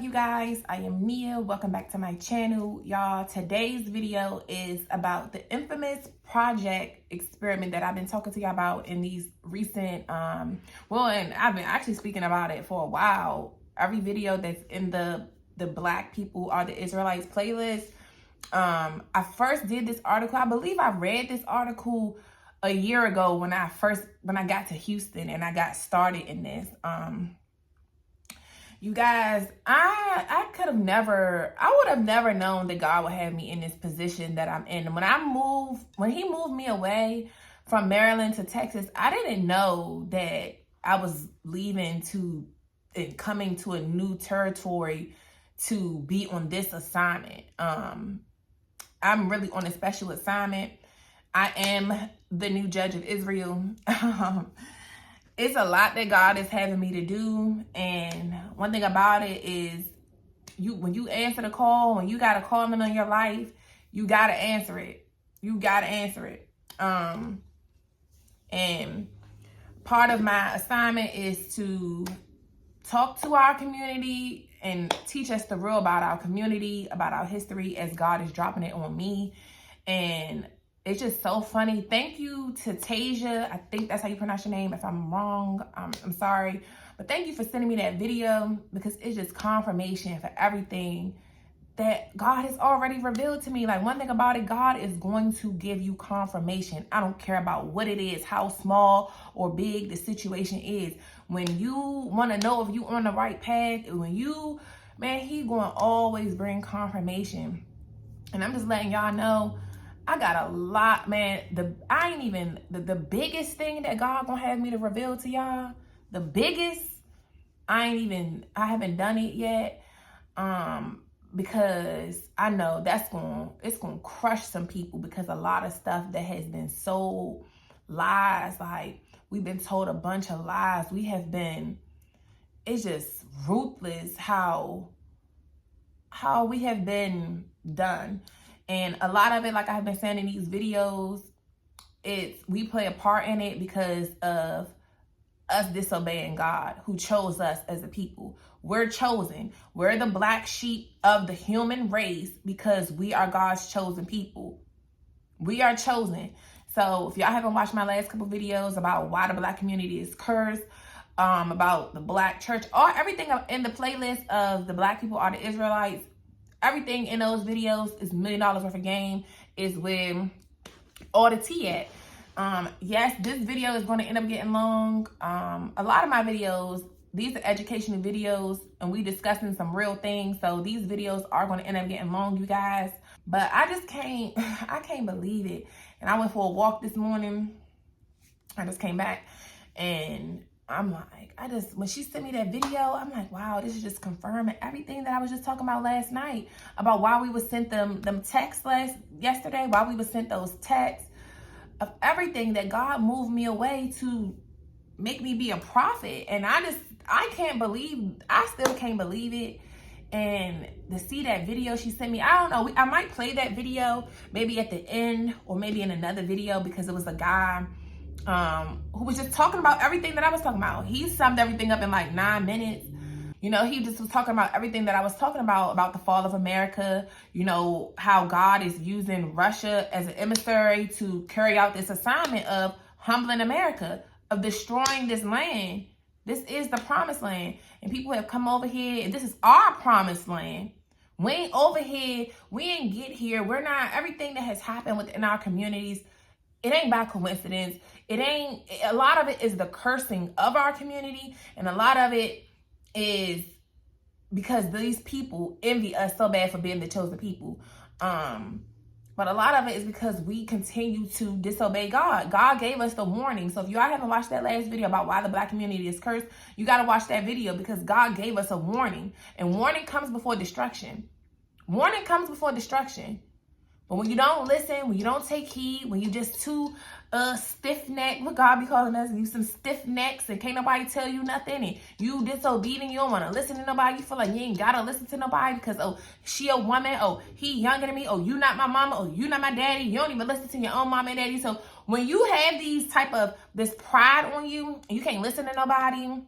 up, you guys? I am Mia. Welcome back to my channel, y'all. Today's video is about the infamous project experiment that I've been talking to y'all about in these recent and I've been actually speaking about it for a while. Every video that's in the Black People Are the Israelites playlist. I first did this article. I believe I read this article a year ago when I got to Houston and I got started in this. You guys, I would have never known that God would have me in this position that I'm in. When he moved me away from Maryland to Texas, I didn't know that I was leaving and coming to a new territory to be on this assignment. I'm really on a special assignment. I am the new judge of Israel. It's a lot that God is having me to do. And one thing about it is when you answer the call, when you got a calling on your life, you got to answer it. You got to answer it. And part of my assignment is to talk to our community and teach us the real about our community, about our history as God is dropping it on me. And it's just so funny. Thank you to Tasia. I think that's how you pronounce your name. If I'm wrong, I'm sorry. But thank you for sending me that video, because it's just confirmation for everything that God has already revealed to me. Like, one thing about it, God is going to give you confirmation. I don't care about what it is, how small or big the situation is. When you want to know if you're on the right path, He going to always bring confirmation. And I'm just letting y'all know, I got a lot, man. The biggest thing that God gonna have me to reveal to y'all, the biggest, I haven't done it yet. Because I know it's gonna crush some people, because a lot of stuff that has been sold, lies, like we've been told a bunch of lies. It's just ruthless how we have been done. And a lot of it, like I've been saying in these videos, we play a part in it because of us disobeying God, who chose us as a people. We're chosen. We're the black sheep of the human race because we are God's chosen people. We are chosen. So if y'all haven't watched my last couple videos about why the Black community is cursed, about the Black church, or everything in the playlist of the Black People Are the Israelites, everything in those videos is $1 million worth of game, is with all the tea at. Yes, this video is going to end up getting long. A lot of my videos, these are educational videos, and we discussing some real things. So these videos are going to end up getting long, you guys. But I can't believe it. And I went for a walk this morning. I just came back, and I'm like, when she sent me that video, I'm like, wow, this is just confirming everything that I was just talking about last night, about why we was sent them texts yesterday, why we was sent those texts of everything that God moved me away to make me be a prophet. And I still can't believe it. And to see that video she sent me, I don't know, I might play that video maybe at the end or maybe in another video, because it was a guy who was just talking about everything that I was talking about. He summed everything up in like 9 minutes. You know, he just was talking about everything that I was talking about the fall of America, you know, how God is using Russia as an emissary to carry out this assignment of humbling America, of destroying this land. This is the promised land. And people have come over here, and this is our promised land. We ain't over here. We ain't get here. We're not, everything that has happened within our communities, it ain't by coincidence. A lot of it is the cursing of our community, and a lot of it is because these people envy us so bad for being the chosen people. But a lot of it is because we continue to disobey God. God gave us the warning. So if y'all haven't watched that last video about why the Black community is cursed, you got to watch that video, because God gave us a warning. And warning comes before destruction. Warning comes before destruction. But when you don't listen, when you don't take heed, when you just too stiff-necked, what God be calling us, you some stiff-necks, and can't nobody tell you nothing, and you disobedient, you don't want to listen to nobody, you feel like you ain't got to listen to nobody because, oh, she a woman, oh, he younger than me, oh, you not my mama, oh, you not my daddy, you don't even listen to your own mama and daddy. So when you have this pride on you, and you can't listen to nobody,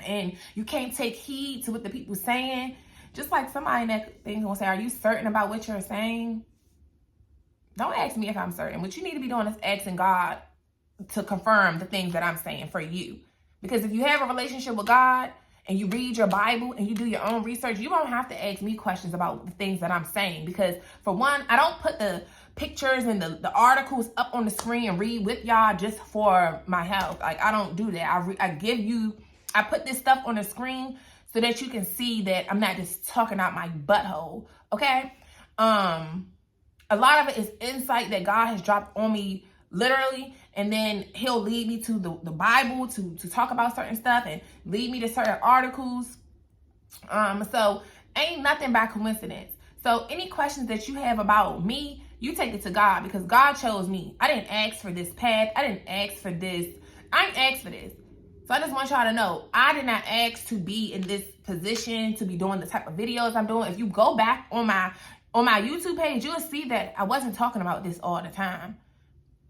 and you can't take heed to what the people saying, Just like somebody in that thing will say, are you certain about what you're saying? Don't ask me if I'm certain. What you need to be doing is asking God to confirm the things that I'm saying for you. Because if you have a relationship with God and you read your Bible and you do your own research, you don't have to ask me questions about the things that I'm saying. Because for one, I don't put the pictures and the articles up on the screen and read with y'all just for my health. Like, I don't do that. I put this stuff on the screen so that you can see that I'm not just talking out my butthole, okay? A lot of it is insight that God has dropped on me literally, and then he'll lead me to the Bible to talk about certain stuff and lead me to certain articles. So ain't nothing by coincidence. So any questions that you have about me, you take it to God, because God chose me. I didn't ask for this path. I didn't ask for this. I ain't asked for this. So I just want y'all to know, I did not ask to be in this position, to be doing the type of videos I'm doing. If you go back on my YouTube page, you'll see that I wasn't talking about this all the time.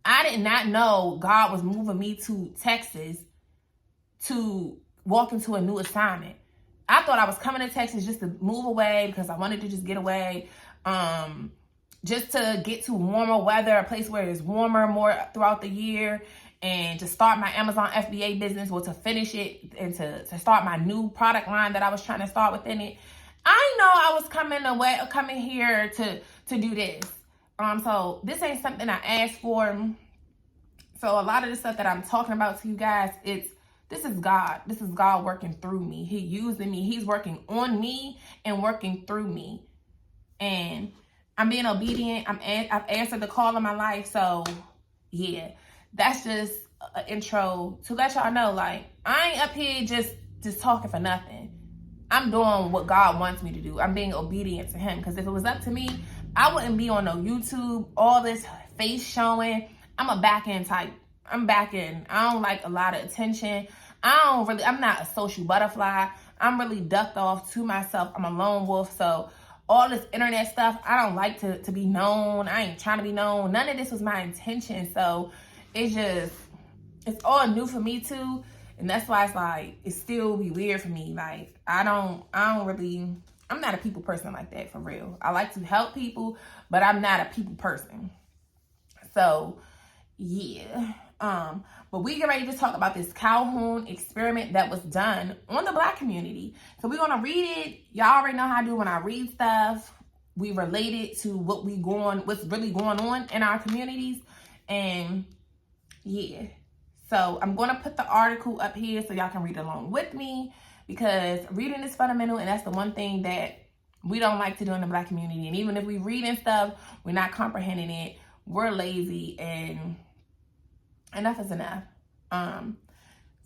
I did not know God was moving me to Texas to walk into a new assignment. I thought I was coming to Texas just to move away because I wanted to just get away, just to get to warmer weather, a place where it's warmer more throughout the year, and to start my Amazon FBA business, or to finish it and to start my new product line that I was trying to start within it. I know I was coming here to do this. So this ain't something I asked for. So a lot of the stuff that I'm talking about to you guys, this is God. This is God working through me. He using me. He's working on me and working through me. And I'm being obedient. I've answered the call of my life. So yeah, that's just an intro to let y'all know, like, I ain't up here just talking for nothing. I'm doing what God wants me to do. I'm being obedient to him. Because if it was up to me, I wouldn't be on no YouTube, all this face showing. I'm a back end type. I'm back end. I don't like a lot of attention. I'm not a social butterfly. I'm really ducked off to myself. I'm a lone wolf. So all this internet stuff, I don't like to be known. I ain't trying to be known. None of this was my intention. So it's all new for me too. And that's why it's like, it still be weird for me. Like, I'm not a people person like that, for real. I like to help people, but I'm not a people person. So yeah. But we get ready to talk about this Calhoun experiment that was done on the Black community. So we're gonna read it. Y'all already know how I do when I read stuff. We relate it to what's really going on in our communities. And yeah. So I'm going to put the article up here so y'all can read along with me, because reading is fundamental, and that's the one thing that we don't like to do in the Black community. And even if we read and stuff, we're not comprehending it. We're lazy, and enough is enough. So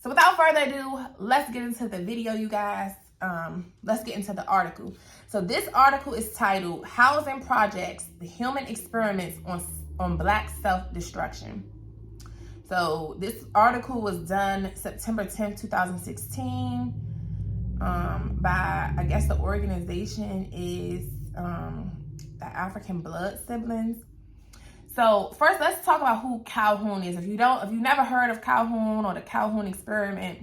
without further ado, let's get into the video, you guys. Let's get into the article. So this article is titled "Housing Projects: The Human Experiments on Black Self-Destruction." So this article was done September 10th, 2016 by, I guess the organization is the African Blood Siblings. So first, let's talk about who Calhoun is. If you've never heard of Calhoun or the Calhoun experiment,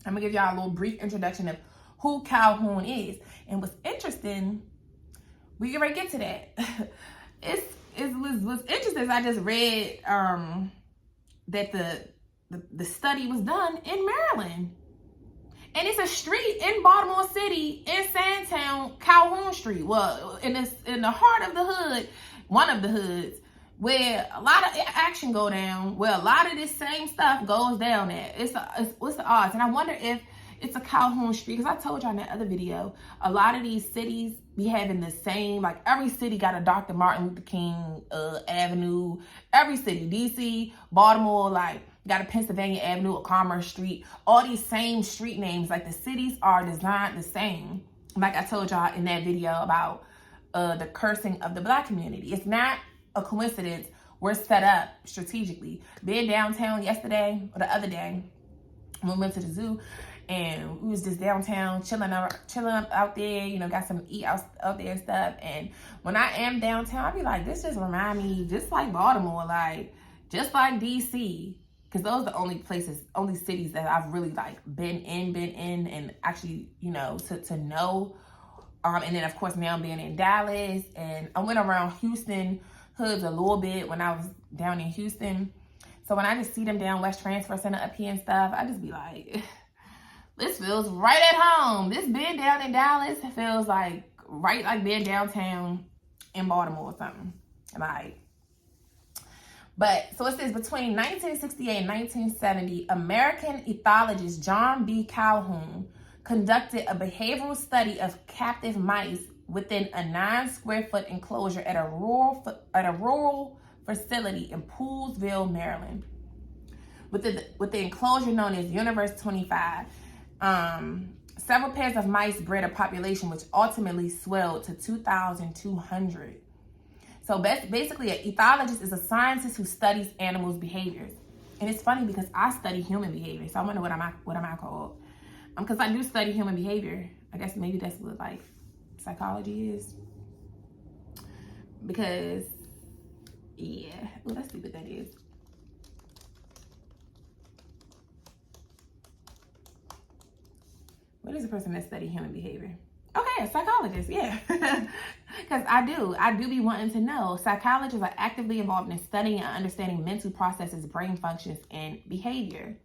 I'm gonna give y'all a little brief introduction of who Calhoun is. And what's interesting, we can get to that. What's interesting, I just read that the study was done in Maryland. And it's a street in Baltimore City, in Sandtown, Calhoun Street. Well, in the heart of the hood, one of the hoods, where a lot of action go down, where a lot of this same stuff goes down at. What's the odds? And I wonder if it's a Calhoun Street, because I told y'all in that other video, a lot of these cities be having the same, like every city got a Dr. Martin Luther King Avenue. Every city, DC, Baltimore, like got a Pennsylvania Avenue, a Commerce Street, all these same street names. Like the cities are designed the same. Like I told y'all in that video about the cursing of the Black community. It's not a coincidence. We're set up strategically. Being downtown yesterday or the other day, when we went to the zoo, and we was just downtown chilling out there, you know, got some eat out there and stuff. And when I am downtown, I be like, this just remind me, just like Baltimore, like just like DC, because those are the only cities that I've really like been in, and actually, you know, to know And then, of course, now being in Dallas. And I went around Houston hoods a little bit when I was down in Houston. So when I just see them down West Transfer Center up here and stuff, I just be like, this feels right at home. This being down in Dallas feels like right like being downtown in Baltimore or something. Like, but so it says between 1968 and 1970, American ethologist John B. Calhoun conducted a behavioral study of captive mice within a 9-square-foot enclosure at a rural facility in Poolesville, Maryland. With the enclosure known as Universe 25, several pairs of mice bred a population which ultimately swelled to 2,200. So basically, an ethologist is a scientist who studies animals' behaviors. And it's funny because I study human behavior, so I wonder what am I called? Because I do study human behavior. I guess maybe that's what like psychology is. Because yeah, well, let's see what that is. What is a person that study human behavior? Okay, a psychologist, yeah. Because I do be wanting to know. Psychologists are actively involved in studying and understanding mental processes, brain functions, and behavior.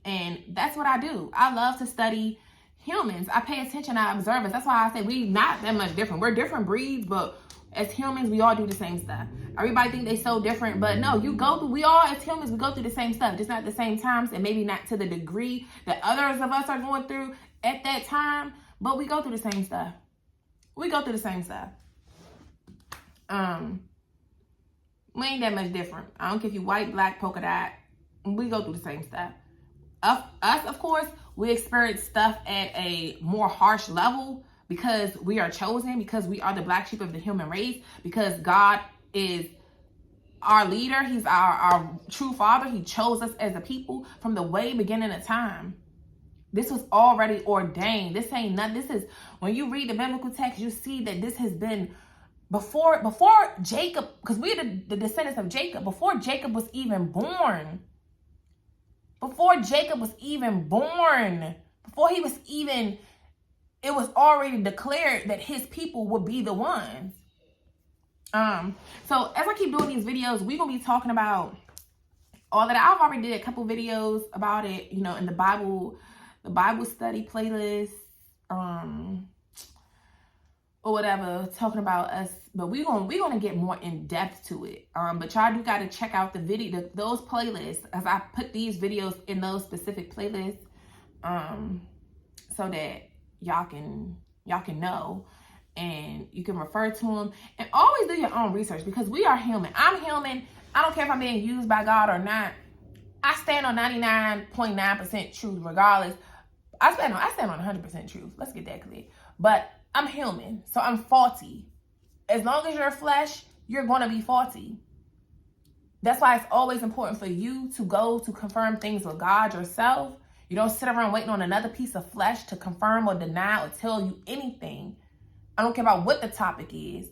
And that's what I do. I love to study humans. I pay attention, I observe us. That's why I say we not that much different. We're different breeds, but as humans, we all do the same stuff. Everybody think they so different, but no, we all as humans, we go through the same stuff, just not at the same times, and maybe not to the degree that others of us are going through at that time, but we go through the same stuff. We go through the same stuff. We ain't that much different. I don't care if you white, black, polka dot, we go through the same stuff. Us, of course, we experience stuff at a more harsh level because we are chosen, because we are the black sheep of the human race, because God is our leader. He's our true father. He chose us as a people from the way beginning of time. This was already ordained. This ain't nothing. This is, when you read the biblical text, you see that this has been before Jacob, because we're the descendants of Jacob, before Jacob was even born. Before Jacob was even born, before he was even, it was already declared that his people would be the ones. So as I keep doing these videos, we're going to be talking about all that. I've already did a couple videos about it, you know, in the Bible study playlist, or whatever, talking about us. But we're gonna get more in depth to it. But y'all do gotta check out the video, those playlists, as I put these videos in those specific playlists, so that y'all can know, and you can refer to them, and always do your own research, because we are human. I'm human. I don't care if I'm being used by God or not. I stand on 99.9% truth regardless. I stand on 100% truth. Let's get that clear. But I'm human, so I'm faulty. As long as you're flesh, you're going to be faulty. That's why it's always important for you to go to confirm things with God yourself. You don't sit around waiting on another piece of flesh to confirm or deny or tell you anything. I don't care about what the topic is.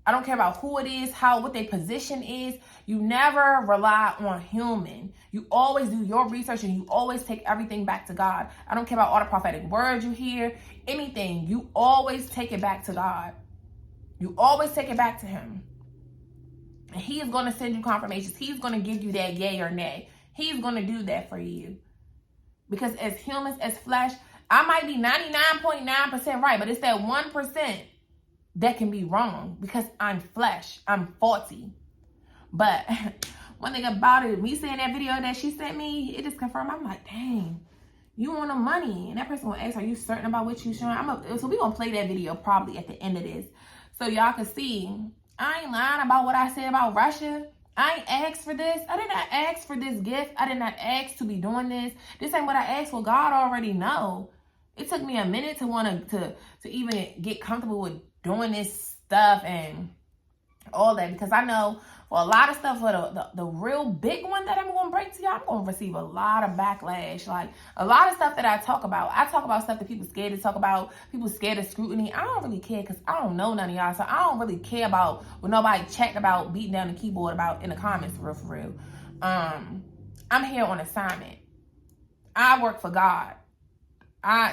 I don't care about who it is, what their position is. You never rely on human. You always do your research, and you always take everything back to God. I don't care about all the prophetic words you hear, anything. You always take it back to God. You always take it back to him. And he is going to send you confirmations. He's going to give you that yay or nay. He's going to do that for you. Because as humans, as flesh, I might be 99.9% right, but it's that 1% that can be wrong, because I'm flesh. I'm faulty. But one thing about it, me seeing that video that she sent me, it just confirmed. I'm like, dang, you want the money. And that person will ask, are you certain about what you're showing? So we're going to play that video probably at the end of this, so y'all can see. I ain't lying about what I said about Russia. I ain't asked for this. I did not ask for this gift. I did not ask to be doing this. This ain't what I asked for. God already know. It took me a minute to want to even get comfortable with doing this stuff and all that, because I know for a lot of stuff, for the real big one that I'm going to break to y'all, I'm going to receive a lot of backlash. Like, a lot of stuff that I talk about stuff that people scared to talk about, people scared of scrutiny. I don't really care, because I don't know none of y'all, so I don't really care about what nobody checked about beating down the keyboard about in the comments, for real. I'm here on assignment. I work for God.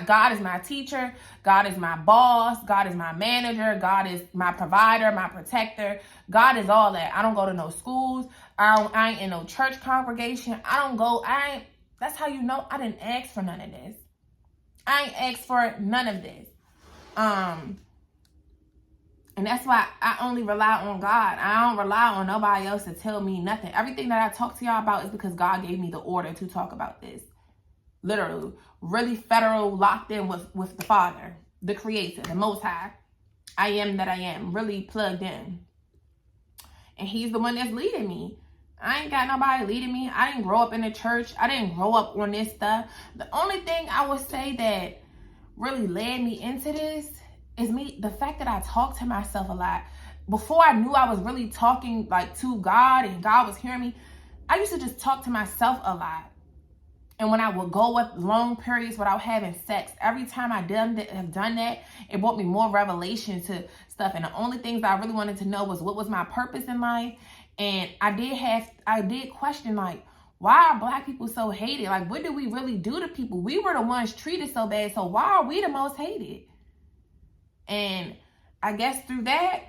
God is my teacher. God is my boss. God is my manager. God is my provider, my protector. God is all that. I don't go to no schools. I ain't in no church congregation. That's how you know I didn't ask for none of this. I ain't asked for none of this. And that's why I only rely on God. I don't rely on nobody else to tell me nothing. Everything that I talk to y'all about is because God gave me the order to talk about this. Literally, really federal, locked in with the Father, the Creator, the Most High. I am that I am, really plugged in. And He's the one that's leading me. I ain't got nobody leading me. I didn't grow up in the church. I didn't grow up on this stuff. The only thing I would say that really led me into this is the fact that I talk to myself a lot. Before I knew I was really talking like to God and God was hearing me, I used to just talk to myself a lot. And when I would go with long periods without having sex, every time I have done that, it brought me more revelation to stuff. And the only things that I really wanted to know was what was my purpose in life. And I did question, like, why are Black people so hated? Like, what did we really do to people? We were the ones treated so bad. So why are we the most hated? And I guess through that,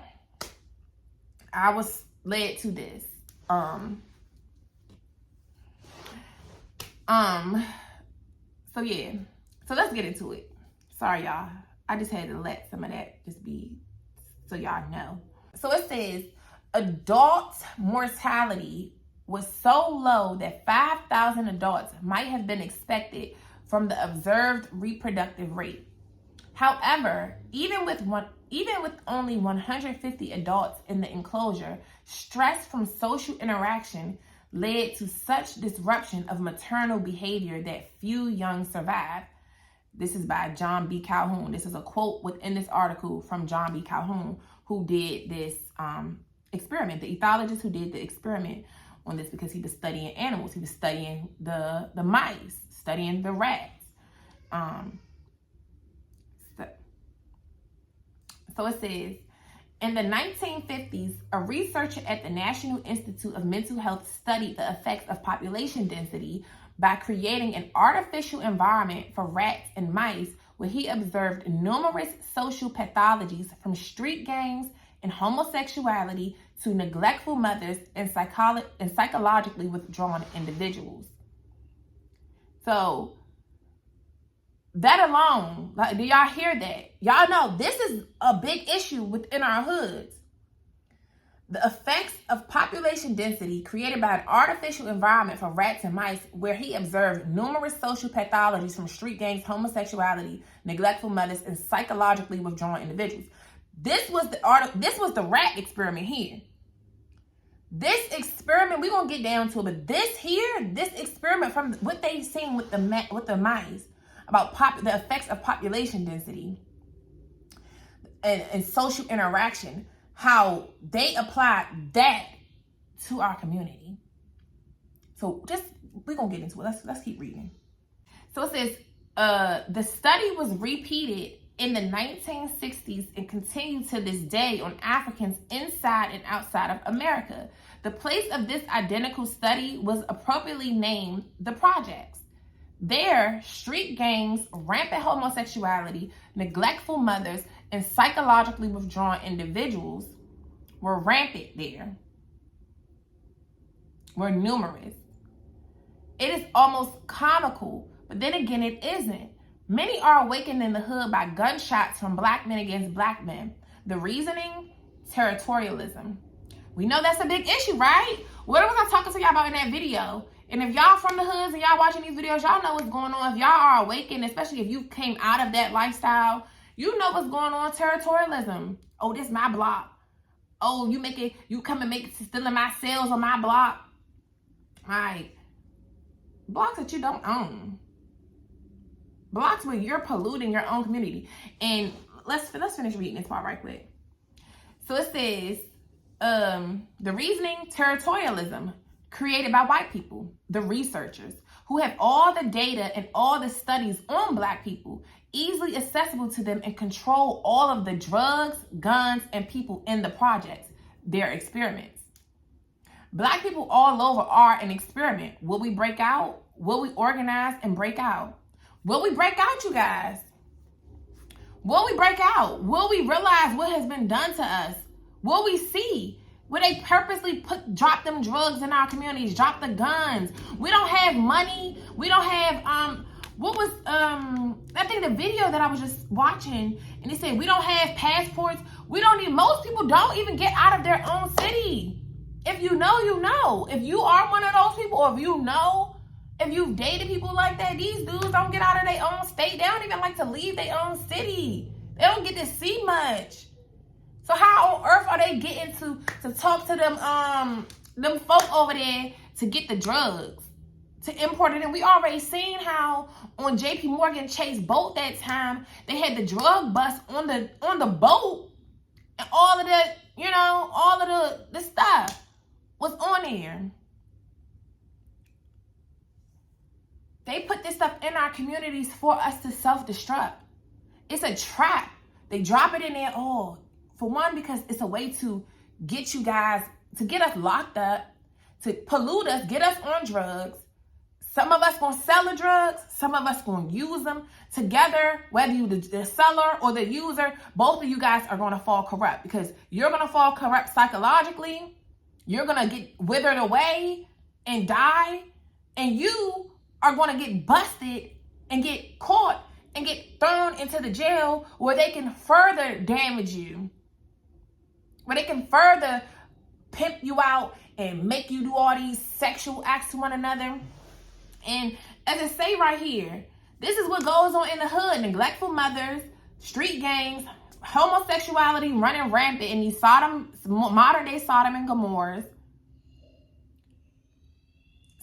I was led to this. So yeah. So let's get into it. Sorry, y'all. I just had to let some of that just be so y'all know. So it says, adult mortality was so low that 5,000 adults might have been expected from the observed reproductive rate. However, even with only 150 adults in the enclosure, stress from social interaction led to such disruption of maternal behavior that few young survived. This is by John B. Calhoun. This is a quote within this article from John B. Calhoun, who did this experiment, the ethologist who did the experiment on this, because he was studying animals. He was studying the mice, studying the rats. So it says, in the 1950s, a researcher at the National Institute of Mental Health studied the effects of population density by creating an artificial environment for rats and mice, where he observed numerous social pathologies from street gangs and homosexuality to neglectful mothers and psychologically withdrawn individuals. So that alone, like, do y'all hear that? Y'all know this is a big issue within our hoods. The effects of population density created by an artificial environment for rats and mice, where he observed numerous social pathologies from street gangs, homosexuality, neglectful mothers, and psychologically withdrawn individuals. This was the rat experiment here. This experiment, we're gonna get down to it, but this experiment from what they've seen with the mice about the effects of population density and social interaction, how they applied that to our community. So we're gonna get into it. Let's keep reading. So it says, the study was repeated in the 1960s and continued to this day on Africans inside and outside of America. The place of this identical study was appropriately named the Projects. There, street gangs, rampant homosexuality, neglectful mothers, and psychologically withdrawn individuals were rampant there, were numerous. It is almost comical, but then again, it isn't. Many are awakened in the hood by gunshots from Black men against Black men. The reasoning? Territorialism. We know that's a big issue, right? What was I talking to y'all about in that video? And if y'all from the hoods and y'all watching these videos, y'all know what's going on. If y'all are awakened, especially if you came out of that lifestyle, you know what's going on. Territorialism. Oh, this my block. Oh, you come and stealing my sales on my block. Like, blocks that you don't own. Blocks where you're polluting your own community. And let's finish reading this part right quick. So it says, the reasoning, territorialism, created by white people, the researchers, who have all the data and all the studies on Black people, easily accessible to them, and control all of the drugs, guns, and people in the projects, their experiments. Black people all over are an experiment. Will we break out? Will we organize and break out? Will we break out, you guys? Will we break out? Will we realize what has been done to us? Will we see? Will they purposely drop them drugs in our communities, drop the guns? We don't have money. We don't have, I think the video that I was just watching, and they said we don't have passports. We don't need, most people don't even get out of their own city. If you know, you know. If you are one of those people, or if you know, if you've dated people like that, these dudes don't get out of their own state. They don't even like to leave their own city. They don't get to see much. So how on earth are they getting to talk to them folk over there to get the drugs, to import it in? We already seen how on JP Morgan Chase boat that time, they had the drug bust on the boat, and all of the, you know, all of the stuff was on there. They put this stuff in our communities for us to self-destruct. It's a trap. They drop it in there all. For one, because it's a way to get you guys, to get us locked up, to pollute us, get us on drugs. Some of us gonna sell the drugs. Some of us gonna use them together. Whether you the seller or the user, both of you guys are gonna fall corrupt, because you're gonna fall corrupt psychologically. You're gonna get withered away and die, and you are gonna get busted and get caught and get thrown into the jail, where they can further damage you, where they can further pimp you out and make you do all these sexual acts to one another. And as it say right here, this is what goes on in the hood. Neglectful mothers, street gangs, homosexuality running rampant in these modern day Sodom and Gomorrahs.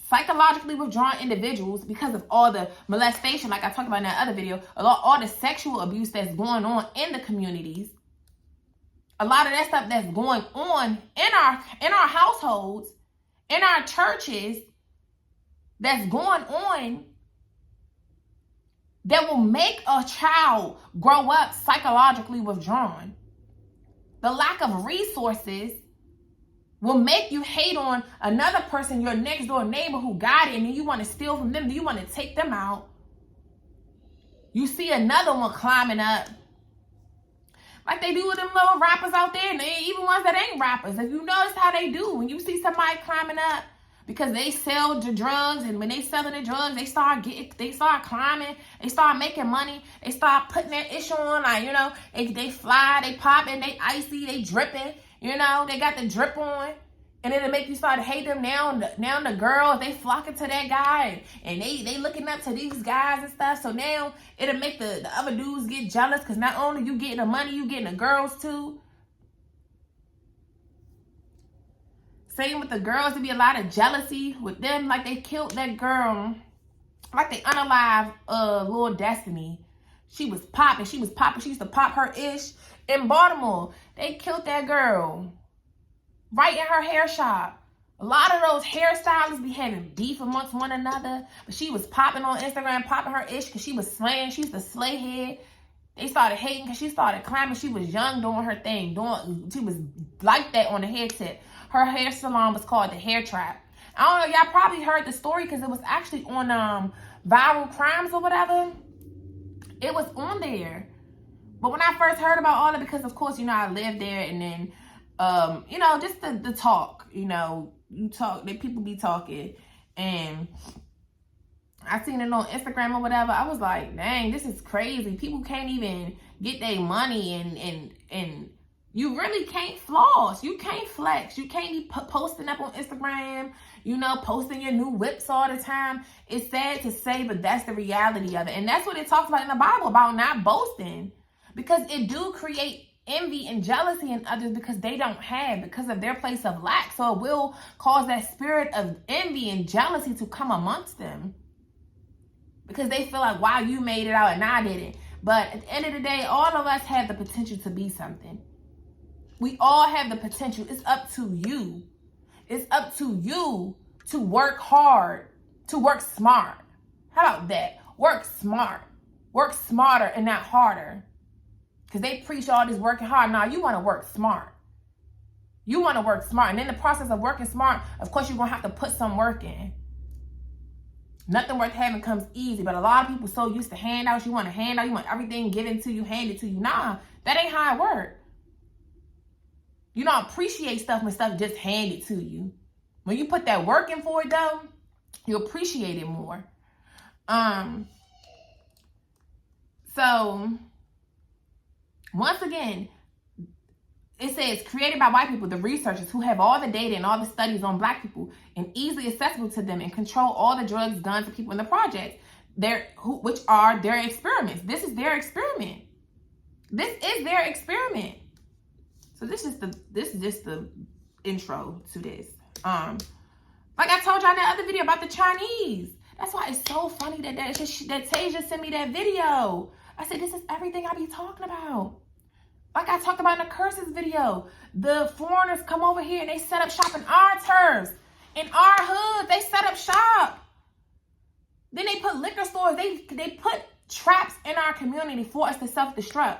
Psychologically withdrawn individuals because of all the molestation, like I talked about in that other video, all the sexual abuse that's going on in the communities. A lot of that stuff that's going on in our households, in our churches, that's going on, that will make a child grow up psychologically withdrawn. The lack of resources will make you hate on another person, your next door neighbor who got it, and then you want to steal from them, then you want to take them out. You see another one climbing up, like they do with them little rappers out there, and even ones that ain't rappers. If you notice how they do, when you see somebody climbing up because they sell the drugs, and when they selling the drugs, they start climbing, they start making money, they start putting their issue on, like, you know, they fly, they popping, they icy, they dripping, you know, they got the drip on, and it'll make you start to hate them. Now the girls, they flocking to that guy, and they looking up to these guys and stuff. So now it'll make the other dudes get jealous, because not only you getting the money, you getting the girls too. Same with the girls, there be a lot of jealousy with them, like they killed that girl, like they unalived little Destiny. She was popping, she used to pop her ish in Baltimore. They killed that girl right in her hair shop. A lot of those hairstylists be having beef amongst one another, but she was popping on Instagram, popping her ish because she was slaying. She used to slay head. They started hating because she started climbing. She was young doing her thing. She was like that on the head tip. Her hair salon was called the Hair Trap. I don't know, y'all probably heard the story because it was actually on Viral Crimes or whatever. It was on there. But when I first heard about all of it, because of course, you know, I lived there, and then, you know, just the talk, you know, people be talking, and I seen it on Instagram or whatever. I was like, dang, this is crazy. People can't even get their money, and you really can't floss. You can't flex. You can't be posting up on Instagram, you know, posting your new whips all the time. It's sad to say, but that's the reality of it. And that's what it talks about in the Bible, about not boasting. Because it do create envy and jealousy in others because they don't have, because of their place of lack. So it will cause that spirit of envy and jealousy to come amongst them. Because they feel like, wow, you made it out and I didn't. But at the end of the day, all of us have the potential to be something. We all have the potential. It's up to you. It's up to you to work hard, to work smart. How about that? Work smart. Work smarter and not harder. Because they preach all this working hard. Now, you want to work smart. You want to work smart. And in the process of working smart, of course, you're going to have to put some work in. Nothing worth having comes easy, but a lot of people so used to handouts. You want a handout, you want everything given to you, handed to you. Nah, that ain't how it works. You don't appreciate stuff when stuff just handed to you. When you put that work in for it, though, you appreciate it more. So, once again, it says, created by white people, the researchers who have all the data and all the studies on black people and easily accessible to them and control all the drugs, guns, and people in the project, which are their experiments. This is their experiment. This is their experiment. So this is just the intro to this. Like I told y'all in that other video about the Chinese. That's why it's so funny that Tasia sent me that video. I said, this is everything I be talking about. Like I talked about in the curses video, the foreigners come over here and they set up shop in our turfs, in our hood. They set up shop. Then they put liquor stores. They put traps in our community for us to self-destruct.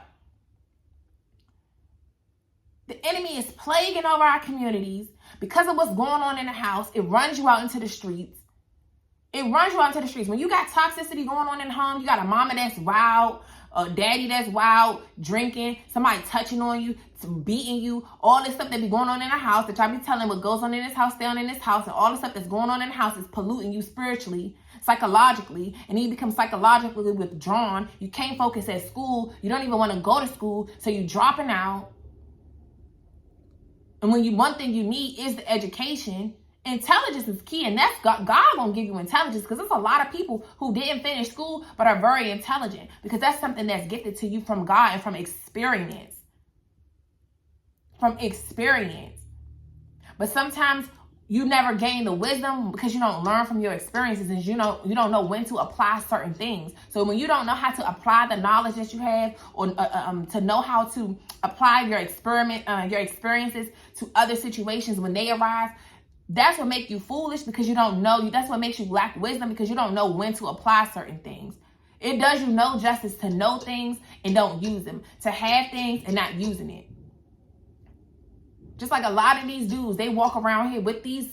The enemy is plaguing over our communities because of what's going on in the house. It runs you out into the streets. It runs you out into the streets. When you got toxicity going on in the home, you got a mama that's wild, a daddy that's wild, drinking, somebody touching on you, beating you, all this stuff that be going on in the house that y'all be telling what goes on in this house, stay on in this house, and all the stuff that's going on in the house is polluting you spiritually, psychologically, and then you become psychologically withdrawn. You can't focus at school. You don't even want to go to school, so you dropping out. And when one thing you need is the education. Intelligence is key, and that's God gonna give you intelligence, because there's a lot of people who didn't finish school but are very intelligent, because that's something that's gifted to you from God and from experience. From experience. But sometimes you never gain the wisdom because you don't learn from your experiences, and you don't know when to apply certain things. So when you don't know how to apply the knowledge that you have, or to know how to apply your experiences to other situations when they arise, that's what makes you foolish, because you don't know. That's what makes you lack wisdom, because you don't know when to apply certain things. It does you no justice to know things and don't use them, to have things and not using it. Just like a lot of these dudes, they walk around here with these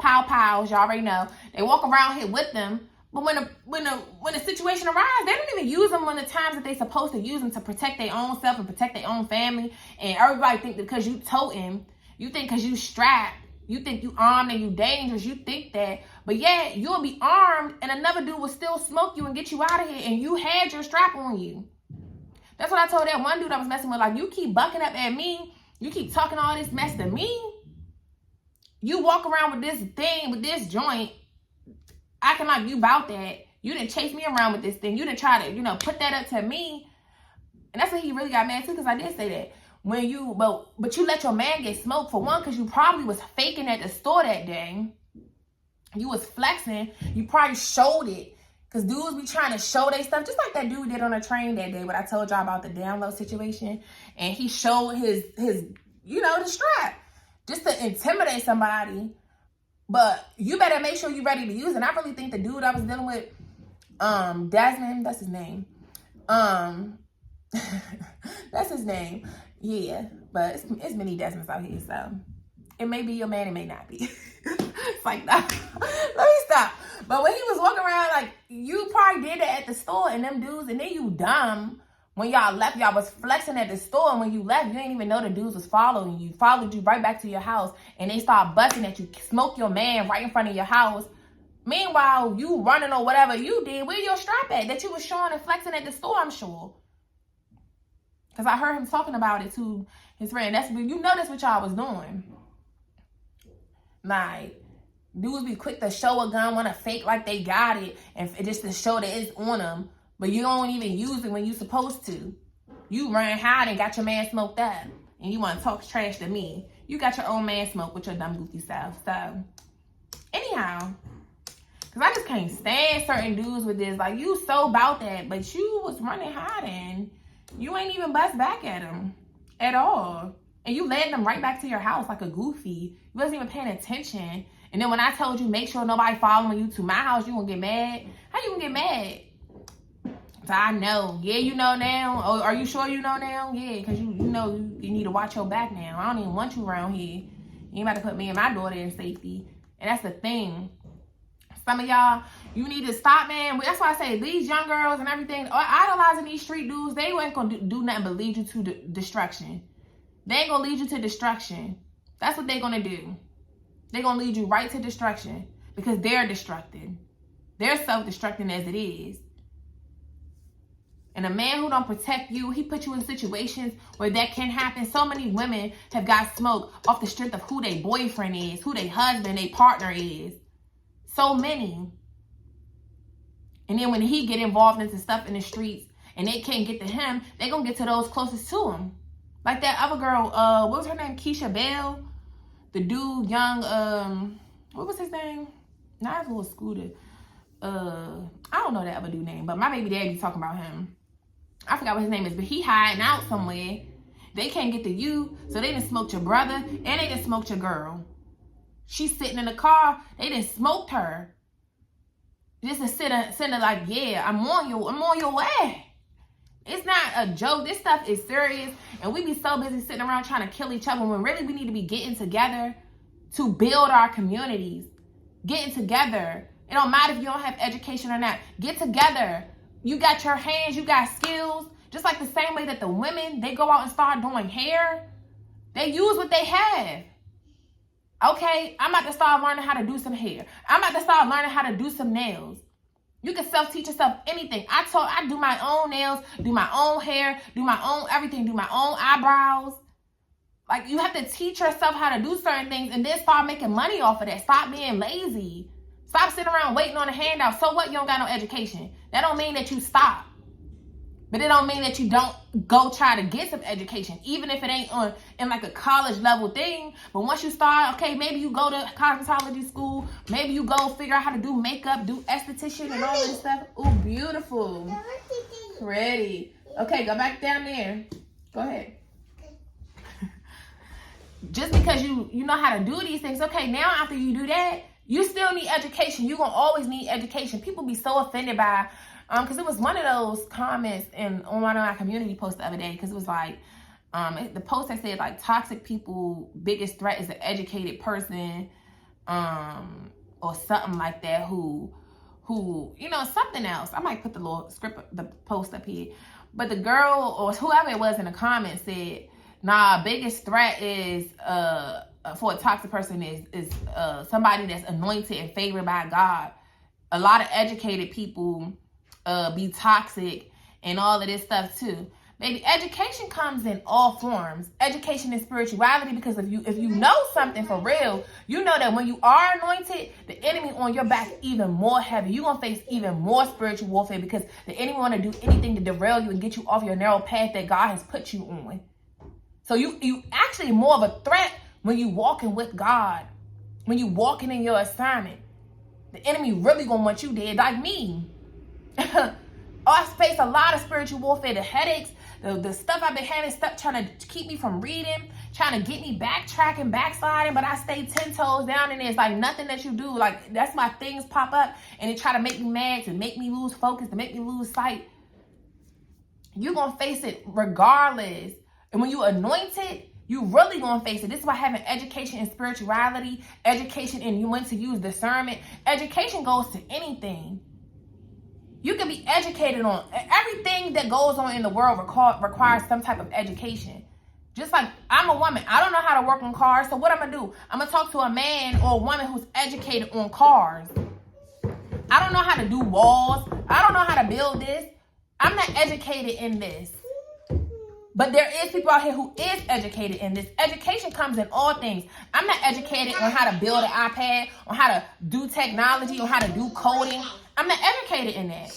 pow-pows, y'all already know. They walk around here with them, but when a situation arises, they don't even use them when the times that they're supposed to use them to protect their own self and protect their own family. And everybody think that because you toting, you think because you strapped, you think you armed and you dangerous, you think that. But yeah, you'll be armed and another dude will still smoke you and get you out of here, and you had your strap on you. That's what I told that one dude I was messing with. Like, you keep bucking up at me, you keep talking all this mess to me, you walk around with this thing, with this joint, acting like you about that. You didn't chase me around with this thing. You didn't try to, put that up to me. And that's when he really got mad too, because I did say that. When you, but you let your man get smoked, for one, because you probably was faking at the store that day. You was flexing. You probably showed it, because dudes be trying to show they stuff, just like that dude did on the train that day when I told y'all about the download situation, and he showed his the strap just to intimidate somebody. But you better make sure you're ready to use it. And I really think the dude I was dealing with, Desmond, that's his name. That's his name. Yeah, but it's many Desmonds out here, so it may be your man, it may not be. It's like, nah, let me stop. But when he was walking around, like, you probably did that at the store, and them dudes, and then you dumb. When y'all left, y'all was flexing at the store, and when you left, you didn't even know the dudes was following you. Followed you right back to your house, and they start busting at you, smoke your man right in front of your house. Meanwhile, you running or whatever you did, where your strap at that you was showing and flexing at the store, I'm sure. Because I heard him talking about it to his friend. That's what y'all was doing. Like, dudes be quick to show a gun, want to fake like they got it, and just to show that it's on them. But you don't even use it when you supposed to. You ran hide and got your man smoked up. And you want to talk trash to me. You got your own man smoked with your dumb goofy self. So, anyhow. Because I just can't stand certain dudes with this. Like, you so about that, but you was running hiding. You ain't even bust back at him at all. And you led them right back to your house like a goofy. You wasn't even paying attention. And then when I told you, make sure nobody following you to my house, you gonna get mad? How you gonna get mad? So I know. Yeah, you know now. Oh, are you sure you know now? Yeah, because you know you need to watch your back now. I don't even want you around here. You ain't about to put me and my daughter in safety. And that's the thing. Some of y'all, you need to stop, man. That's why I say these young girls and everything, idolizing these street dudes, they ain't gonna do nothing but lead you to destruction. They ain't gonna lead you to destruction. That's what they're gonna do. They're gonna lead you right to destruction because they're destructed. They're self-destructing as it is. And a man who don't protect you, he put you in situations where that can happen. So many women have got smoked off the strength of who their boyfriend is, who their husband, their partner is. So many. And then when he get involved into stuff in the streets and they can't get to him, they gonna get to those closest to him. Like that other girl, what was her name? Keisha Bell. The dude, young, what was his name? Not his little scooter. I don't know that other dude's name, but my baby daddy be talking about him. I forgot what his name is, but he hiding out somewhere. They can't get to you, so they done smoked your brother and they done smoked your girl. She's sitting in the car, they done smoked her. Just to send her like, yeah, I'm on your way. It's not a joke. This stuff is serious, and we be so busy sitting around trying to kill each other when really we need to be getting together to build our communities. Getting together. It don't matter if you don't have education or not. Get together. You got your hands, you got skills. Just like the same way that the women, they go out and start doing hair. They use what they have. Okay, I'm about to start learning how to do some hair. I'm about to start learning how to do some nails. You can self-teach yourself anything. I do my own nails, do my own hair, do my own everything, do my own eyebrows. Like, you have to teach yourself how to do certain things and then start making money off of that. Stop being lazy. Stop sitting around waiting on a handout. So what? You don't got no education. That don't mean that you stop. But it don't mean that you don't go try to get some education, even if it ain't in like a college level thing. But once you start, okay, maybe you go to cosmetology school. Maybe you go figure out how to do makeup, do esthetician and all this stuff. Ooh, beautiful. Pretty. Okay, go back down there. Go ahead. Just because you know how to do these things, okay, now after you do that, you still need education. You're going to always need education. People be so offended by, because it was one of those comments on one of my community posts the other day, because it was like, the post that said, like, toxic people, biggest threat is an educated person, or something like that, who, you know, something else. I might put the little the post up here. But the girl, or whoever it was in the comments said, nah, biggest threat is, for a toxic person is somebody that's anointed and favored by God. A lot of educated people be toxic and all of this stuff too. Baby, education comes in all forms. Education and spirituality, because if you know something for real, you know that when you are anointed, the enemy on your back even more heavy. You're going to face even more spiritual warfare because the enemy want to do anything to derail you and get you off your narrow path that God has put you on. So you actually more of a threat when you walking with God, when you walking in your assignment. The enemy really gonna want you dead, like me. I face a lot of spiritual warfare, the headaches, the stuff I've been having, stuff trying to keep me from reading, trying to get me backtracking, backsliding, but I stay 10 toes down, and it's like nothing that you do. Like, that's why things pop up and they try to make me mad, to make me lose focus, to make me lose sight. You're gonna face it regardless. And when you anointed, you really gonna face it. This is why having education in spirituality, education and you want to use discernment. Education goes to anything. You can be educated on everything that goes on in the world. Requires some type of education. Just like I'm a woman, I don't know how to work on cars. So what I'm gonna do? I'm gonna talk to a man or a woman who's educated on cars. I don't know how to do walls. I don't know how to build this. I'm not educated in this. But there is people out here who is educated in this. Education comes in all things. I'm not educated on how to build an iPad, on how to do technology, on how to do coding. I'm not educated in that.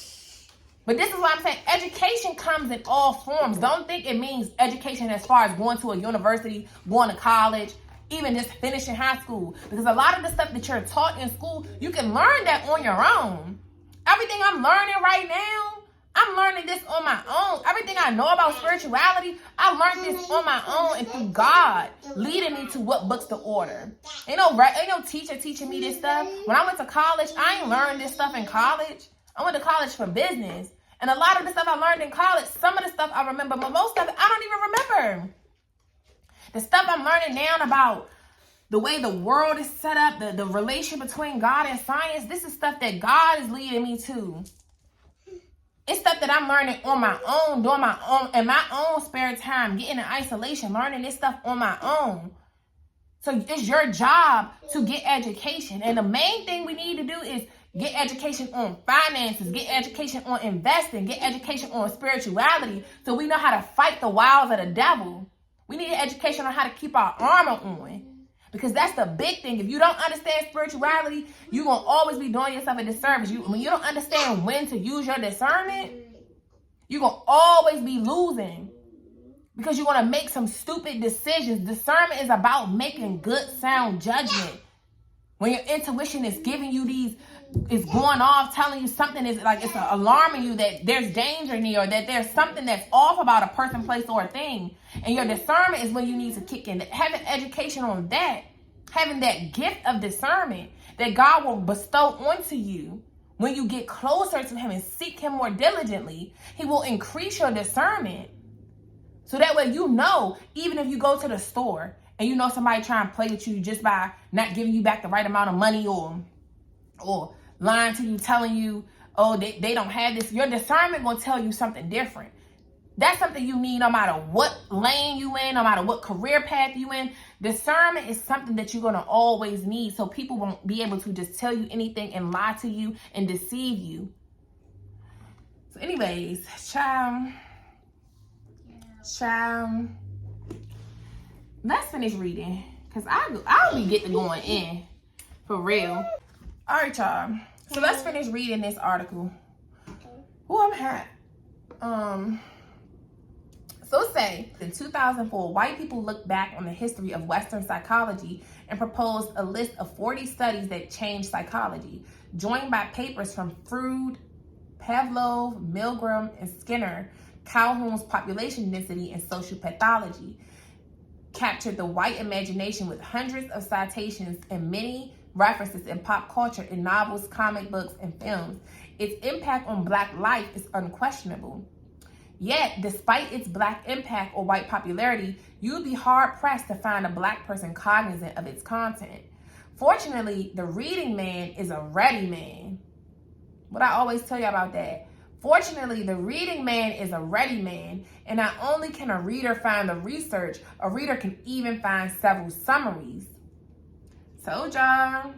But this is what I'm saying. Education comes in all forms. Don't think it means education as far as going to a university, going to college, even just finishing high school. Because a lot of the stuff that you're taught in school, you can learn that on your own. Everything I'm learning right now, I'm learning this on my own. Everything I know about spirituality, I learned this on my own and through God leading me to what books to order. Ain't no teacher teaching me this stuff. When I went to college, I ain't learned this stuff in college. I went to college for business. And a lot of the stuff I learned in college, some of the stuff I remember, but most of it I don't even remember. The stuff I'm learning now about the way the world is set up, the relation between God and science, this is stuff that God is leading me to. It's stuff that I'm learning on my own, doing my own, in my own spare time, getting in isolation, learning this stuff on my own. So it's your job to get education. And the main thing we need to do is get education on finances, get education on investing, get education on spirituality, so we know how to fight the wiles of the devil. We need education on how to keep our armor on. Because that's the big thing. If you don't understand spirituality, you're going to always be doing yourself a disservice. When you don't understand when to use your discernment, you're going to always be losing. Because you're going to make some stupid decisions. Discernment is about making good, sound judgment. When your intuition is giving you these, is going off, telling you something is like, it's alarming you that there's danger near, or that there's something that's off about a person, place, or a thing. And your discernment is when you need to kick in. Having education on that, having that gift of discernment that God will bestow onto you when you get closer to him and seek him more diligently, he will increase your discernment. So that way, you know, even if you go to the store and you know somebody trying to play with you just by not giving you back the right amount of money, or lying to you, telling you, oh, they don't have this, your discernment going to tell you something different. That's something you need no matter what lane you in, no matter what career path you in. Discernment is something that you're going to always need, so people won't be able to just tell you anything and lie to you and deceive you. So anyways, child, let's finish reading, because I'll be getting going in for real. All right, y'all. So let's finish reading this article. Oh, I'm hot. So say, in 2004, white people looked back on the history of Western psychology and proposed a list of 40 studies that changed psychology, joined by papers from Freud, Pavlov, Milgram, and Skinner. Calhoun's population density and social pathology captured the white imagination with hundreds of citations and many references in pop culture, in novels, comic books, and films. Its impact on Black life is unquestionable. Yet, despite its Black impact or white popularity, you would be hard-pressed to find a Black person cognizant of its content. Fortunately, the reading man is a ready man. What I always tell you about that. Fortunately, the reading man is a ready man, and not only can a reader find the research, a reader can even find several summaries. So, y'all.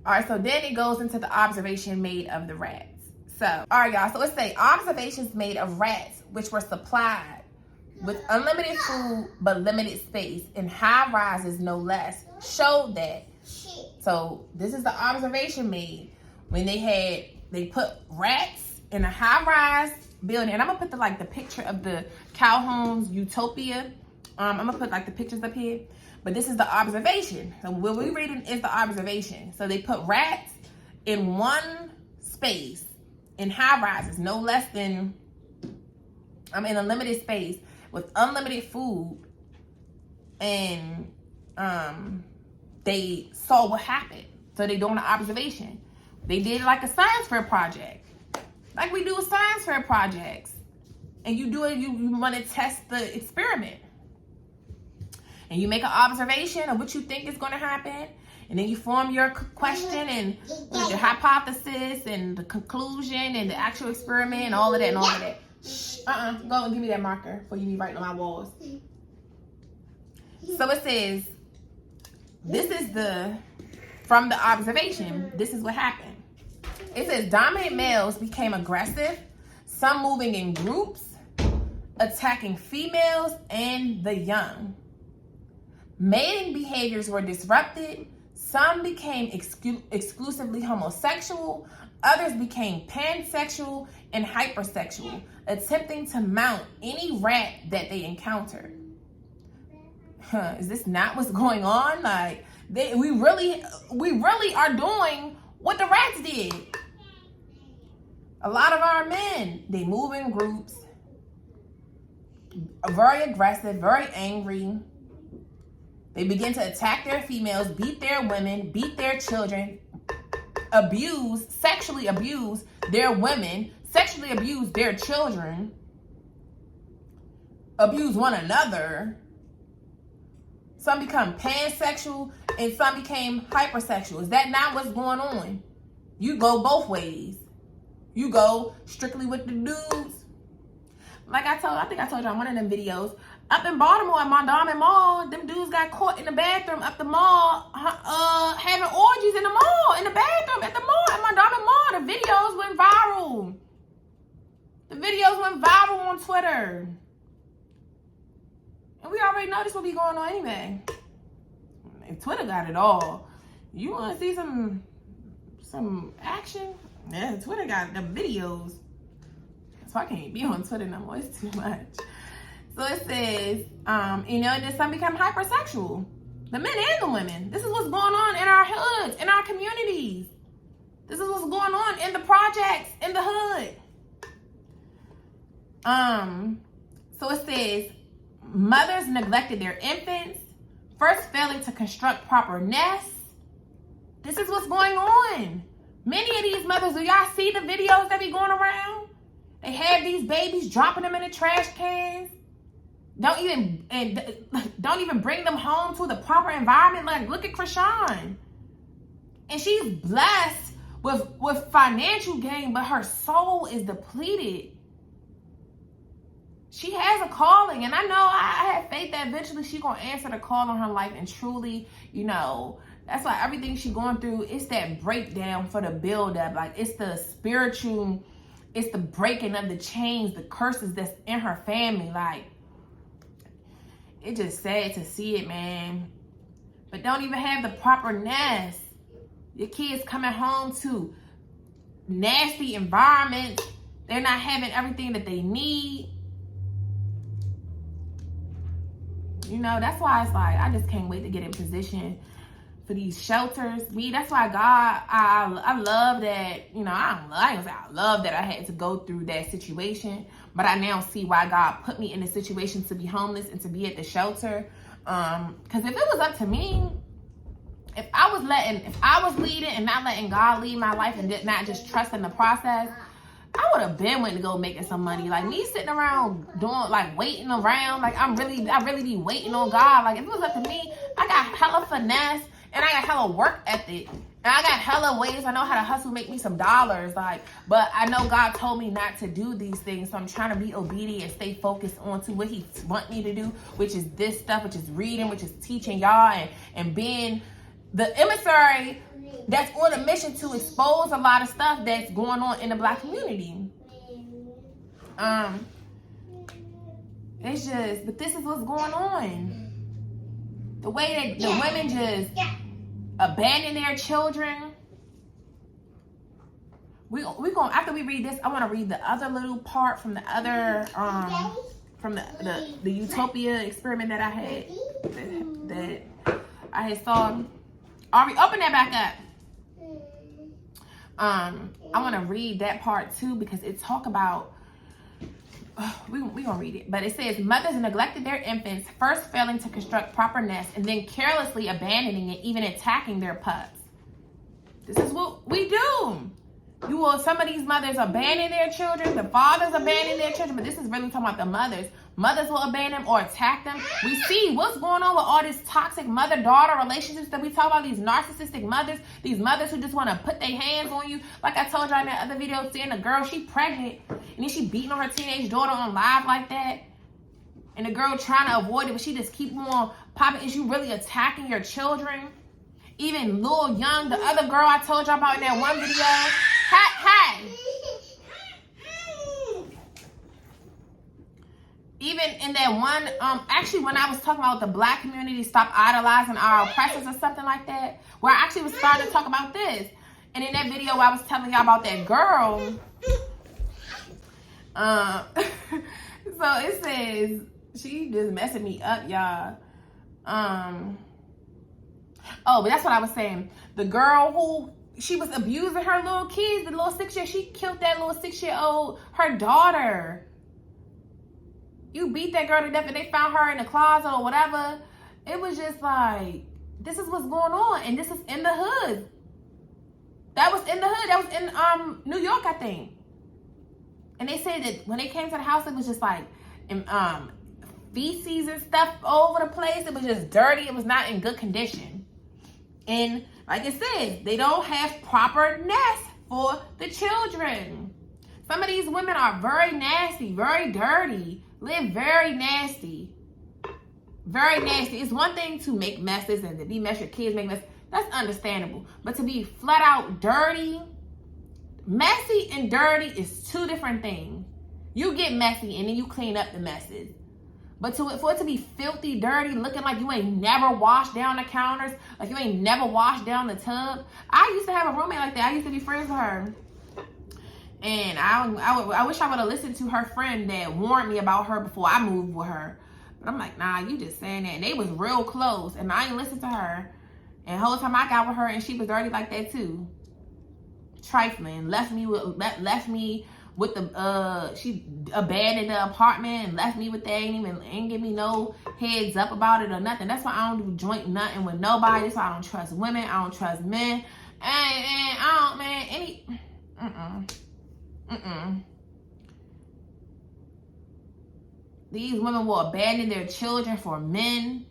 All right, so then it goes into the observation made of the rats. So, all right, y'all. So let's say observations made of rats, which were supplied with unlimited food but limited space in high rises, no less, showed that. So this is the observation made when they put rats in a high rise building, and I'm gonna put the picture of the Calhoun's Utopia. I'm gonna put the pictures up here, but this is the observation. So what we're reading is the observation. So they put rats in one space in high rises, no less than, in a limited space with unlimited food, and they saw what happened. So they doing an observation. They did like a science fair project, like we do with science fair projects, and you do it. You want to test the experiment, and you make an observation of what you think is going to happen. And then you form your question and your hypothesis and the conclusion and the actual experiment and all of that and all of that. Go and give me that marker before you be writing on my walls. So it says, this is from the observation, this is what happened. It says dominant males became aggressive, some moving in groups, attacking females and the young. Mating behaviors were disrupted. Some became exclusively homosexual, others became pansexual and hypersexual, attempting to mount any rat that they encountered. Is this not what's going on? We really are doing what the rats did. A lot of our men, they move in groups, are very aggressive, very angry. They begin to attack their females, beat their women, beat their children, sexually abuse their women, sexually abuse their children, abuse one another. some become pansexual, and some became hypersexual. Is that not what's going on? You go both ways. You go strictly with the dudes. Like I think I told y'all in one of them videos, up in Baltimore at Mondawmin Mall, them dudes got caught in the bathroom up the mall, having orgies in the mall, in the bathroom at the mall, at Mondawmin Mall. The videos went viral. The videos went viral on Twitter. And we already know this will be going on anyway. And Twitter got it all. You want to see some action? Yeah, Twitter got the videos. So I can't be on Twitter no more. It's too much. So it says, then some become hypersexual. The men and the women. This is what's going on in our hoods, in our communities. This is what's going on in the projects, in the hood. So it says, mothers neglected their infants, first failing to construct proper nests. This is what's going on. Many of these mothers, do y'all see the videos that be going around? They have these babies, dropping them in the trash cans. Don't even bring them home to the proper environment. Like, look at Krishan. And she's blessed with financial gain, but her soul is depleted. She has a calling, and I know I have faith that eventually she's going to answer the call on her life, and truly, that's why everything she's going through, it's that breakdown for the build-up. Like, it's the spiritual, it's the breaking of the chains, the curses that's in her family. Like, it's just sad to see it, man. But don't even have the proper nest. Your kids coming home to nasty environments. They're not having everything that they need. That's why it's like, I just can't wait to get in position for these shelters. That's why God, I love that, I ain't gonna say I love that I had to go through that situation, but I now see why God put me in a situation to be homeless and to be at the shelter. Because if it was up to me, if I was leading and not letting God lead my life and not just trusting the process, I would have been went to go making some money. Like, me sitting around waiting around, like I really be waiting on God. Like, if it was up to me, I got hella finesse and I got hella work ethic. And I got hella ways I know how to hustle, make me some dollars. But I know God told me not to do these things. So I'm trying to be obedient and stay focused on to what he want me to do, which is this stuff, which is reading, which is teaching y'all and being the emissary that's on a mission to expose a lot of stuff that's going on in the Black community. It's just, but this is what's going on. The way that the women just abandon their children. We going after we read this, I want to read the other little part from the other from the utopia experiment that I had that I had saw. Ari, open that back up. I want to read that part too because it talk about. We gonna read it, but it says mothers neglected their infants, first failing to construct proper nests, and then carelessly abandoning it, even attacking their pups. This is what we do. Some of these mothers abandon their children, the fathers abandon their children, but this is really talking about the mothers. Mothers will abandon them or attack them. We see what's going on with all this toxic mother-daughter relationships that we talk about, these narcissistic mothers, these mothers who just want to put their hands on you. Like I told y'all in that other video, seeing a girl, she pregnant, and then she beating on her teenage daughter on live like that. And the girl trying to avoid it, but she just keep on popping. Is you really attacking your children? Even little young, the other girl I told y'all about in that one video. Hey. Even in that one, actually when I was talking about the Black community, stop idolizing our oppressors or something like that, where I actually was starting to talk about this. And in that video I was telling y'all about that girl. So it says, she just messing me up, y'all. Oh, but that's what I was saying. The girl who, she was abusing her little kids, the little 6-year, she killed that little 6-year-old, her daughter. You beat that girl to death and they found her in the closet or whatever. It was just like, this is what's going on. And this is in the hood. That was in the hood. That was in New York, I think. And they said that when they came to the house, it was just like feces and stuff all over the place. It was just dirty. It was not in good condition. And like it says, they don't have proper nests for the children. Some of these women are very nasty, very dirty, live very nasty. Very nasty. It's one thing to make messes and to be messy, your kids make messes. That's understandable. But to be flat out dirty, messy and dirty is two different things. You get messy and then you clean up the messes. But for it to be filthy, dirty, looking like you ain't never washed down the counters, like you ain't never washed down the tub. I used to have a roommate like that. I used to be friends with her. And I wish I would have listened to her friend that warned me about her before I moved with her. But I'm like, nah, you just saying that. And they was real close. And I ain't listened to her. And the whole time I got with her and she was dirty like that too. Trifling. Left me with the she abandoned the apartment and left me with that. Ain't give me no heads up about it or nothing. That's why I don't do joint nothing with nobody. That's why I don't trust women. I don't trust men. And I don't, man, These women will abandon their children for men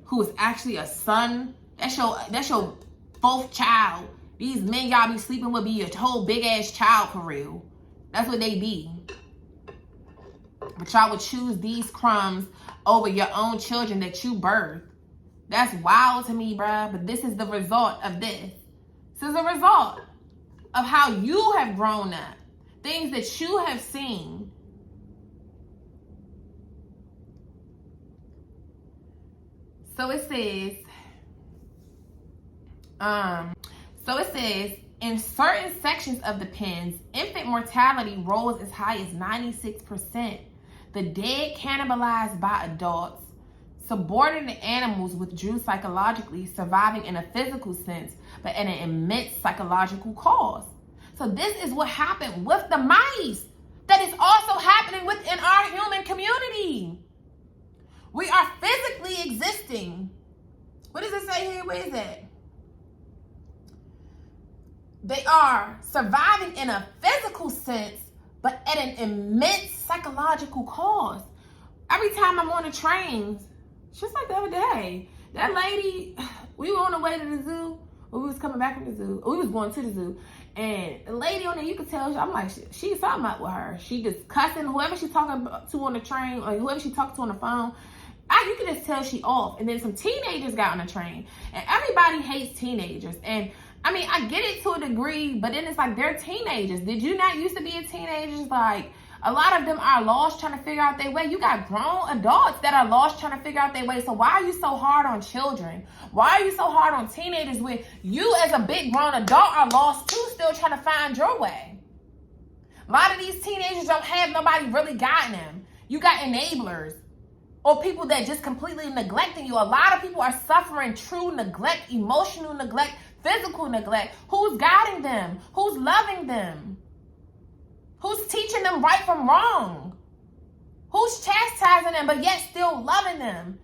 who is actually a son. That's your fourth child. These men y'all be sleeping with be your whole big ass child for real. That's what they be. But y'all would choose these crumbs over your own children that you birthed. That's wild to me, bruh. But this is the result of this. This is a result of how you have grown up. Things that you have seen. So it says, in certain sections of the pens, infant mortality rose as high as 96%. The dead cannibalized by adults. Subordinate animals withdrew psychologically, surviving in a physical sense, but at an immense psychological cost. So this is what happened with the mice. That is also happening within our human community. We are physically existing. What does it say here? Where is that? They are surviving in a physical sense, but at an immense psychological cost. Every time I'm on the trains, just like the other day, that lady, we were on the way to the zoo. We was coming back from the zoo. We was going to the zoo. And the lady on there, you could tell, I'm like, she's something up with her. She just cussing whoever she talking to on the train or whoever she talking to on the phone. You can just tell she off. And then some teenagers got on the train. And everybody hates teenagers. And I mean, I get it to a degree, but then it's like they're teenagers. Did you not used to be a teenager? Like, a lot of them are lost trying to figure out their way. You got grown adults that are lost trying to figure out their way. So why are you so hard on children? Why are you so hard on teenagers when you as a big grown adult are lost too, still trying to find your way? A lot of these teenagers don't have nobody really guiding them. You got enablers or people that just completely neglecting you. A lot of people are suffering true neglect, emotional neglect, physical neglect. Who's guiding them? Who's loving them? Who's teaching them right from wrong? Who's chastising them but yet still loving them?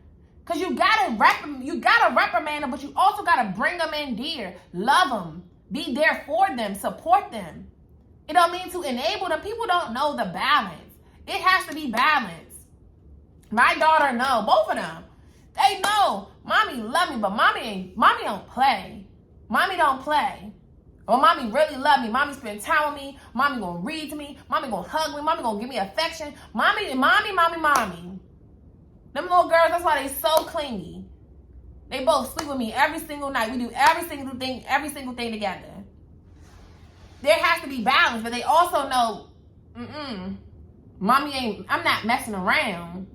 Because you gotta reprimand them, but you also gotta bring them in dear. Love them. Be there for them. Support them. It don't mean to enable them. People don't know the balance. It has to be balanced. My daughter know. Both of them. They know. Mommy love me, but mommy don't play. Mommy don't play. Or mommy really love me. Mommy spend time with me. Mommy gonna read to me. Mommy gonna hug me. Mommy gonna give me affection. Mommy. Them little girls, that's why they so clingy. They both sleep with me every single night. We do every single thing together. There has to be balance, but they also know, I'm not messing around.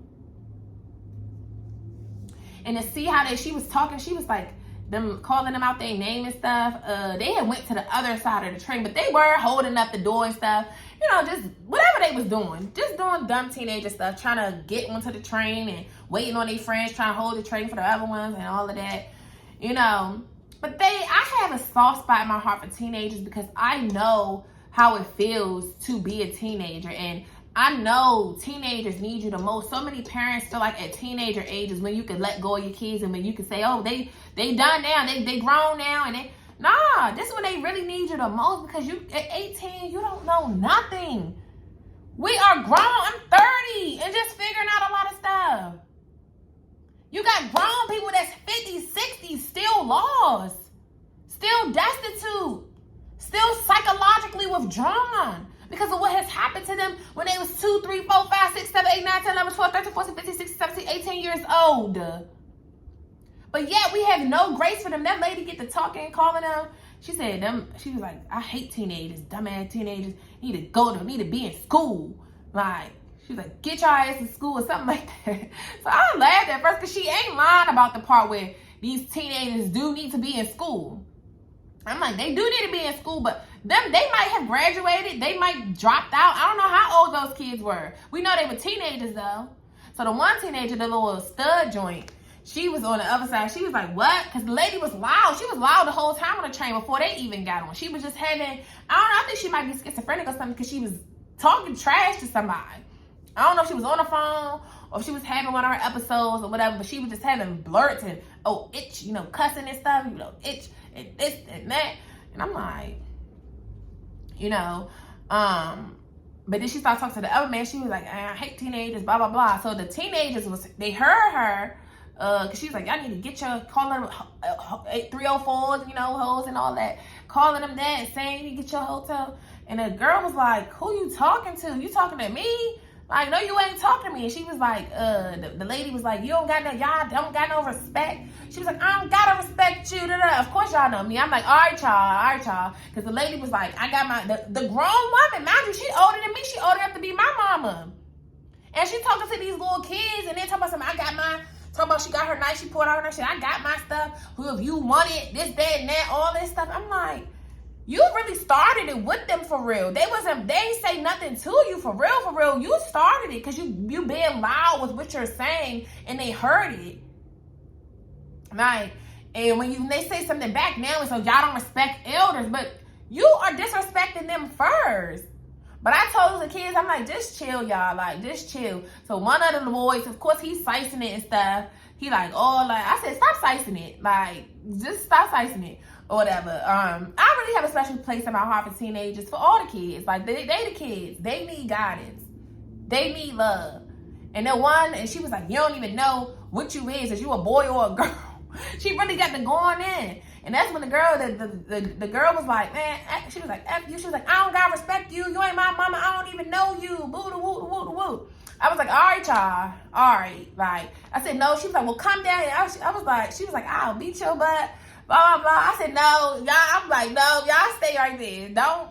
And to see how she was talking, she was like, them calling them out their name and stuff. They had went to the other side of the train, but they were holding up the door and stuff. You know, just whatever they was doing. Just doing dumb teenager stuff, trying to get onto the train and waiting on their friends, trying to hold the train for the other ones and all of that. You know, but I have a soft spot in my heart for teenagers because I know how it feels to be a teenager. And I know teenagers need you the most. So many parents feel like at teenager ages when you can let go of your kids and when you can say, oh, they done now, they grown now, and nah, this is when they really need you the most because you at 18, you don't know nothing. We are grown. I'm 30 and just figuring out a lot of stuff. lost, still destitute, still psychologically withdrawn because of what has happened to them when they was 2, 3, 4, 5, 6, 7, 8, 9, 10, 11, 12, 13, 14, 15, 16, 17, 18 years old. But yet we have no grace for them. That lady get to talking, calling them. She said she was like, I hate teenagers, dumbass teenagers. Need to be in school. Like, she was like, get your ass in school or something like that. So I laughed at first because she ain't lying about the part where these teenagers do need to be in school. I'm like, they do need to be in school, but they might have graduated. They might dropped out. I don't know how old those kids were. We know they were teenagers though. So the one teenager, the little stud joint, she was on the other side. She was like, what? Because the lady was loud. She was loud the whole time on the train before they even got on. She was just having, I don't know, I think she might be schizophrenic or something because she was talking trash to somebody. I don't know if she was on the phone or if she was having one of her episodes or whatever, but she was just having blurts and, itch, cussing and stuff, itch and this and that. And I'm like, but then she started talking to the other man. She was like, I hate teenagers, blah, blah, blah. So the teenagers, they heard her, because she was like, y'all need to get your, calling them 304s, hoes and all that. Calling them that and saying you need to get your hotel. And the girl was like, who you talking to? You talking to me? Like, no, you ain't talking to me. And she was like, the lady was like, y'all don't got no respect. She was like, I don't gotta respect you. Of course y'all know me. I'm like, all right, y'all. Because the lady was like, I got the grown woman, mind you, she older than me. She old enough to be my mama. And she talking to these little kids and then talking about something, I got mine. Talking about she got her knife, she pulled out her shit. I got my stuff. Who if you want it, this, that, and that, all this stuff. I'm like, you really started it with them for real. They ain't say nothing to you for real. You started it because you being loud with what you're saying and they heard it. Like, and when they say something back now, it's like y'all don't respect elders, but you are disrespecting them first. But I told the kids, I'm like, just chill, y'all. Like, just chill. So one of the boys, of course, he's sicing it and stuff. He like, I said, stop sicing it. Like, just stop sicing it. Or whatever. I really have a special place in my heart for teenagers, for all the kids. Like, they the kids. They need guidance. They need love. And she was like, you don't even know what you is you a boy or a girl. She really got to going in. And that's when the girl, the girl was like, man, she was like, F you. She was like, I don't gotta respect you. You ain't my mama. I don't even know you. Boo, woo, woo, woo. I was like, all right, y'all. All right. Like, I said, no. She was like, well, come down here. I was like, she was like, I'll beat your butt. Blah, blah, blah. I said, no, y'all. I'm like, no, y'all stay right there. No,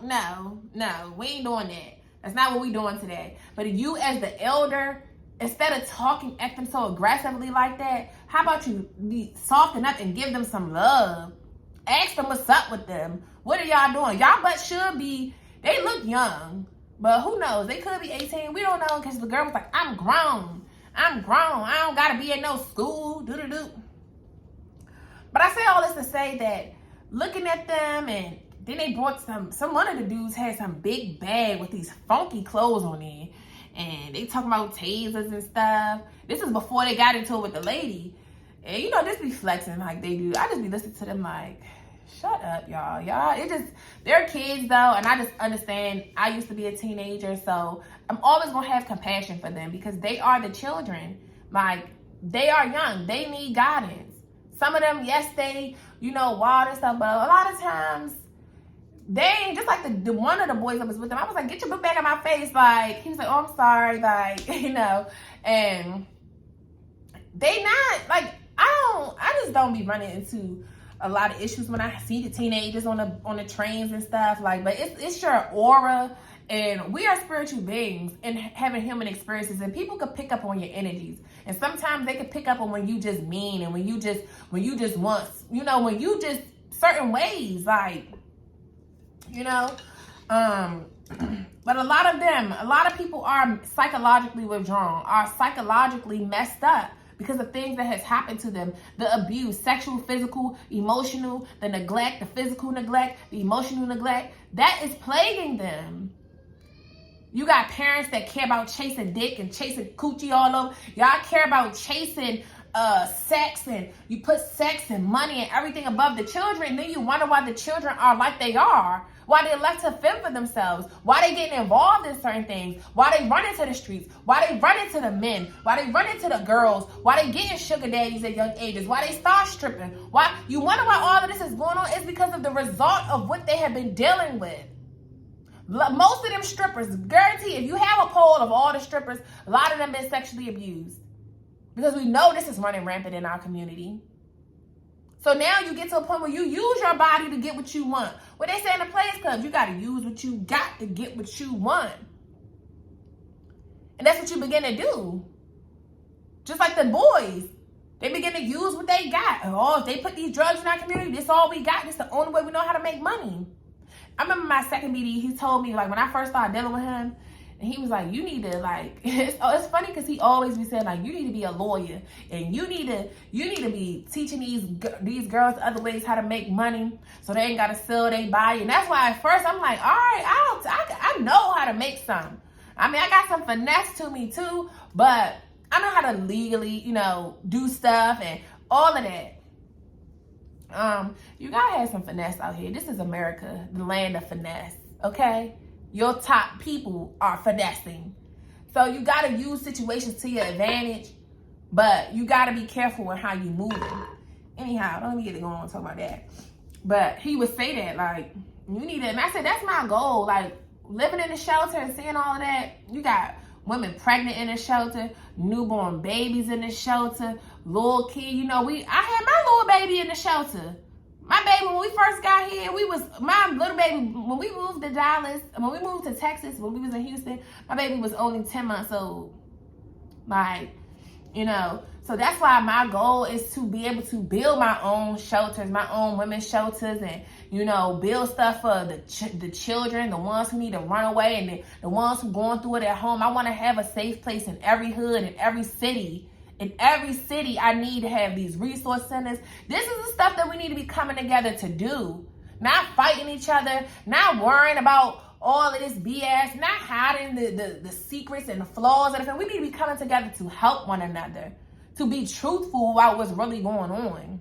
we ain't doing that. That's not what we doing today. But you as the elder, instead of talking at them so aggressively like that, how about you be soften up and give them some love? Ask them what's up with them. What are y'all doing? Y'all but should be, they look young, but who knows? They could be 18. We don't know because the girl was like, I'm grown. I don't got to be in no school. Do. But I say all this to say that looking at them, and then they brought one of the dudes had some big bag with these funky clothes on it. And they talking about tasers and stuff. This is before they got into it with the lady. And just be flexing like they do. I just be listening to them like, shut up, y'all. They're kids though. And I just understand I used to be a teenager. So I'm always going to have compassion for them because they are the children. Like, they are young. They need guidance. Some of them, yes, they, wild and stuff, but a lot of times, they ain't, just like the one of the boys that was with them, I was like, get your book back in my face. Like, he was like, oh, I'm sorry. Like, and they not, like, I just don't be running into a lot of issues when I see the teenagers on the trains and stuff. Like, but it's your aura. And we are spiritual beings and having human experiences, and people could pick up on your energies. And sometimes they could pick up on when you just mean and when you just want, when you just certain ways, like, but a lot of people are psychologically withdrawn, are psychologically messed up because of things that has happened to them. The abuse, sexual, physical, emotional, the neglect, the physical neglect, the emotional neglect, that is plaguing them. You got parents that care about chasing dick and chasing coochie all over. Y'all care about chasing sex, and you put sex and money and everything above the children. And then you wonder why the children are like they are why they left to fend for themselves, why they getting involved in certain things, why they run into the streets, why they run into the men, why they run into the girls, why they getting sugar daddies at young ages, why they start stripping. Why you wonder why all of this is going on? It's because of the result of what they have been dealing with. Most of them strippers, guarantee, if you have a poll of all the strippers, a lot of them been sexually abused. Because we know this is running rampant in our community. So now you get to a point where you use your body to get what you want. What they say in the Players Club, you got to use what you got to get what you want. And that's what you begin to do. Just like the boys. They begin to use what they got. Oh, if they put these drugs in our community, this all we got. This the only way we know how to make money. I remember my second BD, he told me, like, when I first started dealing with him, and he was like, you need to, like, it's funny because he always be saying, like, you need to be a lawyer, and you need to be teaching these girls other ways how to make money, so they ain't got to sell they body. And that's why at first I'm like, all right, I know how to make some. I mean, I got some finesse to me too, but I know how to legally, do stuff and all of that. You gotta have some finesse out here. This is America, the land of finesse, okay? Your top people are finessing. So you gotta use situations to your advantage, but you gotta be careful with how you move it. Anyhow, don't let me get it going on talking about that. But he would say that, like, you need to, and I said, that's my goal. Like, living in the shelter and seeing all of that, you got women pregnant in the shelter, newborn babies in the shelter, little kid. I had my little baby in the shelter. My baby, when we first got here, my little baby, when we moved to Dallas, when we moved to Texas, when we was in Houston, my baby was only 10 months old. Like, so that's why my goal is to be able to build my own shelters, my own women's shelters, and, build stuff for the children, the ones who need to run away, and the ones who going through it at home. I want to have a safe place in every hood, in every city. In every city, I need to have these resource centers. This is the stuff that we need to be coming together to do. Not fighting each other, not worrying about all of this BS, not hiding the secrets and the flaws. We need to be coming together to help one another, to be truthful about what's really going on.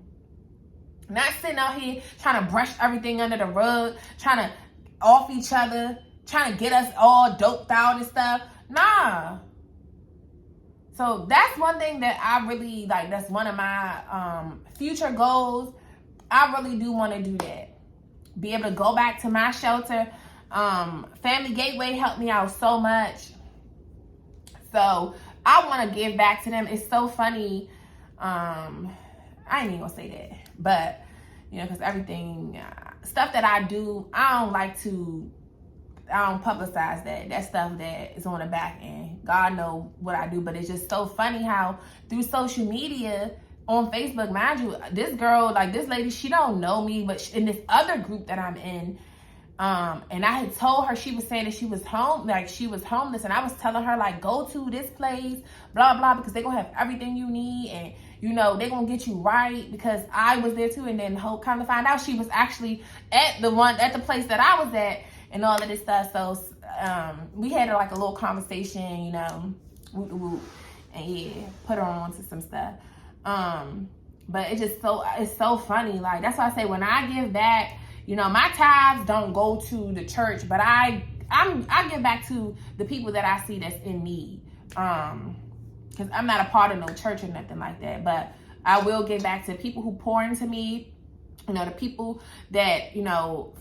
Not sitting out here trying to brush everything under the rug, trying to off each other, trying to get us all doped out and stuff. Nah. So that's one thing that I really like. That's one of my future goals. I really do want to do that. Be able to go back to my shelter. Family Gateway helped me out so much. So I want to give back to them. It's so funny. I ain't even gonna say that, but because everything stuff that I do, I don't publicize that. That's stuff that is on the back end. God know what I do, but it's just so funny how through social media, on Facebook, mind you, this girl, like this lady, she don't know me, but in this other group that I'm in, and I had told her, she was saying that she was homeless, and I was telling her, like, go to this place, blah, blah, because they're going to have everything you need, and, they're going to get you right, because I was there too, and then come to find out she was actually at the place that I was at, and all of this stuff. So we had like a little conversation, and yeah, put her on to some stuff. But it's so funny. Like, that's why I say when I give back, my tithes don't go to the church, but I give back to the people that I see that's in need. Because I'm not a part of no church or nothing like that, but I will give back to people who pour into me. The people that,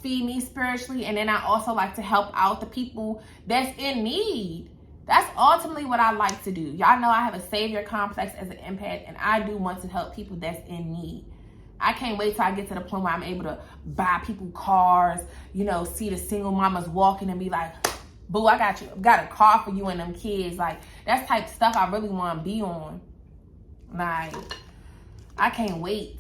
feed me spiritually. And then I also like to help out the people that's in need. That's ultimately what I like to do. Y'all know I have a savior complex as an empath, and I do want to help people that's in need. I can't wait till I get to the point where I'm able to buy people cars, see the single mamas walking and be like, boo, I got you. Got a car for you and them kids. Like, that's type of stuff I really want to be on. Like, I can't wait.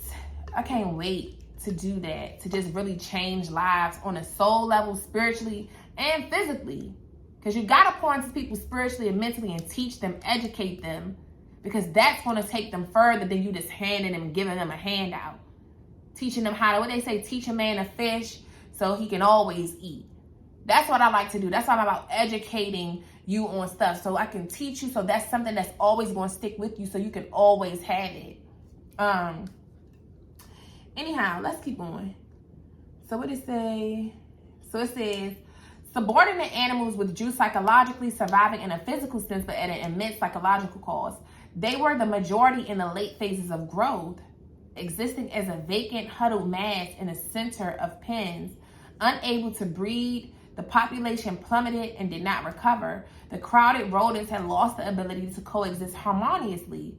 To do that, to just really change lives on a soul level, spiritually and physically. Because you got to pour into people spiritually and mentally and teach them, educate them, because that's going to take them further than you just handing them and giving them a handout. Teaching them how to, what they say, teach a man to fish so he can always eat. That's what I like to do. That's why I'm about educating you on stuff, so I can teach you, so that's something that's always going to stick with you, so you can always have it. Anyhow, let's keep going. So what it say? So it says, subordinate animals withdrew psychologically, surviving in a physical sense, but at an immense psychological cost. They were the majority in the late phases of growth, existing as a vacant, huddled mass in the center of pens. Unable to breed, the population plummeted and did not recover. The crowded rodents had lost the ability to coexist harmoniously.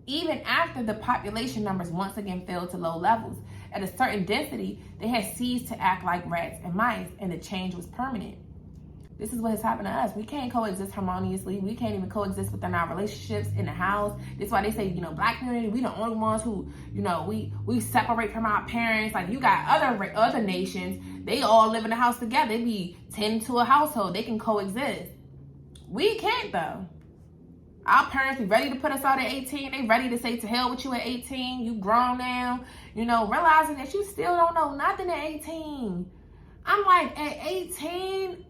Even after the population numbers once again fell to low levels, at a certain density, they had ceased to act like rats and mice, and the change was permanent. This is what has happened to us. We can't coexist harmoniously. We can't even coexist within our relationships in the house. That's why they say, black community, we the only ones who, we separate from our parents. Like, you got other nations, they all live in the house together. They be 10 to a household. They can coexist. We can't, though. Our parents be ready to put us out at 18. They ready to say to hell with you at 18. You grown now. Realizing that you still don't know nothing at 18. I'm like, at 18,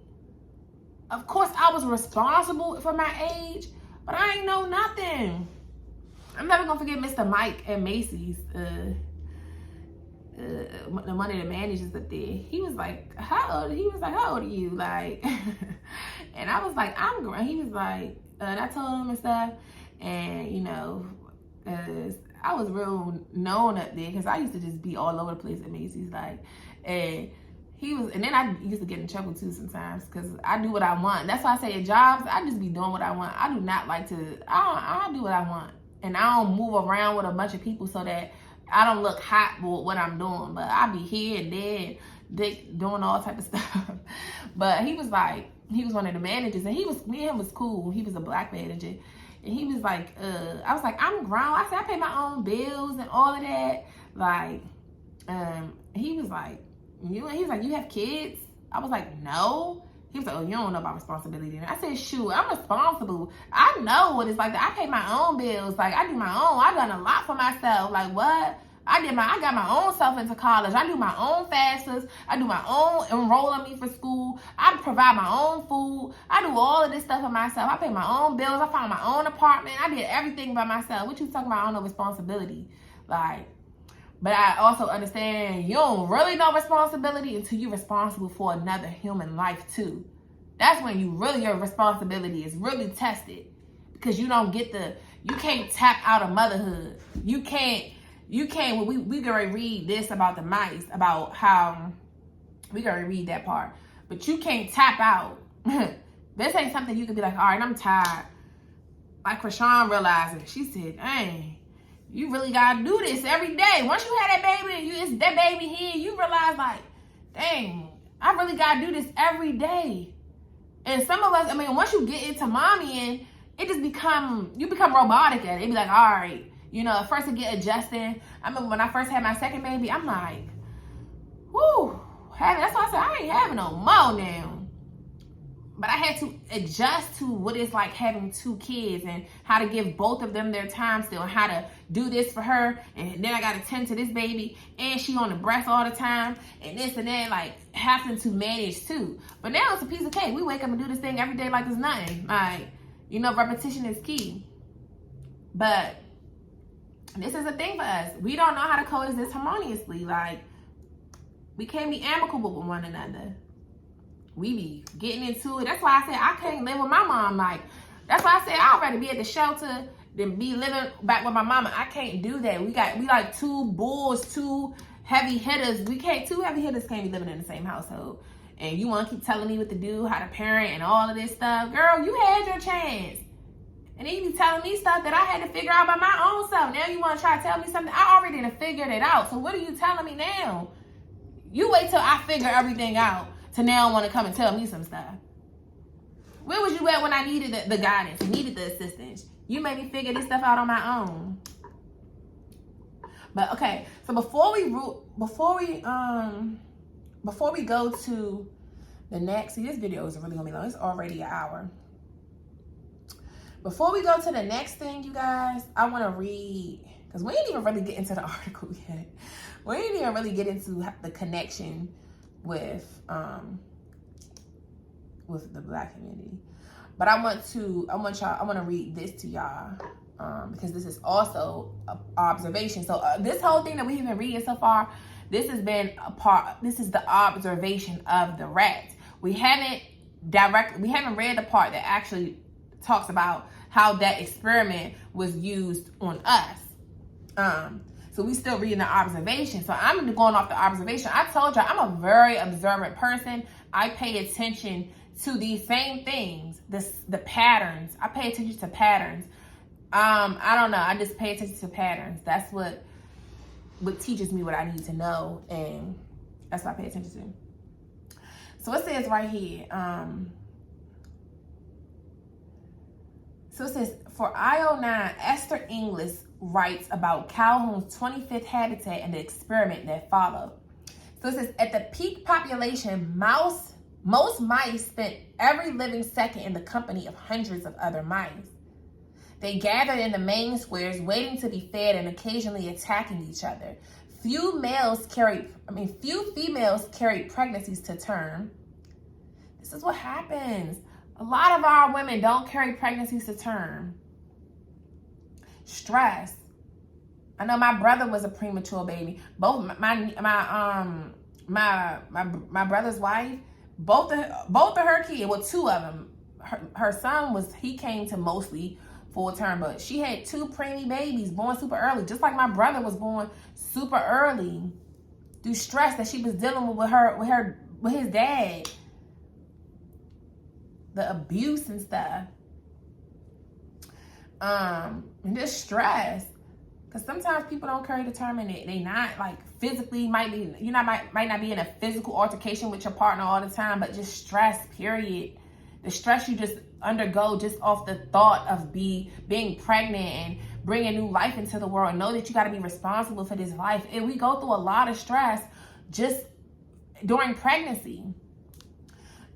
of course I was responsible for my age, but I ain't know nothing. I'm never gonna forget Mr. Mike at Macy's. One of the managers up there. He was like, how old are you? Like, and I was like, I'm grown. He was like, and I told him and stuff, and I was real known up there because I used to just be all over the place at Macy's, like, and then I used to get in trouble too sometimes because I do what I want. That's why I say at jobs, I just be doing what I want. I do not like to, I do what I want, and I don't move around with a bunch of people so that I don't look hot with what I'm doing, but I be here and there, doing all type of stuff. But he was like, he was one of the managers, and me and him was cool. He was a black manager, and he was like, I was like, I'm grown. I said, I pay my own bills and all of that. Like, he was like, you have kids? I was like, no. He was like, oh, you don't know about responsibility. And I said, shoot, I'm responsible. I know what it's like. I pay my own bills. Like, I do my own. I've done a lot for myself. Like, what? I got my own self into college. I do my own FAFSAs. I do my own enrolling me for school. I provide my own food. I do all of this stuff for myself. I pay my own bills. I found my own apartment. I did everything by myself. What you talking about? I don't know responsibility. Like, but I also understand you don't really know responsibility until you're responsible for another human life too. That's when your responsibility is really tested, because you can't tap out of motherhood. You can't, we gonna read this about the mice, about how, we gonna read that part, but you can't tap out. This ain't something you can be like, all right, I'm tired. Like Krishan realizing, she said, dang, you really gotta do this every day. Once you have that baby, it's that baby here, you realize like, dang, I really gotta do this every day. And some of us, once you get into mommying, it just you become robotic at it. It be like, all right, at first it get adjusting. I remember when I first had my second baby, I'm like, whoo, that's why I said I ain't having no more now. But I had to adjust to what it's like having two kids and how to give both of them their time still, and how to do this for her. And then I got to tend to this baby, and she on the breast all the time, and this and that, like having to manage too. But now it's a piece of cake. We wake up and do this thing every day like it's nothing. Like, repetition is key. But this is a thing for us. We don't know how to coexist harmoniously. Like, we can't be amicable with one another. We be getting into it. That's why I said I can't live with my mom. Like, that's why I said I'd rather be at the shelter than be living back with my mama. I can't do that. We like two bulls, two heavy hitters. Two heavy hitters can't be living in the same household. And you want to keep telling me what to do, how to parent, and all of this stuff. Girl, you had your chance. And then you be telling me stuff that I had to figure out by my own self. Now you want to try to tell me something I already done figured it out. So what are you telling me now? You wait till I figure everything out to now want to come and tell me some stuff. Where was you at when I needed the guidance, needed the assistance? You made me figure this stuff out on my own. But okay, so before we go to the next, see, this video is really gonna be long. It's already an hour. Before we go to the next thing, you guys, I want to read, because we didn't even really get into the article yet. We didn't even really get into the connection with the Black community. But I want to read this to y'all, because this is also an observation. So this whole thing that we've been reading so far, This has been this is the observation of the rats. We haven't read the part that actually talks about how that experiment was used on us. So we still reading the observation. So I'm going off the observation. I told you I'm a very observant person. I pay attention to these same things, the patterns. I pay attention to patterns. I don't know. I just pay attention to patterns. That's what teaches me what I need to know, and that's what I pay attention to. So it says right here. So it says, for IO9, Esther Inglis writes about Calhoun's 25th habitat and the experiment that followed. So it says, at the peak population, most mice spent every living second in the company of hundreds of other mice. They gathered in the main squares, waiting to be fed and occasionally attacking each other. Few females carried pregnancies to term. This is what happens. A lot of our women don't carry pregnancies to term. Stress. I know my brother was a premature baby. Both my brother's wife, both of her kids, well, two of them. Her son he came to mostly full term, but she had two preemie babies born super early, just like my brother was born super early through stress that she was dealing with his dad, the abuse and stuff, and just stress. Because sometimes people don't carry the term, and they not like physically might not be in a physical altercation with your partner all the time, but just stress, period. The stress you just undergo just off the thought of being pregnant and bringing new life into the world. Know that you got to be responsible for this life. And we go through a lot of stress just during pregnancy.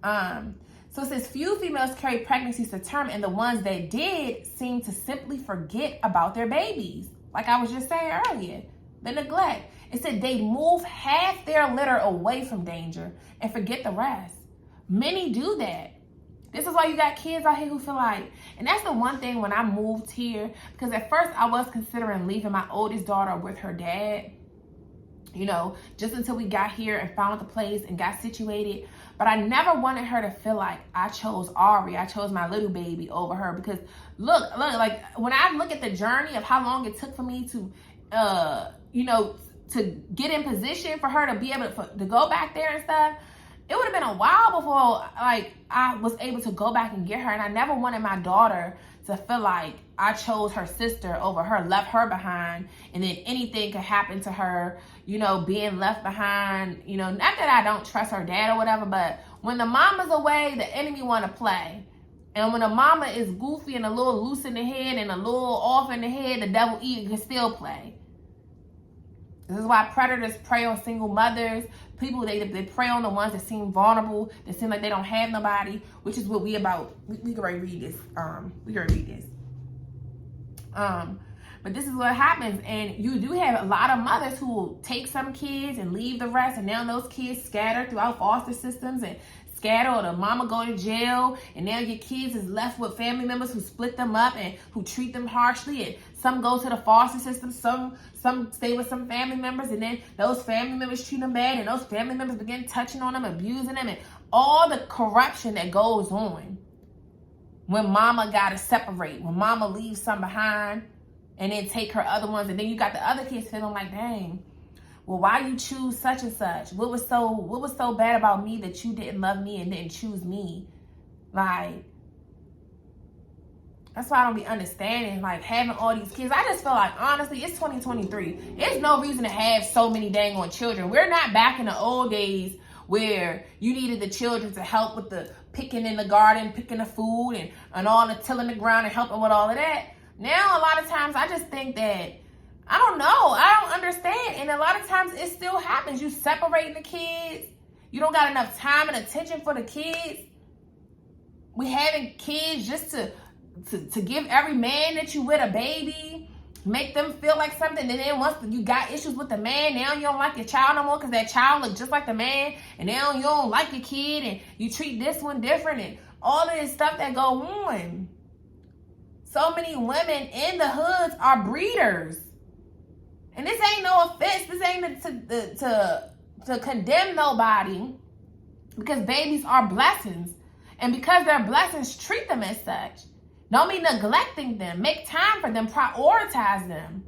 So it says few females carry pregnancies to term, and the ones that did seem to simply forget about their babies. Like I was just saying earlier, the neglect. It said they move half their litter away from danger and forget the rest. Many do that. This is why you got kids out here who feel like, and that's the one thing when I moved here, because at first I was considering leaving my oldest daughter with her dad, just until we got here and found the place and got situated. But I never wanted her to feel like I chose Ari, I chose my little baby over her. Because look, like when I look at the journey of how long it took for me to, to get in position for her to be able to go back there and stuff, it would have been a while before I was able to go back and get her. And I never wanted my daughter to feel like I chose her sister over her, left her behind, and then anything could happen to her, being left behind, not that I don't trust her dad or whatever, but when the mama's away, the enemy want to play. And when the mama is goofy and a little loose in the head and a little off in the head, the devil can still play. This is why predators prey on single mothers. People, they prey on the ones that seem vulnerable, that seem like they don't have nobody, which is what we about. We can already read this. But this is what happens. And you do have a lot of mothers who will take some kids and leave the rest. And now those kids scatter throughout foster systems and scatter, or the mama go to jail. And now your kids is left with family members who split them up and who treat them harshly. And some go to the foster system, some stay with some family members, and then those family members treat them bad, and those family members begin touching on them, abusing them, and all the corruption that goes on when mama gotta separate, when mama leaves some behind and then take her other ones, and then you got the other kids feeling like, dang, well, why you choose such and such? What was so bad about me that you didn't love me and didn't choose me? Like, that's why I don't be understanding, like, having all these kids. I just feel like, honestly, it's 2023. There's no reason to have so many dang on children. We're not back in the old days where you needed the children to help with the picking in the garden, picking the food, and all the tilling the ground and helping with all of that. Now, a lot of times, I just think that, I don't know. I don't understand. And a lot of times, it still happens. You separating the kids. You don't got enough time and attention for the kids. We having kids just to give every man that you with a baby, make them feel like something. And then once you got issues with the man, now you don't like your child no more because that child looks just like the man. And now you don't like your kid and you treat this one different, and all of this stuff that go on. So many women in the hoods are breeders. And this ain't no offense. This ain't to condemn nobody, because babies are blessings. And because they're blessings, treat them as such. Don't be neglecting them. Make time for them. Prioritize them.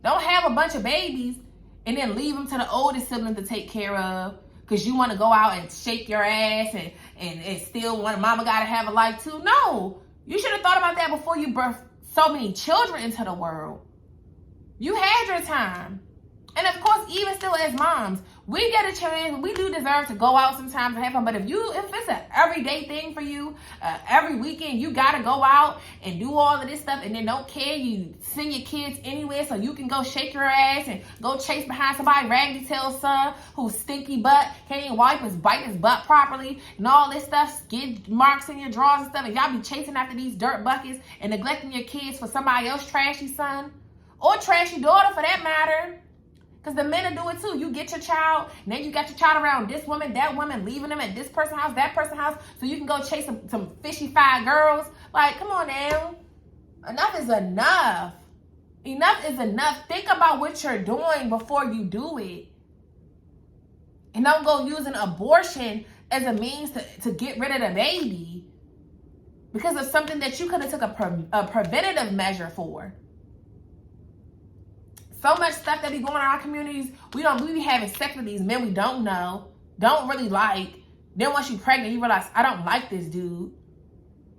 Don't have a bunch of babies and then leave them to the oldest sibling to take care of, because you want to go out and shake your ass and still want mama got to have a life too. No. You should have thought about that before you birthed so many children into the world. You had your time. And of course, even still as moms, we get a chance. We do deserve to go out sometimes and have fun. But if it's an everyday thing for you, every weekend you got to go out and do all of this stuff and then don't care, you send your kids anywhere so you can go shake your ass and go chase behind somebody raggedy tail son who's stinky butt, can't even bite his butt properly and all this stuff, skid marks in your drawers and stuff, and y'all be chasing after these dirt buckets and neglecting your kids for somebody else's trashy son or trashy daughter for that matter. Because the men will do it too. You get your child, and then you got your child around this woman, that woman, leaving them at this person's house, that person's house, so you can go chase some fishy-fied girls. Like, come on now. Enough is enough. Enough is enough. Think about what you're doing before you do it. And don't go using abortion as a means to get rid of the baby because of something that you could have took a preventative measure for. So much stuff that be going on in our communities. We be having sex with these men we don't know, don't really like. Then once you're pregnant, you realize, I don't like this dude.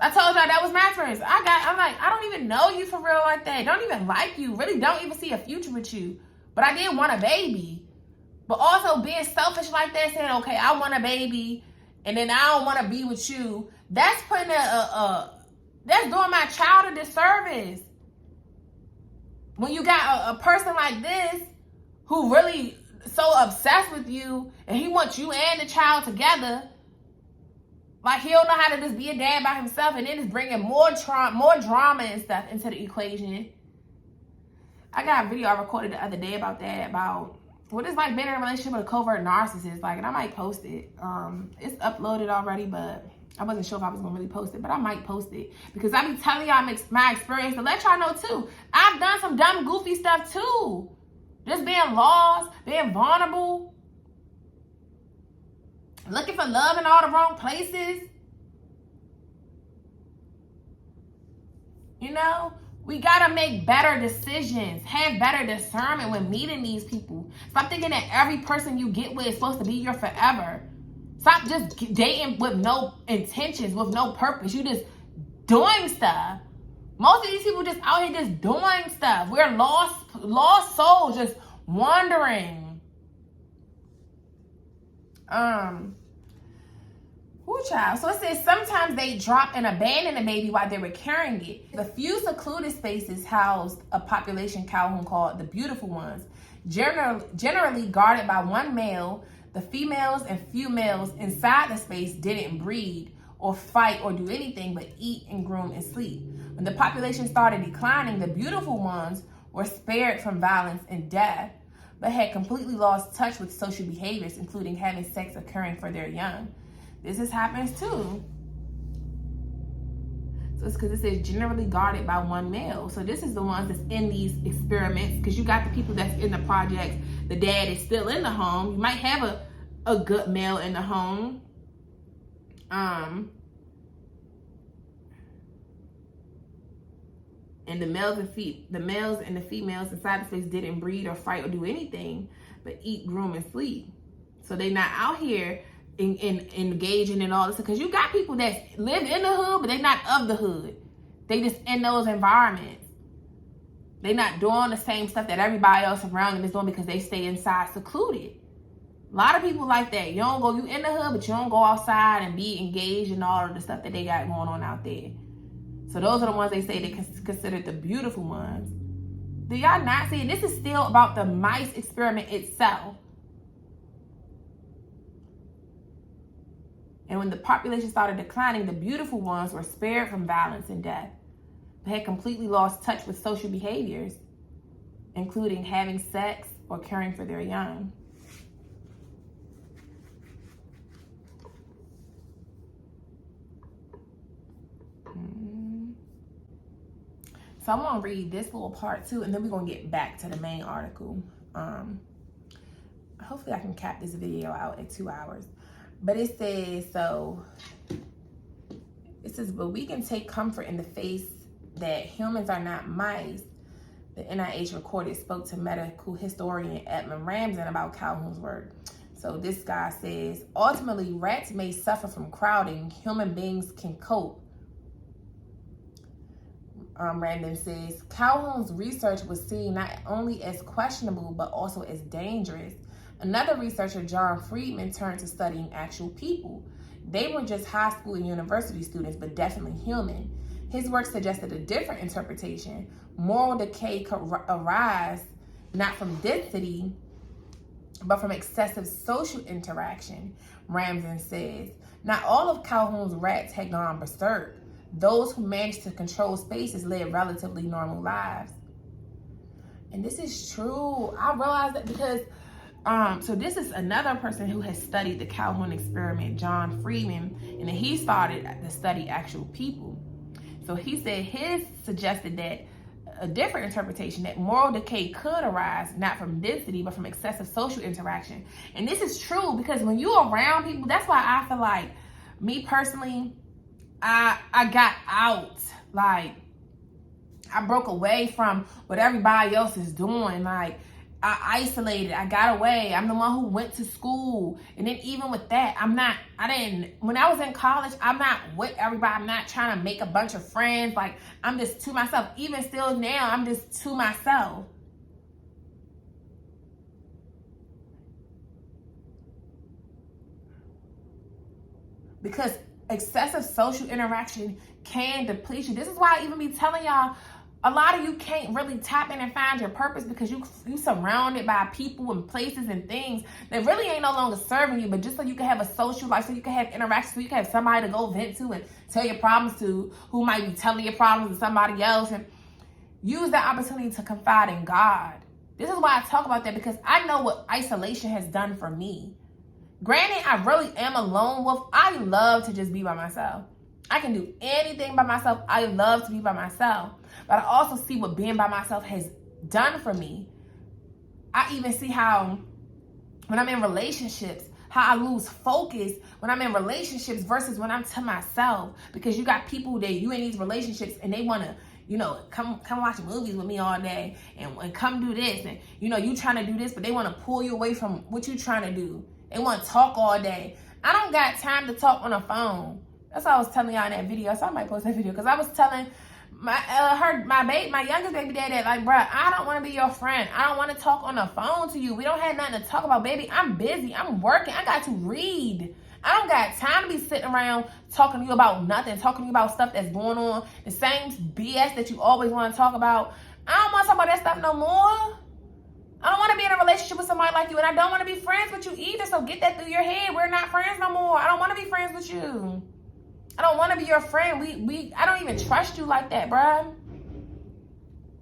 I told y'all that was my experience. I'm like, I don't even know you for real like that. Don't even like you. Really don't even see a future with you. But I did want a baby. But also being selfish like that, saying, okay, I want a baby, and then I don't want to be with you. That's putting that's doing my child a disservice. When you got a person like this who really so obsessed with you and he wants you and the child together, like he don't know how to just be a dad by himself, and then it's bringing more drama and stuff into the equation. I got a video I recorded the other day about that, about what it's like being in a relationship with a covert narcissist. Like, and I might post it. It's uploaded already, but I wasn't sure if I was going to really post it, but I might post it because I be telling y'all my experience to let y'all know too. I've done some dumb, goofy stuff too. Just being lost, being vulnerable, looking for love in all the wrong places. You know, we got to make better decisions, have better discernment when meeting these people. Stop thinking that every person you get with is supposed to be your forever. Stop just dating with no intentions, with no purpose. You just doing stuff. Most of these people just out here just doing stuff. We're lost souls just wandering. Child. So it says sometimes they drop and abandon the baby while they were carrying it. The few secluded spaces housed a population Calhoun called the beautiful ones, generally guarded by one male. The females and few males inside the space didn't breed or fight or do anything but eat and groom and sleep. When the population started declining, the beautiful ones were spared from violence and death, but had completely lost touch with social behaviors, including having sex or caring for their young. This happens too. So it's because it says generally guarded by one male. So this is the ones that's in these experiments, because you got the people that's in the projects. The dad is still in the home. You might have a good male in the home. And the males and the females inside the space didn't breed or fight or do anything but eat, groom, and sleep. So they're not out here engaging in all this, because you got people that live in the hood, but they're not of the hood. They just in those environments. They're not doing the same stuff that everybody else around them is doing because they stay inside secluded. A lot of people like that. You in the hood, but you don't go outside and be engaged in all of the stuff that they got going on out there. So those are the ones they say they consider the beautiful ones. Do y'all not see? This is still about the mice experiment itself. And when the population started declining, the beautiful ones were spared from violence and death. They had completely lost touch with social behaviors, including having sex or caring for their young. So I'm gonna read this little part too, and then we're gonna get back to the main article. Hopefully I can cap this video out at 2 hours. But it says, but we can take comfort in the face that humans are not mice. The NIH recorded spoke to medical historian Edmund Ramsden about Calhoun's work. So this guy says, ultimately, rats may suffer from crowding. Human beings can cope. Ramsden says, Calhoun's research was seen not only as questionable, but also as dangerous. Another researcher, John Friedman, turned to studying actual people. They were just high school and university students, but definitely human. His work suggested a different interpretation. Moral decay could arise not from density, but from excessive social interaction, Ramsden says. Not all of Calhoun's rats had gone berserk. Those who managed to control spaces led relatively normal lives. And this is true. I realized that because so this is another person who has studied the Calhoun experiment, John Friedman, and then he started to study actual people. So he said his suggested that a different interpretation, that moral decay could arise not from density, but from excessive social interaction. And this is true because when you're around people, that's why I feel like, me personally, I got out. Like, I broke away from what everybody else is doing. Like, I isolated, I got away. I'm the one who went to school. And then even with that, when I was in college, I'm not with everybody. I'm not trying to make a bunch of friends. Like, I'm just to myself. Even still now, I'm just to myself. Because excessive social interaction can deplete you. This is why I even be telling y'all, a lot of you can't really tap in and find your purpose because you surrounded by people and places and things that really ain't no longer serving you, but just so you can have a social life, so you can have interactions, so you can have somebody to go vent to and tell your problems to, who might be telling your problems to somebody else, and use that opportunity to confide in God. This is why I talk about that, because I know what isolation has done for me. Granted, I really am a lone wolf. I love to just be by myself. I can do anything by myself. I love to be by myself. But I also see what being by myself has done for me. I even see how when I'm in relationships, how I lose focus when I'm in relationships versus when I'm to myself. Because you got people that you in these relationships and they want to, come watch movies with me all day and come do this. And, you trying to do this, but they want to pull you away from what you trying to do. They want to talk all day. I don't got time to talk on the phone. That's what I was telling y'all in that video. So I might post that video because I was telling my youngest baby daddy that, like, bruh, I don't want to be your friend. I don't want to talk on the phone to you. We don't have nothing to talk about, baby. I'm busy. I'm working. I got to read. I don't got time to be sitting around talking to you about nothing, talking to you about stuff that's going on, the same BS that you always want to talk about. I don't want to talk about that stuff no more. I don't want to be in a relationship with somebody like you, and I don't want to be friends with you either, so get that through your head. We're not friends no more. I don't want to be friends with you. I don't want to be your friend. I don't even trust you like that, bruh.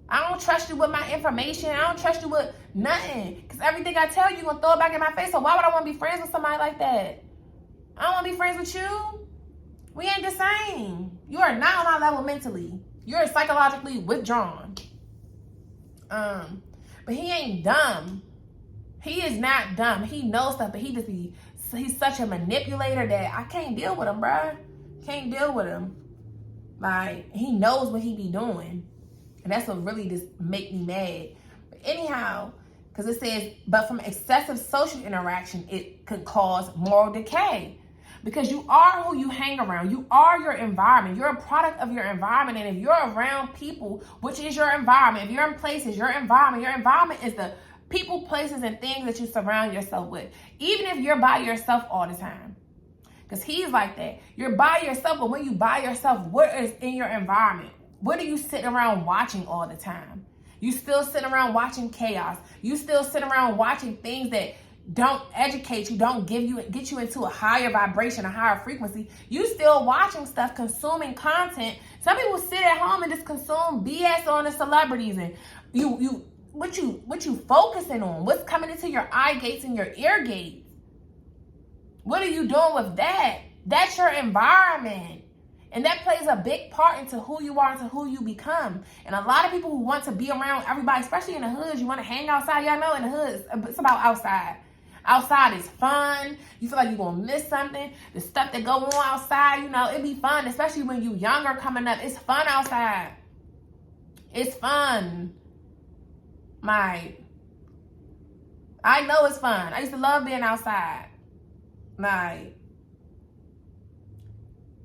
I don't trust you with my information. I don't trust you with nothing. Because everything I tell you, you're going to throw it back in my face. So why would I want to be friends with somebody like that? I don't want to be friends with you. We ain't the same. You are not on our level mentally. You're psychologically withdrawn. But he ain't dumb. He is not dumb. He knows stuff, but he's such a manipulator that I can't deal with him, bruh. Can't deal with him. Like, he knows what he be doing. And that's what really just make me mad. But anyhow, because it says, but from excessive social interaction, it could cause moral decay. Because you are who you hang around. You are your environment. You're a product of your environment. And if you're around people, which is your environment, if you're in places, your environment is the people, places, and things that you surround yourself with. Even if you're by yourself all the time. Because he's like that. You're by yourself, but when you by yourself, what is in your environment? What are you sitting around watching all the time? You still sit around watching chaos. You still sit around watching things that don't educate you, don't get you into a higher vibration, a higher frequency. You still watching stuff, consuming content. Some people sit at home and just consume BS on the celebrities, and what you focusing on? What's coming into your eye gates and your ear gates? What are you doing with that? That's your environment. And that plays a big part into who you are, into who you become. And a lot of people who want to be around everybody, especially in the hoods, you want to hang outside. Y'all know in the hoods, it's about outside. Outside is fun. You feel like you're going to miss something. The stuff that go on outside, you know, it be fun, especially when you younger coming up. It's fun outside. It's fun. I know it's fun. I used to love being outside.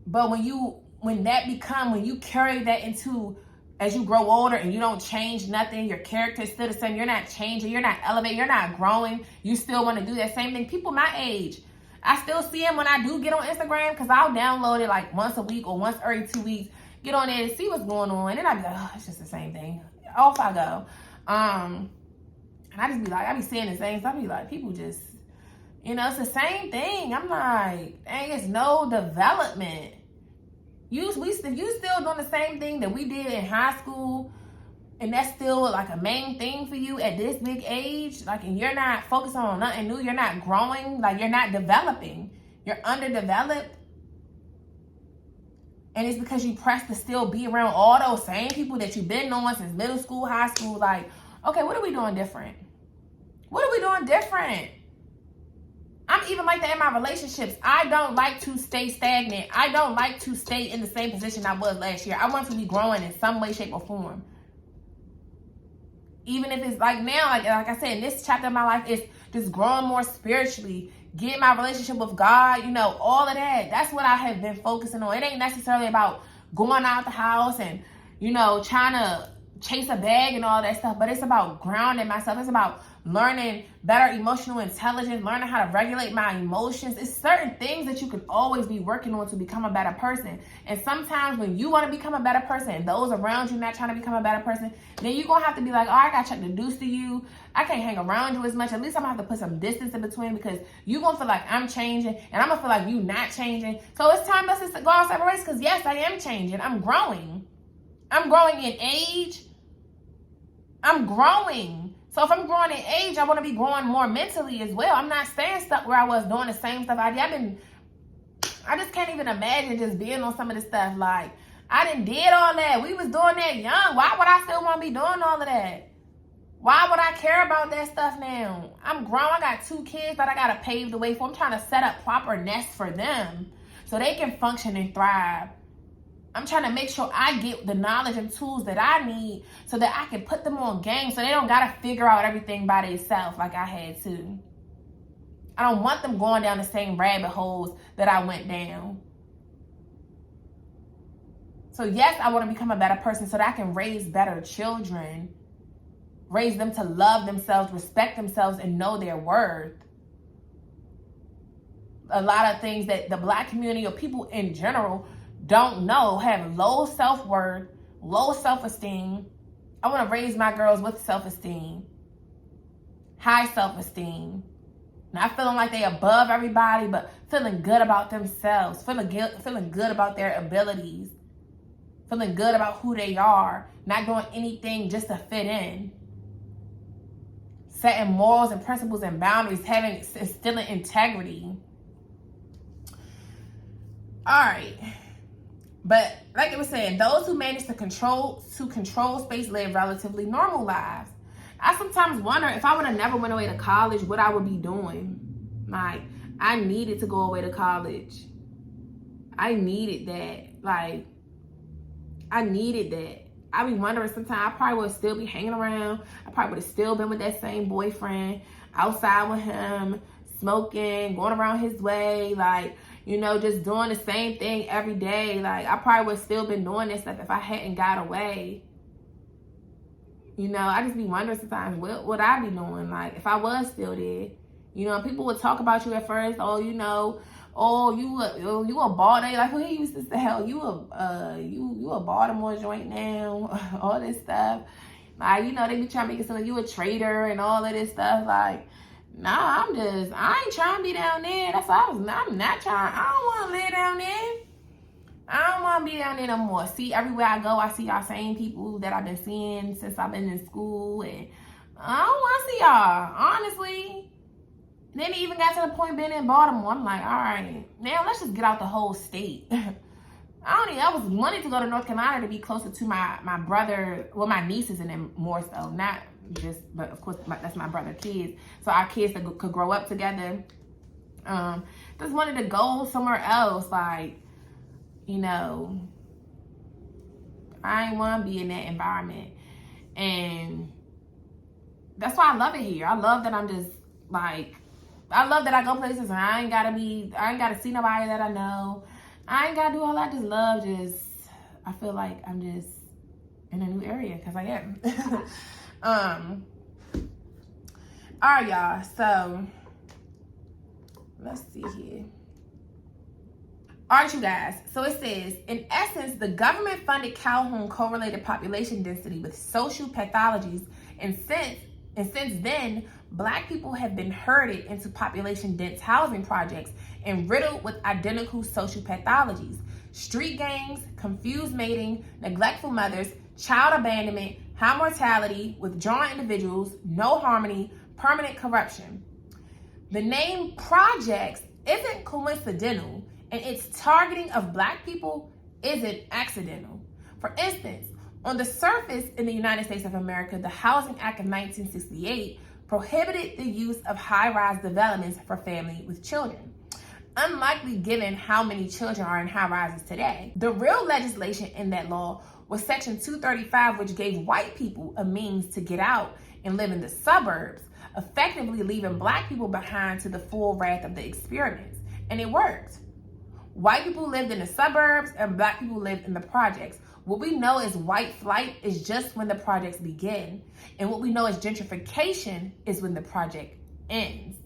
But when you carry that into, as you grow older and you don't change nothing, your character is still the same, you're not changing, you're not elevating, you're not growing, you still want to do that same thing. People my age, I still see them when I do get on Instagram, because I'll download it like once a week or once every 2 weeks, get on there and see what's going on, and I'll be like, oh, it's just the same thing. Off I go. And I just be like, I be seeing the same stuff. I be like, people just, you know, it's the same thing. I'm like, dang, it's no development. You still doing the same thing that we did in high school, and that's still like a main thing for you at this big age. Like, and you're not focusing on nothing new. You're not growing. Like, you're not developing. You're underdeveloped. And it's because you press to still be around all those same people that you've been knowing since middle school, high school. Like, okay, what are we doing different? What are we doing different? I'm even like that in my relationships. I don't like to stay stagnant. I don't like to stay in the same position I was last year. I want to be growing in some way, shape, or form. Even if it's like now, like I said, in this chapter of my life, it's just growing more spiritually, getting my relationship with God, you know, all of that. That's what I have been focusing on. It ain't necessarily about going out the house and, you know, trying to chase a bag and all that stuff, but it's about grounding myself. It's about learning better emotional intelligence, learning how to regulate my emotions. It's certain things that you can always be working on to become a better person. And sometimes when you want to become a better person and those around you not trying to become a better person, then you're going to have to be like, oh, I got to check the deuce to you. I can't hang around you as much. At least I'm going to have to put some distance in between, because you're going to feel like I'm changing and I'm going to feel like you not changing. So it's time for us to go our separate ways, because yes, I am changing. I'm growing. I'm growing in age. I'm growing. So if I'm growing in age, I want to be growing more mentally as well. I'm not staying stuck where I was doing the same stuff I did. I just can't even imagine just being on some of this stuff. Like, I done did all that. We was doing that young. Why would I still want to be doing all of that? Why would I care about that stuff now? I'm grown. I got 2 kids that I got to pave the way for. I'm trying to set up proper nests for them so they can function and thrive. I'm trying to make sure I get the knowledge and tools that I need so that I can put them on game so they don't got to figure out everything by themselves like I had to. I don't want them going down the same rabbit holes that I went down. So yes, I want to become a better person so that I can raise better children. Raise them to love themselves, respect themselves, and know their worth. A lot of things that the Black community or people in general don't know, have low self-worth, low self-esteem. I want to raise my girls with self-esteem, high self-esteem, not feeling like they above everybody, but feeling good about themselves, feeling good about their abilities, feeling good about who they are, not doing anything just to fit in, setting morals and principles and boundaries, instilling integrity. All right. But like I was saying, those who manage to control space live relatively normal lives. I sometimes wonder if I would have never went away to college, what I would be doing. Like, I needed to go away to college. I needed that. Like, I needed that. I be wondering sometimes I probably would still be hanging around. I probably would have still been with that same boyfriend, outside with him, smoking, going around his way, like, you know, just doing the same thing every day. Like, I probably would have still been doing this stuff if I hadn't got away. You know, I just be wondering sometimes, what would I be doing? Like, if I was still there. You know, people would talk about you at first. Oh, you know, you a Baltimore. Like, what he used to say, hell, you a Baltimore joint now. All this stuff. Like, you know, they be trying to make it sound like you a traitor and all of this stuff. Like, nah, I ain't trying to be down there. That's all. I'm not trying. I don't want to live down there. I don't want to be down there no more. See, everywhere I go, I see y'all same people that I've been seeing since I've been in school. And I don't want to see y'all, honestly. Then it even got to the point being in Baltimore. I'm like, all right, now let's just get out the whole state. I was wanting to go to North Carolina to be closer to my brother, well, my nieces and them more so. Not just, but of course, that's my brother's kids. So our kids that could grow up together. Just wanted to go somewhere else. Like, you know, I ain't want to be in that environment. And that's why I love it here. I love that I'm just like, I love that I go places and I ain't gotta see nobody that I know. I ain't gotta do all that. I just love I feel like I'm just in a new area because I am. All right, y'all. So let's see here. All right, you guys. So it says, in essence, the government funded Calhoun correlated population density with social pathologies, and since then, Black people have been herded into population-dense housing projects and riddled with identical social pathologies: street gangs, confused mating, neglectful mothers, child abandonment, high mortality, withdrawn individuals, no harmony, permanent corruption. The name projects isn't coincidental, and its targeting of Black people isn't accidental. For instance, on the surface in the United States of America, the Housing Act of 1968 prohibited the use of high-rise developments for families with children. Unlikely given how many children are in high-rises today. The real legislation in that law was Section 235, which gave white people a means to get out and live in the suburbs, effectively leaving Black people behind to the full wrath of the experiments. And it worked. White people lived in the suburbs and Black people lived in the projects. What we know as white flight is just when the projects begin. And what we know as gentrification is when the project ends.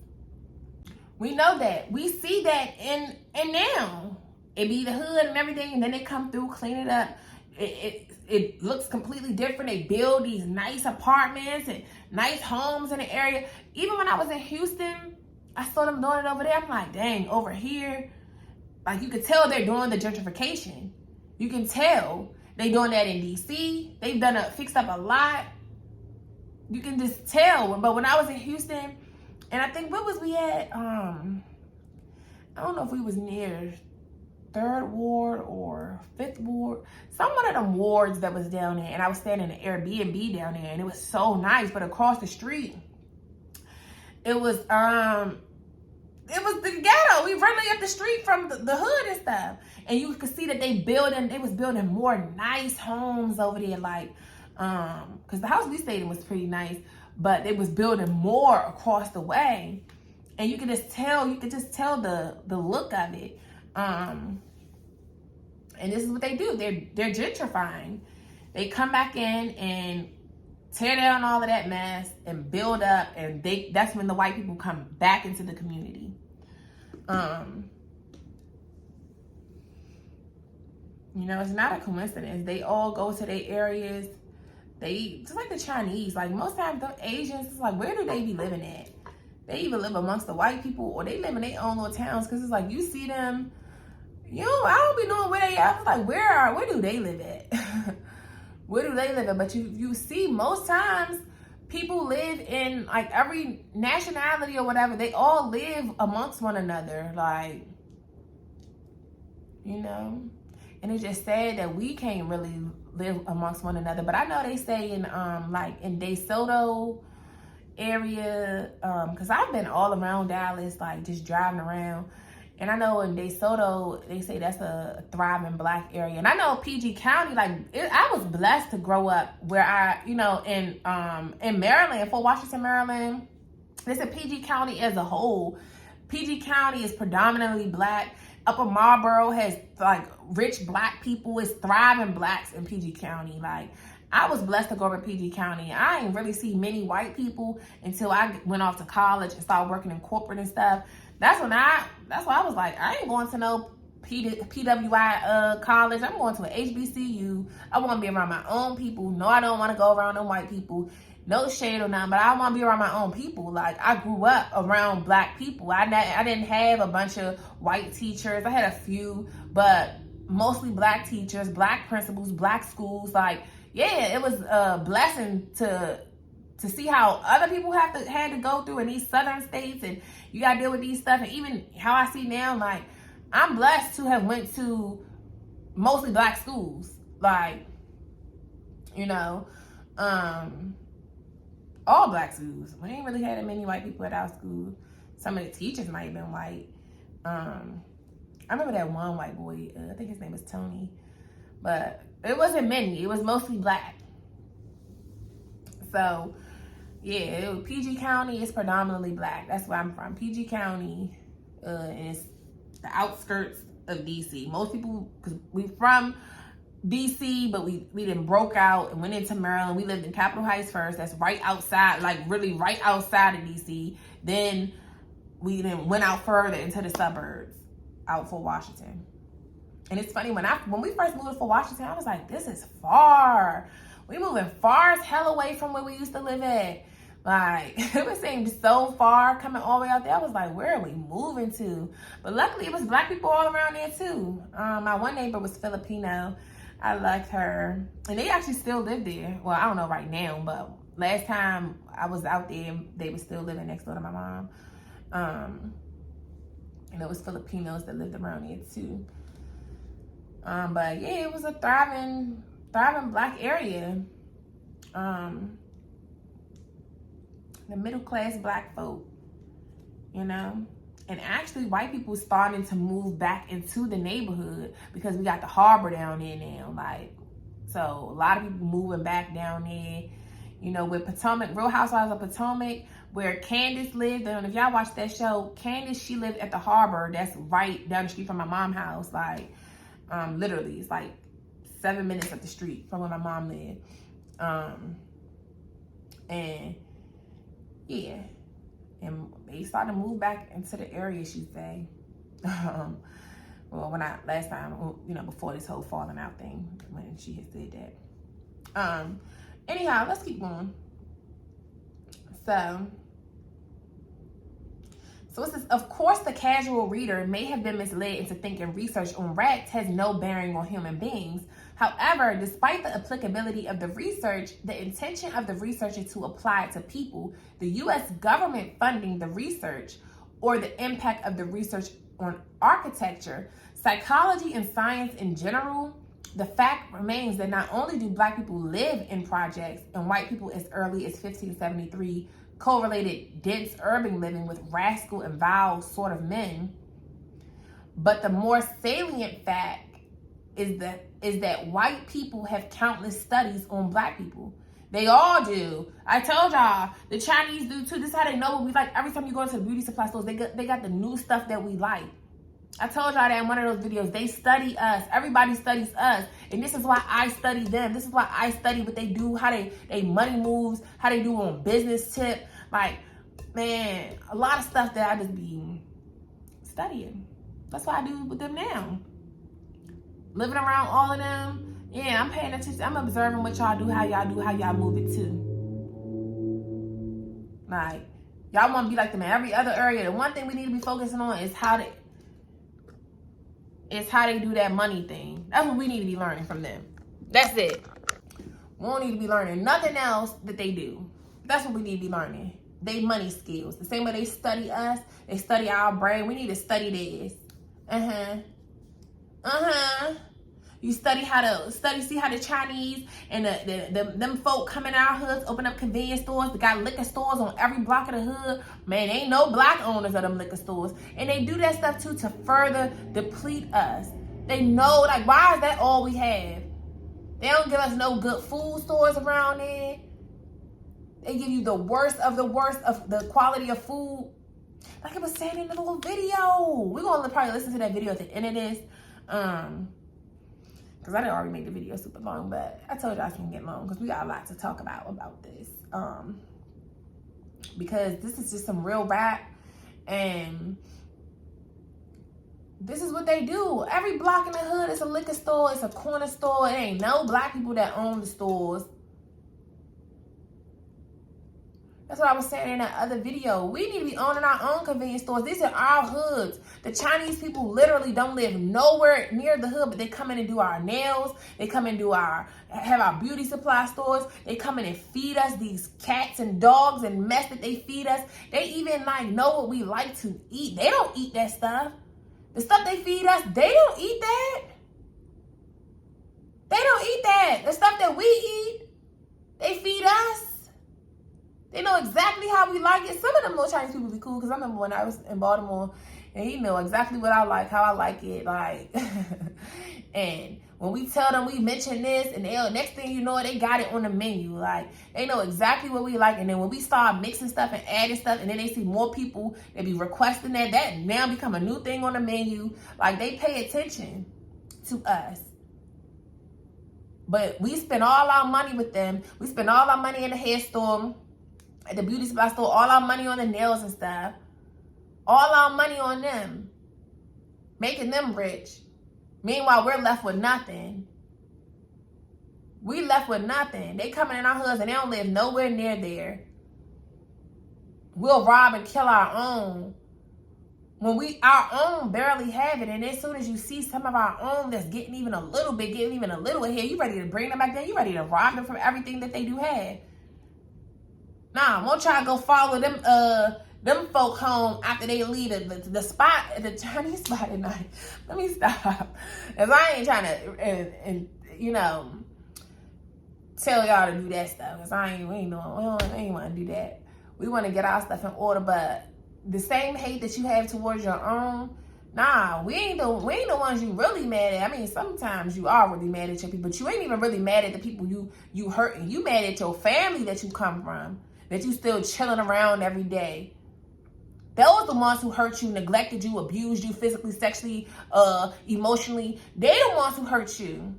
We know that. We see that in now. It be the hood and everything, and then they come through, clean it up. It looks completely different. They build these nice apartments and nice homes in the area. Even when I was in Houston, I saw them doing it over there. I'm like, dang, over here, like you could tell they're doing the gentrification. You can tell they doing that in DC. They've fixed up a lot. You can just tell. But when I was in Houston, and I think, what was we at? I don't know if we was near 3rd Ward or 5th Ward. Some one of them wards that was down there. And I was staying in an Airbnb down there. And it was so nice. But across the street, it was the ghetto. We running up the street from the hood and stuff. And you could see that they was building more nice homes over there. Like, because the house we stayed in was pretty nice. But they was building more across the way. And you could just tell the look of it. And this is what they do. They're gentrifying. They come back in and tear down all of that mess and build up, and that's when the white people come back into the community. You know, it's not a coincidence. They all go to their areas. They just like the Chinese. Like most times, the Asians, it's like, where do they be living at? They even live amongst the white people, or they live in their own little towns. Because it's like you see them. You know, I don't be knowing where they are. I was like, where do they live at? Where do they live at? But you see, most times people live in like every nationality or whatever. They all live amongst one another, like, you know. And it's just sad that we can't really live amongst one another. But I know they say in like in DeSoto area, because I've been all around Dallas, like just driving around. And I know in DeSoto, they say that's a thriving Black area. And I know PG County, I was blessed to grow up where in Maryland, Fort Washington, Maryland. They said PG County as a whole. PG County is predominantly Black. Upper Marlboro has like rich Black people. It's thriving Blacks in PG County. Like, I was blessed to grow up in PG County. I didn't really see many white people until I went off to college and started working in corporate and stuff. That's why I was like, I ain't going to no PWI college. I'm going to an HBCU. I want to be around my own people. No, I don't want to go around them white people. No shade or nothing, but I want to be around my own people. Like, I grew up around Black people. I didn't have a bunch of white teachers. I had a few, but mostly Black teachers, Black principals, Black schools. Like, yeah, it was a blessing to see how other people had to go through in these southern states, and you gotta deal with these stuff. And even how I see now, like, I'm blessed to have went to mostly black schools. Like, you know, all black schools. We ain't really had that many white people at our school. Some of the teachers might have been white. I remember that one white boy, I think his name was Tony, but it wasn't many. It was mostly black. So, yeah, PG County is predominantly black. That's where I'm from. PG County is the outskirts of DC. Most people, because we from DC, but we done broke out and went into Maryland. We lived in Capitol Heights first. That's right outside, like really right outside of DC. Then we then went out further into the suburbs, out for Washington. And it's funny, when we first moved to Washington, I was like, this is far. We moving far as hell away from where we used to live at. Like, it was seemed so far coming all the way out there. I was like, where are we moving to? But luckily, it was black people all around there too. My one neighbor was Filipino. I liked her. And they actually still live there. Well, I don't know right now, but last time I was out there, they were still living next door to my mom. And it was Filipinos that lived around here too. But yeah, it was a thriving black area. The middle class black folk, you know? And actually white people starting to move back into the neighborhood because we got the harbor down there now. Like, so a lot of people moving back down there, you know, with Potomac, Real Housewives of Potomac, where Candace lived. And if y'all watch that show, Candace, she lived at the harbor that's right down the street from my mom's house. Like, literally, it's like 7 minutes up the street from where my mom lived. And yeah, and they started to move back into the area, she say. Well, last time, you know, before this whole falling out thing, when she had said that. Anyhow, let's keep going. So it says, of course, the casual reader may have been misled into thinking research on rats has no bearing on human beings. However, despite the applicability of the research, the intention of the researcher to apply it to people, the U.S. government funding the research, or the impact of the research on architecture, psychology, and science in general, the fact remains that not only do black people live in projects and white people as early as 1573 correlated dense urban living with rascal and vile sort of men, but the more salient fact is that white people have countless studies on black people. They all do. I told y'all, the Chinese do too. This is how they know what we like. Every time you go into the beauty supply stores, they got the new stuff that we like. I told y'all that in one of those videos. They study us. Everybody studies us. And this is why I study them. This is why I study what they do, how they money moves, how they do on business tip. Like, man, a lot of stuff that I just be studying. That's what I do with them now. Living around all of them. Yeah, I'm paying attention. I'm observing what y'all do, how y'all move it too. Like, y'all want to be like them in every other area. The one thing we need to be focusing on is how they do that money thing. That's what we need to be learning from them. That's it. We don't need to be learning nothing else that they do. That's what we need to be learning. They money skills. The same way they study us, they study our brain. We need to study theirs. You study see how the Chinese and them folk come in our hoods, open up convenience stores. They got liquor stores on every block of the hood. Man, ain't no black owners of them liquor stores. And they do that stuff too to further deplete us. They know, like, why is that all we have? They don't give us no good food stores around there. They give you the worst of the quality of food. Like I was saying in the little video. We're going to probably listen to that video at the end of this. Because I didn't already make the video super long, but I told y'all it's going to get long because we got a lot to talk about this. Because this is just some real rap, and this is what they do. Every block in the hood is a liquor store, it's a corner store. It ain't no black people that own the stores. That's what I was saying in that other video. We need to be owning our own convenience stores. These are our hoods. The Chinese people literally don't live nowhere near the hood, but they come in and do our nails. They come in and have our beauty supply stores. They come in and feed us these cats and dogs and mess that they feed us. They even know what we like to eat. They don't eat that stuff. The stuff they feed us, they don't eat that. They don't eat that. The stuff that we eat, they feed us. They know exactly how we like it. Some of them little Chinese people be cool, because I remember when I was in Baltimore, and he know exactly what I like, how I like it, like. And when we tell them we mention this, and next thing you know, they got it on the menu. Like, they know exactly what we like. And then when we start mixing stuff and adding stuff, and then they see more people, they be requesting that now become a new thing on the menu. Like, they pay attention to us. But we spend all our money with them. We spend all our money in the hair store, at the beauty supply store, all our money on the nails and stuff. All our money on them. Making them rich. Meanwhile, we're left with nothing. We left with nothing. They coming in our hoods and they don't live nowhere near there. We'll rob and kill our own. When our own barely have it, and as soon as you see some of our own that's getting even a little bit, getting even a little ahead, you ready to bring them back there. You ready to rob them from everything that they do have. Nah, won't try to go follow them folk home after they leave the spot, the Chinese spot at night. Let me stop. Because I ain't trying to, tell y'all to do that stuff. Because we ain't want to do that. We want to get our stuff in order, but the same hate that you have towards your own, nah, we ain't the ones you really mad at. I mean, sometimes you are really mad at your people, but you ain't even really mad at the people you hurting. You mad at your family that you come from, that you still chilling around every day. Those the ones who hurt you, neglected you, abused you physically, sexually, emotionally. They the ones who hurt you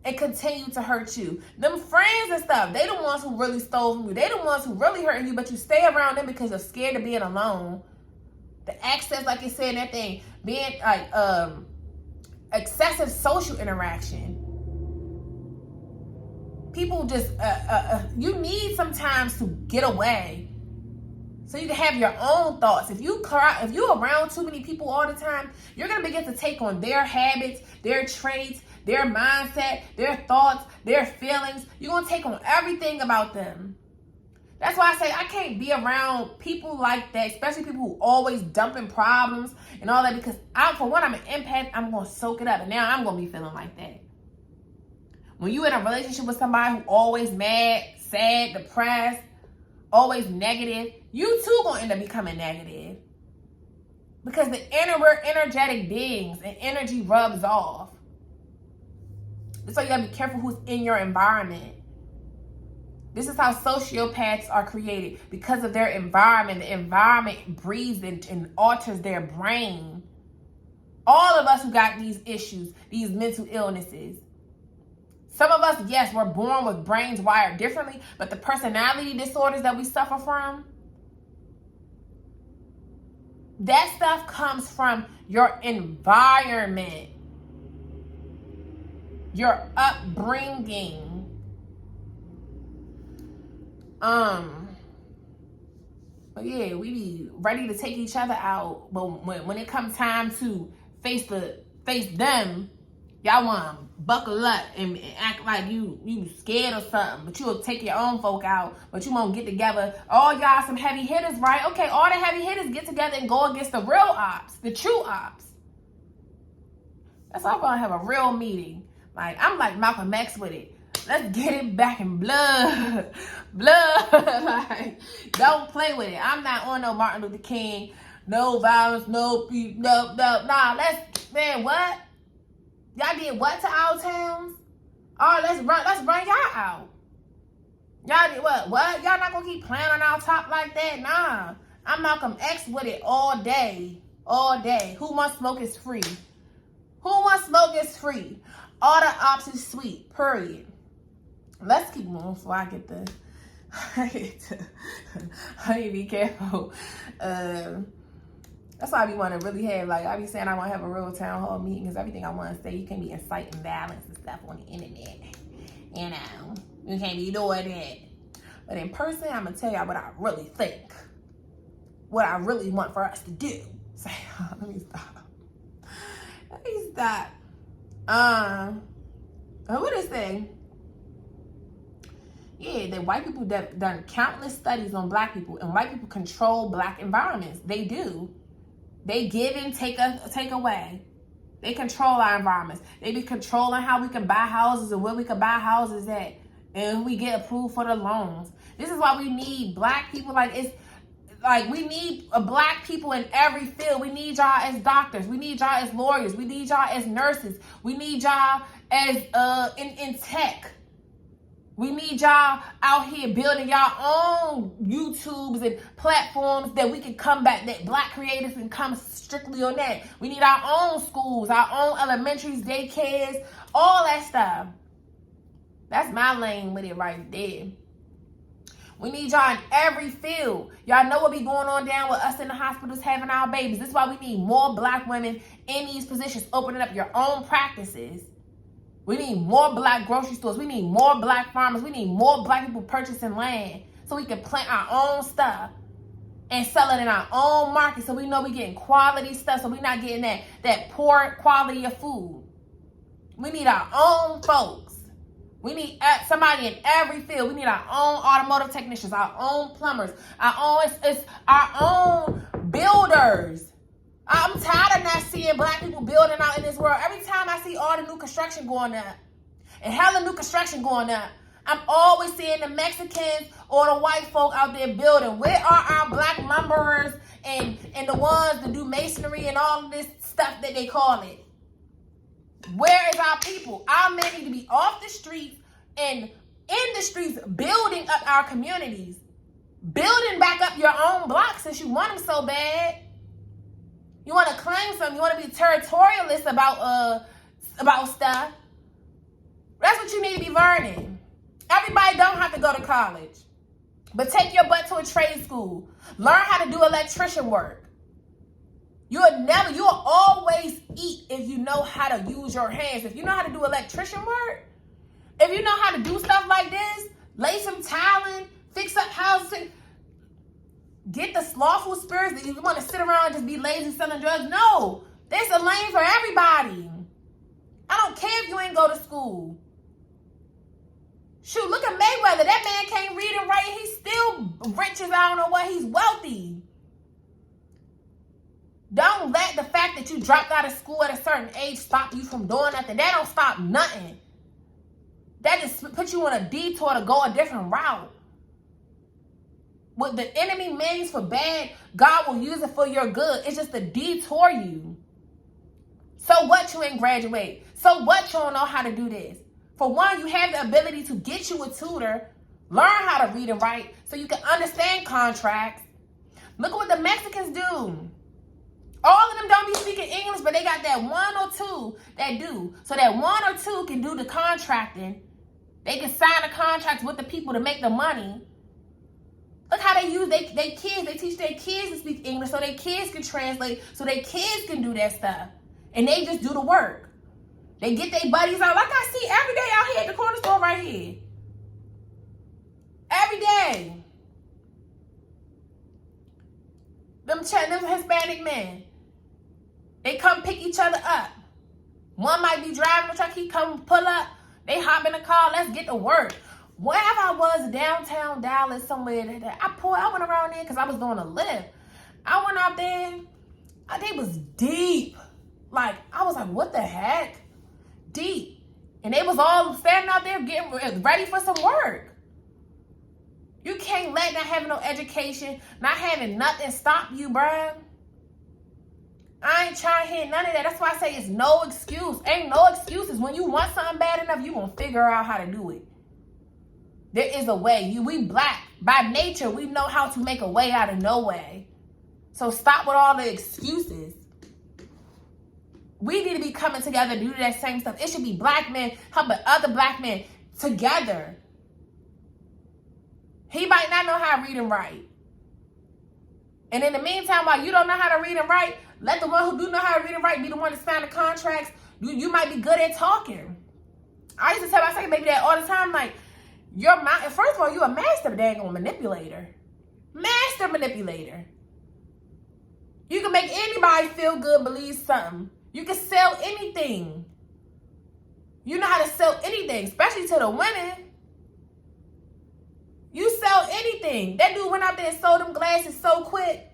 and continue to hurt you. Them friends and stuff, they the ones who really stole from you. They the ones who really hurting you, but you stay around them because you're scared of being alone. The access, like you said in that thing, being like excessive social interaction. People just, you need sometimes to get away. So you can have your own thoughts. If you're around too many people all the time, you're going to begin to take on their habits, their traits, their mindset, their thoughts, their feelings. You're going to take on everything about them. That's why I say I can't be around people like that, especially people who always dumping problems and all that, because for one, I'm an empath. I'm going to soak it up, and now I'm going to be feeling like that. When you're in a relationship with somebody who always mad, sad, depressed, always negative, you too gonna end up becoming negative. Because we're energetic beings and energy rubs off. So you gotta be careful who's in your environment. This is how sociopaths are created. Because of their environment. The environment breeds and alters their brain. All of us who got these issues, these mental illnesses. Some of us, yes, we're born with brains wired differently, but the personality disorders that we suffer from, that stuff comes from your environment, your upbringing. But yeah, we be ready to take each other out, but when it comes time to face them, y'all want to buckle up and act like you scared or something, but you'll take your own folk out, but you won't get together. All y'all some heavy hitters, right? Okay, all the heavy hitters get together and go against the real ops, the true ops. That's why I'm going to have a real meeting. Like, I'm like Malcolm X with it. Let's get it back in blood. Like, don't play with it. I'm not on no Martin Luther King, no violence, no, nah, man, what? Y'all did what to our towns? Oh, let's run y'all out. Y'all did what? What? Y'all not gonna keep playing on our top like that? Nah. I'm Malcolm X with it all day. All day. Who wants smoke is free. Who wants smoke is free. All the ops is sweet. Period. Let's keep moving before I get the I need to be careful. That's why I be want to really have, like, I be saying I want to have a real town hall meeting, because everything I want to say, you can't be inciting violence and stuff on the internet. You know, you can't be doing that. But in person, I'm going to tell y'all what I really think. What I really want for us to do. So, let me stop. What is that? Yeah, the white people done countless studies on black people, and white people control black environments. They do. They give and take away. They control our environments. They be controlling how we can buy houses and where we can buy houses at. And we get approved for the loans. This is why we need black people. We need black people in every field. We need y'all as doctors. We need y'all as lawyers. We need y'all as nurses. We need y'all as in tech. We need y'all out here building y'all own YouTubes and platforms that we can come back, that black creators can come strictly on that. We need our own schools, our own elementaries, daycares, all that stuff. That's my lane with it right there. We need y'all in every field. Y'all know what be going on down with us in the hospitals having our babies. This is why we need more black women in these positions, opening up your own practices. We need more black grocery stores. We need more black farmers. We need more black people purchasing land so we can plant our own stuff and sell it in our own market so we know we're getting quality stuff, so we're not getting that poor quality of food. We need our own folks. We need somebody in every field. We need our own automotive technicians, our own plumbers, our own builders. I'm tired of not seeing black people building out in this world. Every time I see all the new construction going up and hella new construction going up, I'm always seeing the Mexicans or the white folk out there building. Where are our black lumberers and the ones that do masonry and all of this stuff that they call it? Where is our people? Our men need to be off the streets and in the streets building up our communities. Building back up your own blocks since you want them so bad. You want to claim something. You want to be territorialist about stuff. That's what you need to be learning. Everybody don't have to go to college. But take your butt to a trade school. Learn how to do electrician work. You'll always eat if you know how to use your hands. If you know how to do electrician work, if you know how to do stuff like this, lay some tile in, fix up houses, get the slothful spirits that you want to sit around and just be lazy selling drugs. No, there's a lane for everybody. I don't care if you ain't go to school. Shoot, look at Mayweather. That man can't read and write. He's still rich as I don't know what. He's wealthy. Don't let the fact that you dropped out of school at a certain age stop you from doing nothing. That don't stop nothing. That just puts you on a detour to go a different route. What the enemy means for bad, God will use it for your good. It's just to detour you. So what, you ain't graduate? So what, you don't know how to do this? For one, you have the ability to get you a tutor, learn how to read and write so you can understand contracts. Look at what the Mexicans do. All of them don't be speaking English, but they got that one or two that do. So that one or two can do the contracting. They can sign the contracts with the people to make the money. Look how they use they kids. They teach their kids to speak English so their kids can translate, so their kids can do that stuff. And they just do the work. They get their buddies out. Like I see every day out here at the corner store right here. Every day. Them Hispanic men. They come pick each other up. One might be driving the truck. He come pull up. They hop in the car. Let's get to work. Wherever I was, downtown Dallas, somewhere, I went around there because I was doing a lift. I went out there. They was deep. Like, I was like, what the heck? Deep. And they was all standing out there getting ready for some work. You can't let not having no education, not having nothing stop you, bruh. I ain't trying to hear none of that. That's why I say it's no excuse. Ain't no excuses. When you want something bad enough, you gonna figure out how to do it. There is a way. We black. By nature, we know how to make a way out of no way. So stop with all the excuses. We need to be coming together to do that same stuff. It should be black men helping other black men together. He might not know how to read and write. And in the meantime, while you don't know how to read and write, let the one who do know how to read and write be the one to sign the contracts. You might be good at talking. I used to tell my second baby that all the time, like, first of all, you're a master daggone manipulator. Master manipulator. You can make anybody feel good, believe something. You can sell anything. You know how to sell anything, especially to the women. You sell anything. That dude went out there and sold them glasses so quick.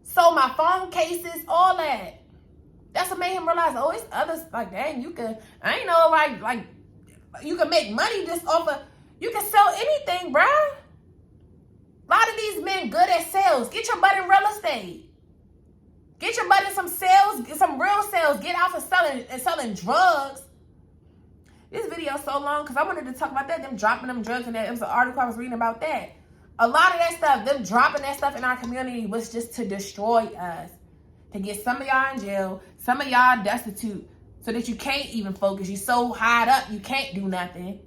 Sold my phone cases, all that. That's what made him realize, oh, it's others. Like, dang, I ain't know, like, you can make money just off of, you can sell anything, bruh. A lot of these men good at sales. Get your butt in real estate. Get your butt in some sales, some real sales. Get out for selling drugs. This video is so long because I wanted to talk about that. Them dropping them drugs, and that it was an article I was reading about that. A lot of that stuff, them dropping that stuff in our community was just to destroy us. To get some of y'all in jail, some of y'all destitute, so that you can't even focus. You're so high up, you can't do nothing.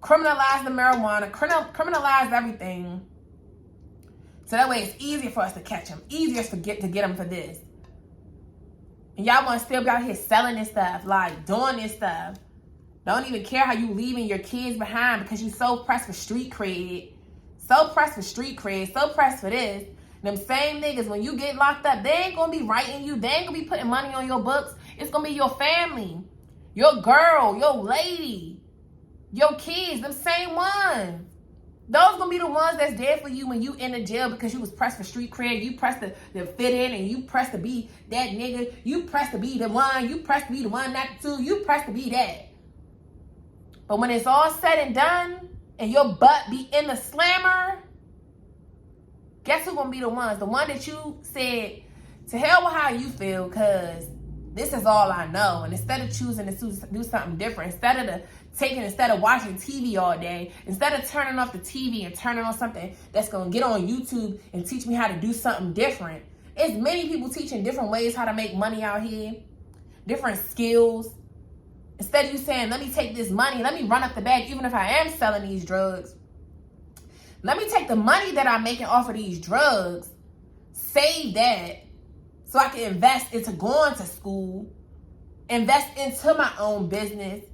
Criminalize the marijuana, criminalize everything. So that way it's easier for us to catch them, easier to get them for this. And y'all want to still be out here selling this stuff, like doing this stuff. Don't even care how you leaving your kids behind because you so pressed for street cred. So pressed for street cred, so pressed for this. Them same niggas, when you get locked up, they ain't gonna be writing you. They ain't gonna be putting money on your books. It's gonna be your family, your girl, your lady, your kids, them same ones. Those gonna be the ones that's there for you when you in the jail because you was pressed for street cred. You pressed to fit in, and you pressed to be that nigga. You pressed to be the one. You pressed to be the one, not the two. You pressed to be that. But when it's all said and done, and your butt be in the slammer, guess who gonna be the ones? The one that you said, to hell with how you feel, because this is all I know. And instead of choosing to do something different, instead of watching TV all day, instead of turning off the TV and turning on something that's gonna get on YouTube and teach me how to do something different. It's many people teaching different ways how to make money out here, different skills. Instead of you saying, let me take this money, let me run up the bag, even if I am selling these drugs. Let me take the money that I'm making off of these drugs, save that, so I can invest into going to school, invest into my own business.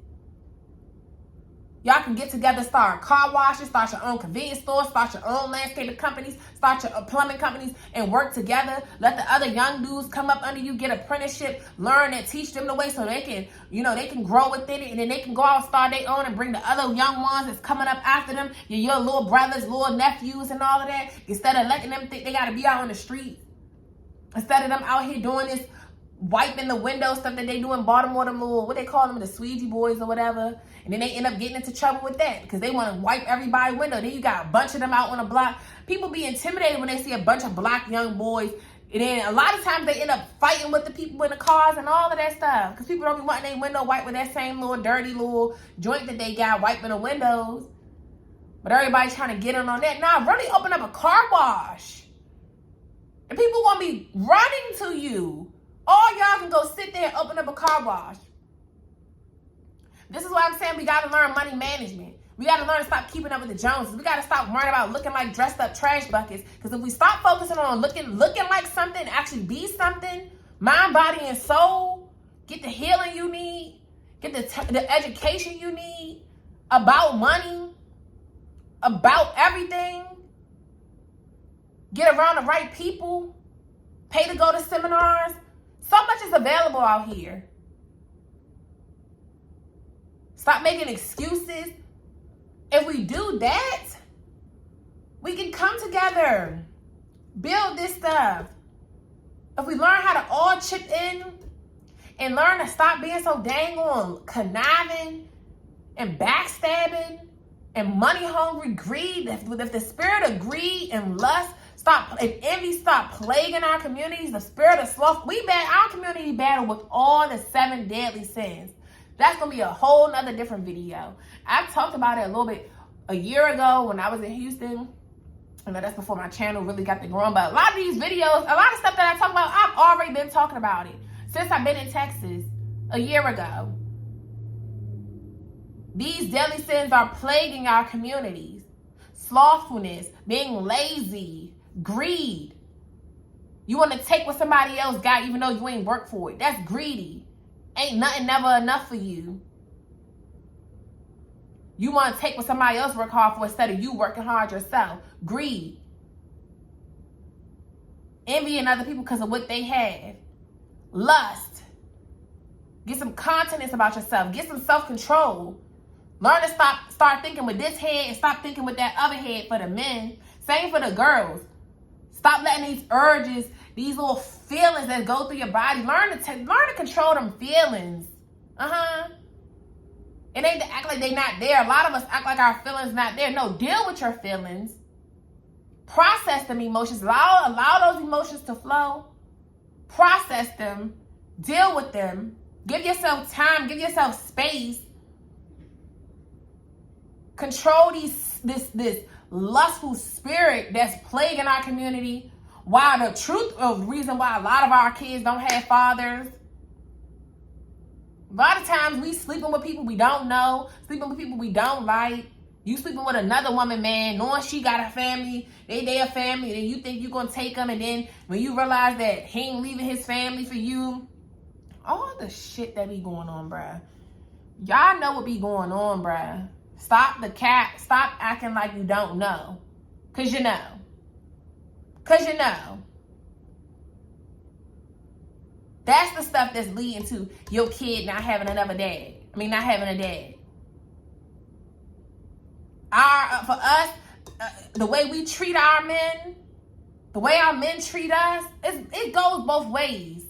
Y'all can get together, start car washes, start your own convenience stores, start your own landscaping companies, start your plumbing companies, and work together. Let the other young dudes come up under you, get apprenticeship, learn and teach them the way so they can, they can grow within it, and then they can go out and start their own and bring the other young ones that's coming up after them, your little brothers, little nephews, and all of that. Instead of letting them think they got to be out on the street. Instead of them out here doing this, wiping the window stuff that they do in Baltimore, them little, what they call them, the Squeegee boys or whatever. And then they end up getting into trouble with that because they want to wipe everybody's window. Then you got a bunch of them out on the block. People be intimidated when they see a bunch of black young boys. And then a lot of times they end up fighting with the people in the cars and all of that stuff. Because people don't be wanting their window wiped with that same little dirty little joint that they got wiping the windows. But everybody's trying to get in on that. Nah, really open up a car wash. And people want to be running to you. All y'all can go sit there and open up a car wash. This is why I'm saying we got to learn money management. We got to learn to stop keeping up with the Joneses. We got to stop worrying about looking like dressed up trash buckets. Because if we stop focusing on looking like something, actually be something, mind, body, and soul, get the healing you need, get the education you need about money, about everything, get around the right people, pay to go to seminars. So much is available out here. Stop making excuses. If we do that, we can come together, build this stuff. If we learn how to all chip in and learn to stop being so dang on conniving and backstabbing and money hungry greed, if the spirit of greed and lust and envy stop plaguing our communities, the spirit of sloth, our community battle with all the 7 deadly sins. That's going to be a whole nother different video. I've talked about it a little bit a year ago when I was in Houston. I know that's before my channel really got to growing, but a lot of these videos, a lot of stuff that I talk about, I've already been talking about it since I've been in Texas a year ago. These deadly sins are plaguing our communities. Slothfulness, being lazy, greed. You want to take what somebody else got even though you ain't worked for it. That's greedy. Ain't nothing never enough for you. You want to take what somebody else worked hard for instead of you working hard yourself. Greed. Envying other people because of what they have. Lust. Get some confidence about yourself. Get some self-control. Learn to start thinking with this head and stop thinking with that other head for the men. Same for the girls. Stop letting these urges, these little feelings that go through your body, learn to control them feelings. It ain't to act like they not there. A lot of us act like our feelings not there. No, deal with your feelings. Process them emotions. Allow those emotions to flow. Process them. Deal with them. Give yourself time. Give yourself space. Control this lustful spirit that's plaguing our community. Why the truth of the reason why a lot of our kids don't have fathers. A lot of times we sleeping with people we don't know, sleeping with people we don't like. You sleeping with another woman, man, knowing she got a family, they a family, and you think you gonna take them, and then when you realize that he ain't leaving his family for you, all the shit that be going on, bruh. Y'all know what be going on, bruh. Stop the cap. Stop acting like you don't know. Cause you know. Cause you know. That's the stuff that's leading to your kid not having another dad. Not having a dad. For us, the way we treat our men, the way our men treat us, it goes both ways.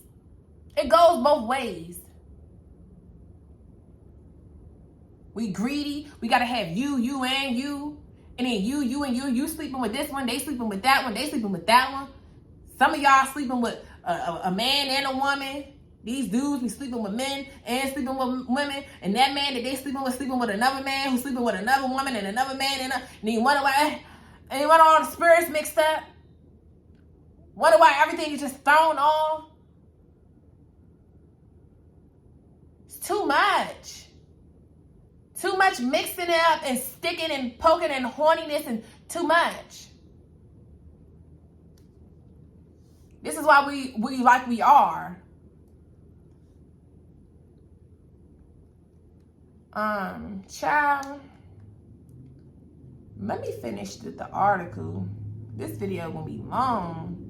It goes both ways. We greedy. We got to have you, and you. And then you, and you. You sleeping with this one. They sleeping with that one. They sleeping with that one. Some of y'all sleeping with a man and a woman. These dudes be sleeping with men and sleeping with women. And that man that they sleeping with another man who's sleeping with another woman and another man. And then you wonder why, and you wonder all the spirits mixed up. Wonder why everything is just thrown off. It's too much. Too much mixing it up and sticking and poking and horniness and too much. This is why we like we are. Child. Let me finish the article. This video gonna be long.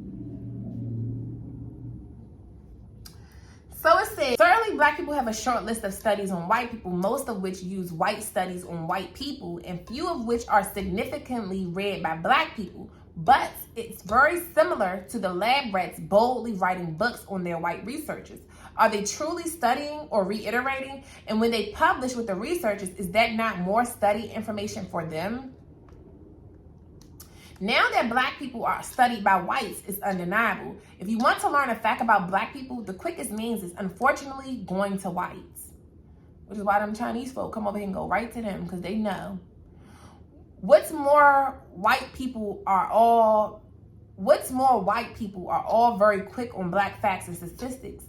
So it says, certainly black people have a short list of studies on white people, most of which use white studies on white people, and few of which are significantly read by black people. But it's very similar to the lab rats boldly writing books on their white researchers. Are they truly studying or reiterating? And when they publish with the researchers, is that not more study information for them? Now that black people are studied by whites, it's undeniable. If you want to learn a fact about black people, the quickest means is unfortunately going to whites. Which is why them Chinese folk come over here and go right to them, because they know. What's more, white people are all very quick on black facts and statistics.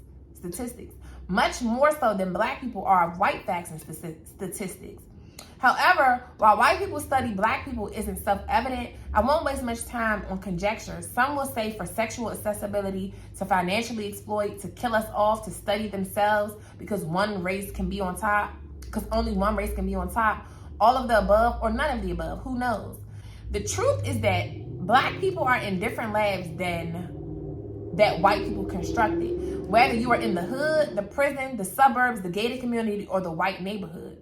Much more so than black people are of white facts and statistics. However, while white people study black people isn't self-evident, I won't waste much time on conjecture. Some will say for sexual accessibility, to financially exploit, to kill us off, to study themselves because one race can be on top, because only one race can be on top. All of the above or none of the above, who knows? The truth is that black people are in different labs than that white people constructed. Whether you are in the hood, the prison, the suburbs, the gated community, or the white neighborhood.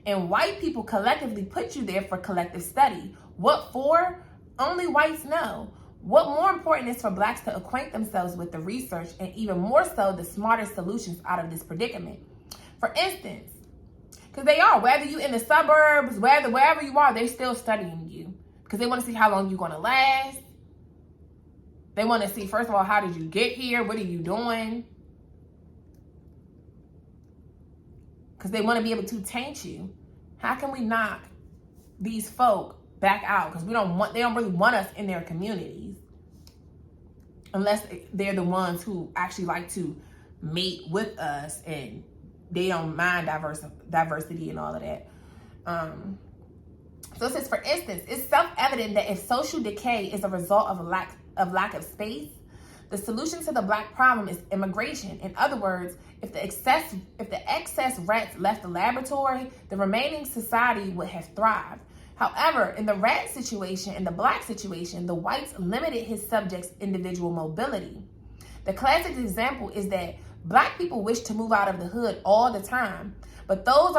And white people collectively put you there for collective study. What for? Only whites know. What more important is for blacks to acquaint themselves with the research and even more so the smartest solutions out of this predicament. For instance, because they are, whether you in the suburbs, wherever you are, they're still studying you. Because they want to see how long you're going to last. They want to see, first of all, how did you get here? What are you doing? Because they want to be able to taint you. How can we knock these folk back out? Because they don't really want us in their communities. Unless they're the ones who actually like to mate with us and they don't mind diversity and all of that. So it says, for instance, it's self-evident that if social decay is a result of a lack of space, the solution to the black problem is immigration. In other words, if the excess rats left the laboratory, the remaining society would have thrived. However, in the rat situation and the black situation, the whites limited his subjects' individual mobility. The classic example is that black people wish to move out of the hood all the time, but those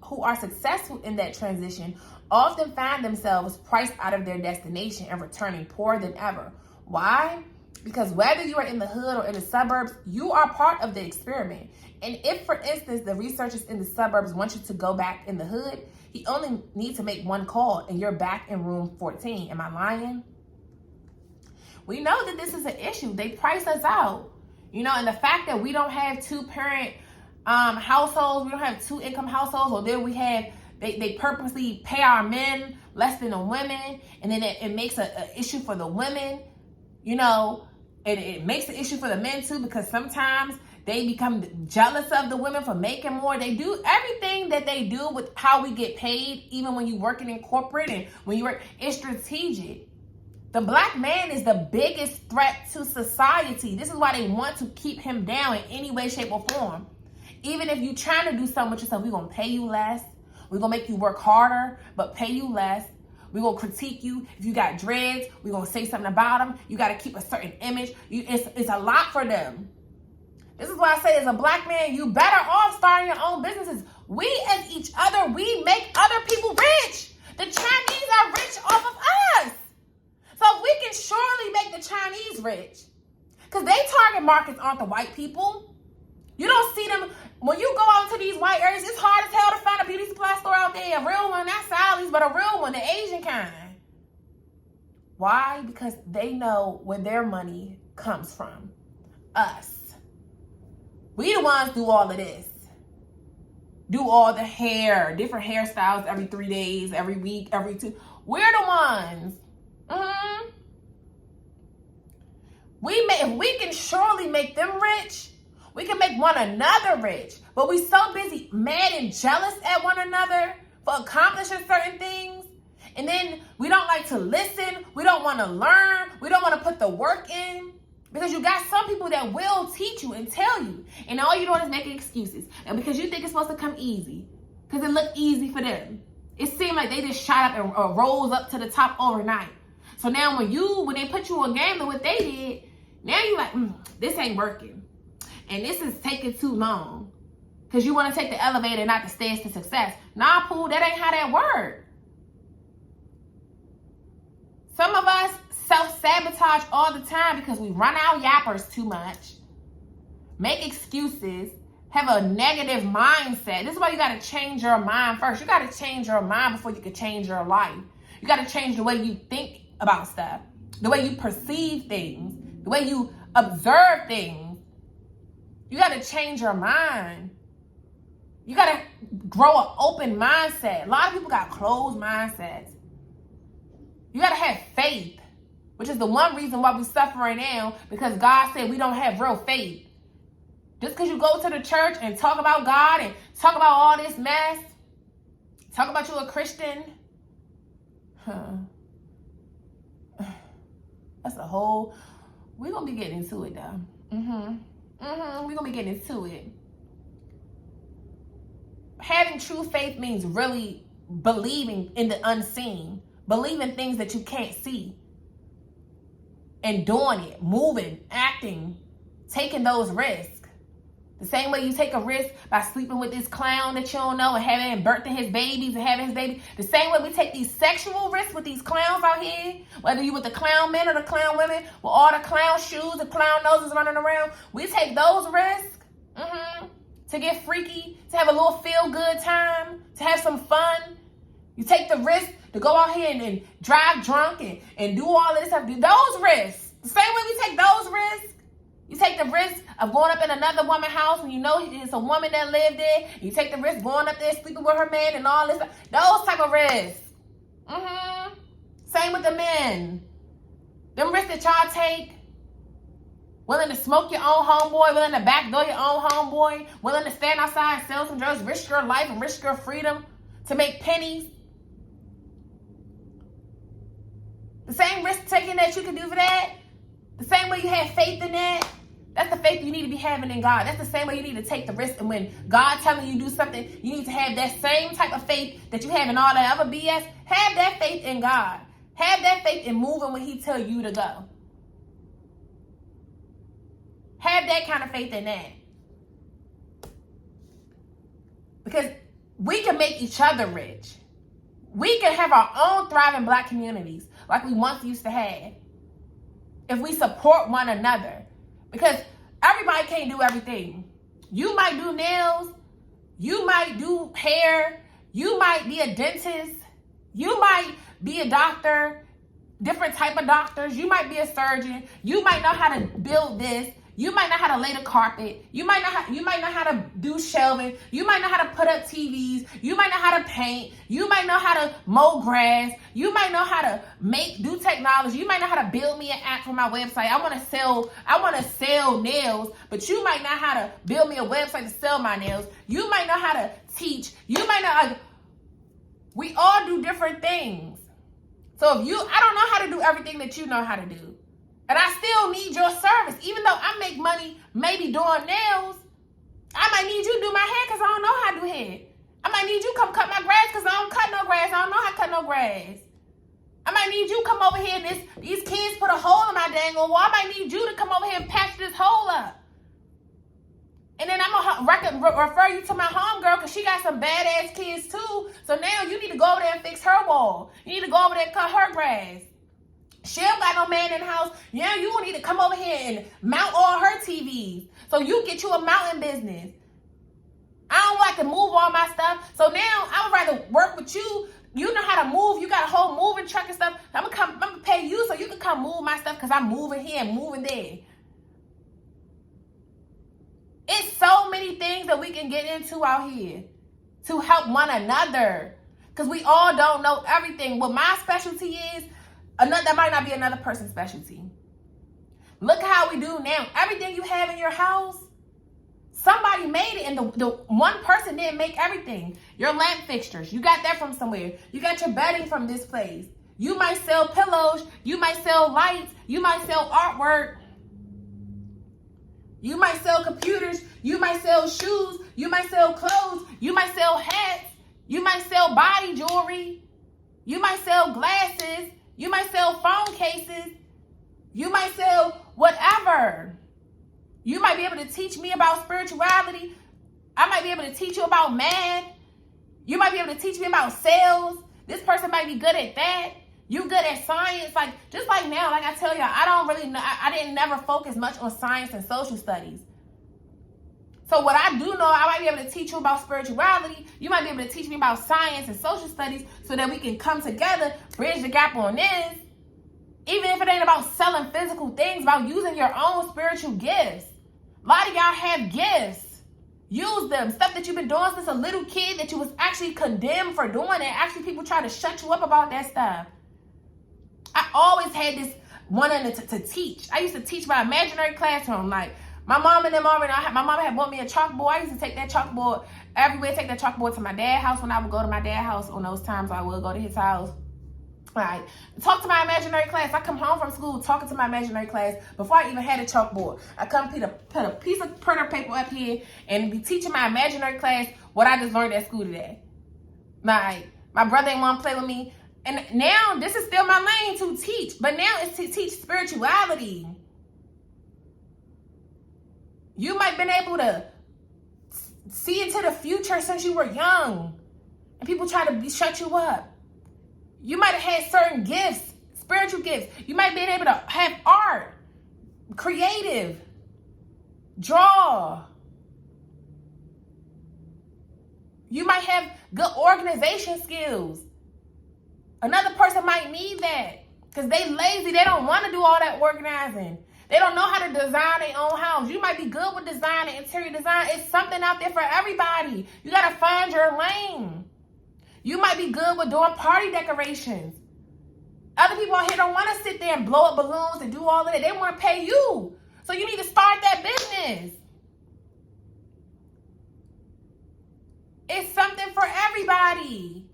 who are successful in that transition often find themselves priced out of their destination and returning poorer than ever. Why? Because whether you are in the hood or in the suburbs, you are part of the experiment. And if, for instance, the researchers in the suburbs want you to go back in the hood, he only needs to make one call and you're back in room 14. Am I lying? We know that this is an issue. They price us out. You know, and the fact that we don't have two-parent households, we don't have two-income households, or then we have, they purposely pay our men less than the women, and then it makes an issue for the women, you know, and it makes an issue for the men too, because sometimes they become jealous of the women for making more. They do everything that they do with how we get paid, even when you're working in corporate and when you work, it's strategic. The black man is the biggest threat to society. This is why they want to keep him down in any way, shape, or form. Even if you're trying to do something with yourself, we're going to pay you less. We're going to make you work harder, but pay you less. We're going to critique you. If you got dreads, we're going to say something about them. You got to keep a certain image. It's a lot for them. This is why I say, as a black man, you better off starting your own businesses. We, as each other, we make other people rich. The Chinese are rich off of us. So we can surely make the Chinese rich. Because they target markets aren't the white people. You don't see them. When you go out to these white areas, it's hard as hell to find a beauty supply store out there. A real one, not Sally's, but a real one, the Asian kind. Why? Because they know where their money comes from. Us. We the ones do all of this. Do all the hair, different hairstyles every 3 days, every week, every 2. We're the ones. If we can surely make them rich, we can make one another rich. But we so busy mad and jealous at one another for accomplishing certain things. And then we don't like to listen. We don't want to learn. We don't want to put the work in. Because you got some people that will teach you and tell you. And all you're doing is making excuses. And because you think it's supposed to come easy. Because it looked easy for them. It seemed like they just shot up and rose up to the top overnight. So now when they put you on game to what they did, now you're like, this ain't working. And this is taking too long. Because you want to take the elevator, not the stairs to success. Nah, Pooh, that ain't how that works. Some of us self-sabotage all the time because we run our yappers too much. Make excuses. Have a negative mindset. This is why you got to change your mind first. You got to change your mind before you can change your life. You got to change the way you think about stuff. The way you perceive things. The way you observe things. You got to change your mind. You got to grow an open mindset. A lot of people got closed mindsets. You got to have faith, which is the one reason why we suffer right now, because God said we don't have real faith. Just because you go to the church and talk about God and talk about all this mess, talk about you a Christian, that's a whole, we're going to be getting into it though. We're going to be getting into it. Having true faith means really believing in the unseen, believing things that you can't see, and doing it, moving, acting, taking those risks. The same way you take a risk by sleeping with this clown that you don't know and having him birthing his babies and having his baby. The same way we take these sexual risks with these clowns out here, whether you with the clown men or the clown women, with all the clown shoes, the clown noses running around. We take those risks to get freaky, to have a little feel-good time, to have some fun. You take the risk to go out here and drive drunk and do all of this stuff. Those risks. The same way we take those risks. You take the risk of going up in another woman's house when you know it's a woman that lived there. You take the risk going up there, sleeping with her man and all this. Those type of risks. Same with the men. Them risks that y'all take. Willing to smoke your own homeboy. Willing to backdoor your own homeboy. Willing to stand outside and sell some drugs. Risk your life and risk your freedom to make pennies. The same risk taking that you can do for that. The same way you have faith in that. That's the faith you need to be having in God. That's the same way you need to take the risk. And when God telling you to do something, you need to have that same type of faith that you have in all that other BS. Have that faith in God. Have that faith in moving when he tell you to go. Have that kind of faith in that. Because we can make each other rich. We can have our own thriving Black communities like we once used to have if we support one another. Because everybody can't do everything. You might do nails. You might do hair. You might be a dentist. You might be a doctor. Different type of doctors. You might be a surgeon. You might know how to build this. You might know how to lay the carpet. You might know how to do shelving. You might know how to put up TVs. You might know how to paint. You might know how to mow grass. You might know how to do technology. You might know how to build me an app for my website. I want to sell nails, but you might know how to build me a website to sell my nails. You might know how to teach. You might know. We all do different things. So I don't know how to do everything that you know how to do. And I still need your service. Even though I make money maybe doing nails, I might need you to do my hair because I don't know how to do hair. I might need you to come cut my grass because I don't cut no grass. I don't know how to cut no grass. I might need you to come over here and these kids put a hole in my dang old wall. I might need you to come over here and patch this hole up. And then I'm going to refer you to my homegirl because she got some badass kids too. So now you need to go over there and fix her wall. You need to go over there and cut her grass. She don't got no man in the house. Yeah, you need to come over here and mount all her TVs. So you get you a mounting business. I don't like to move all my stuff. So now I would rather work with you. You know how to move. You got a whole moving truck and stuff. I'm gonna pay you so you can come move my stuff because I'm moving here and moving there. It's so many things that we can get into out here to help one another. Because we all don't know everything. What my specialty is, that might not be another person's specialty. Look how we do now. Everything you have in your house, somebody made it, and the one person didn't make everything. Your lamp fixtures, you got that from somewhere. You got your bedding from this place. You might sell pillows. You might sell lights. You might sell artwork. You might sell computers. You might sell shoes. You might sell clothes. You might sell hats. You might sell body jewelry. You might sell glasses. You might sell phone cases. You might sell whatever. You might be able to teach me about spirituality. I might be able to teach you about math. You might be able to teach me about sales. This person might be good at that. You good at science. Like, just like now, like I tell y'all, I don't really know. I didn't never focus much on science and social studies. So what I do know, I might be able to teach you about spirituality. You might be able to teach me about science and social studies so that we can come together, bridge the gap on this. Even if it ain't about selling physical things, about using your own spiritual gifts. A lot of y'all have gifts. Use them. Stuff that you've been doing since a little kid that you was actually condemned for doing it. Actually, people try to shut you up about that stuff. I always had this wanting to teach. I used to teach my imaginary classroom. Like, my mom and them already, my mom had bought me a chalkboard. I used to take that chalkboard everywhere, take that chalkboard to my dad's house when I would go to my dad's house. On those times, I would go to his house. Right. Talk to my imaginary class. I come home from school talking to my imaginary class before I even had a chalkboard. I come put a piece of printer paper up here and be teaching my imaginary class what I just learned at school today. Like, my brother didn't want to play with me. And now this is still my lane to teach. But now it's to teach spirituality. You might have been able to see into the future since you were young. And people try to shut you up. You might have had certain gifts, spiritual gifts. You might be able to have art, creative, draw. You might have good organization skills. Another person might need that because they lazy. They don't want to do all that organizing. They don't know how to design their own house. You might be good with design and interior design. It's something out there for everybody. You got to find your lane. You might be good with doing party decorations. Other people out here don't want to sit there and blow up balloons and do all of that. They want to pay you. So you need to start that business. It's something for everybody.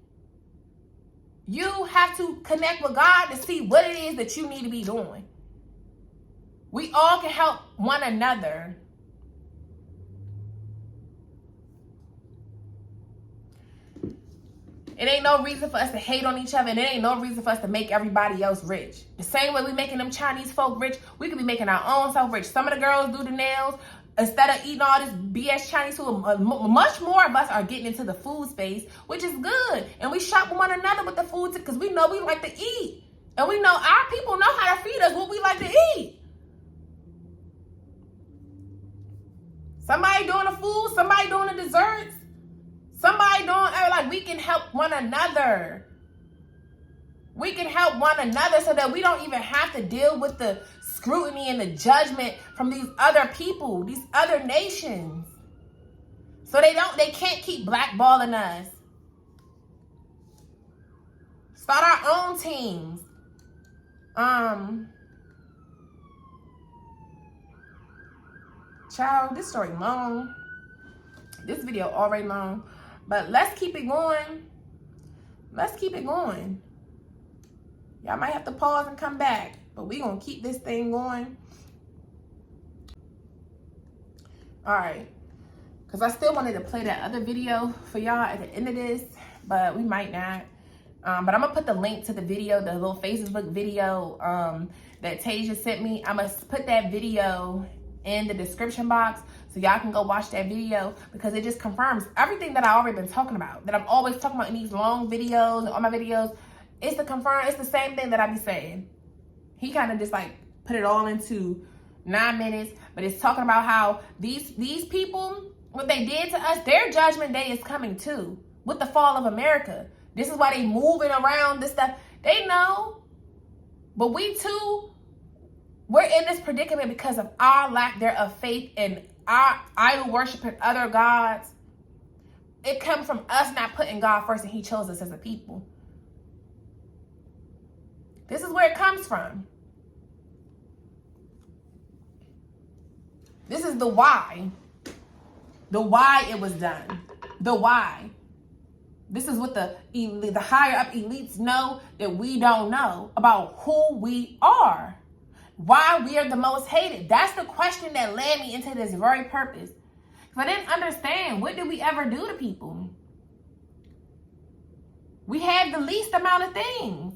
You have to connect with God to see what it is that you need to be doing. We all can help one another. It ain't no reason for us to hate on each other, and it ain't no reason for us to make everybody else rich. The same way we making them Chinese folk rich, we could be making our own self rich. Some of the girls do the nails. Instead of eating all this BS Chinese food, much more of us are getting into the food space, which is good. And we shop with one another with the food because we know we like to eat. And we know our people know how to feed us what we like to eat. Somebody doing the food, somebody doing the desserts, somebody doing, like, we can help one another. We can help one another so that we don't even have to deal with the scrutiny and the judgment from these other people, these other nations. So they can't keep blackballing us. Start our own teams. Child, this story long. This video already long. But let's keep it going. Let's keep it going. Y'all might have to pause and come back, but we're going to keep this thing going. All right. Because I still wanted to play that other video for y'all at the end of this, but we might not. But I'm going to put the link to the video, the little Facebook video that Tasia sent me. I'm going to put that video in the description box so y'all can go watch that video, because it just confirms everything that I already been talking about, that I'm always talking about in these long videos and all my videos. It's the same thing that I be saying. He kind of just like put it all into 9 minutes, but it's talking about how these people, what they did to us, their judgment day is coming too, with the fall of America. This is why they moving around this stuff. They know, but we too, we're in this predicament because of our lack there of faith and our idol worshiping other gods. It comes from us not putting God first, and he chose us as a people. This is where it comes from. This is the why. The why it was done. The why. This is what the higher up elites know that we don't know about who we are. Why we are the most hated. That's the question that led me into this very purpose. Because I didn't understand, what did we ever do to people? We had the least amount of things.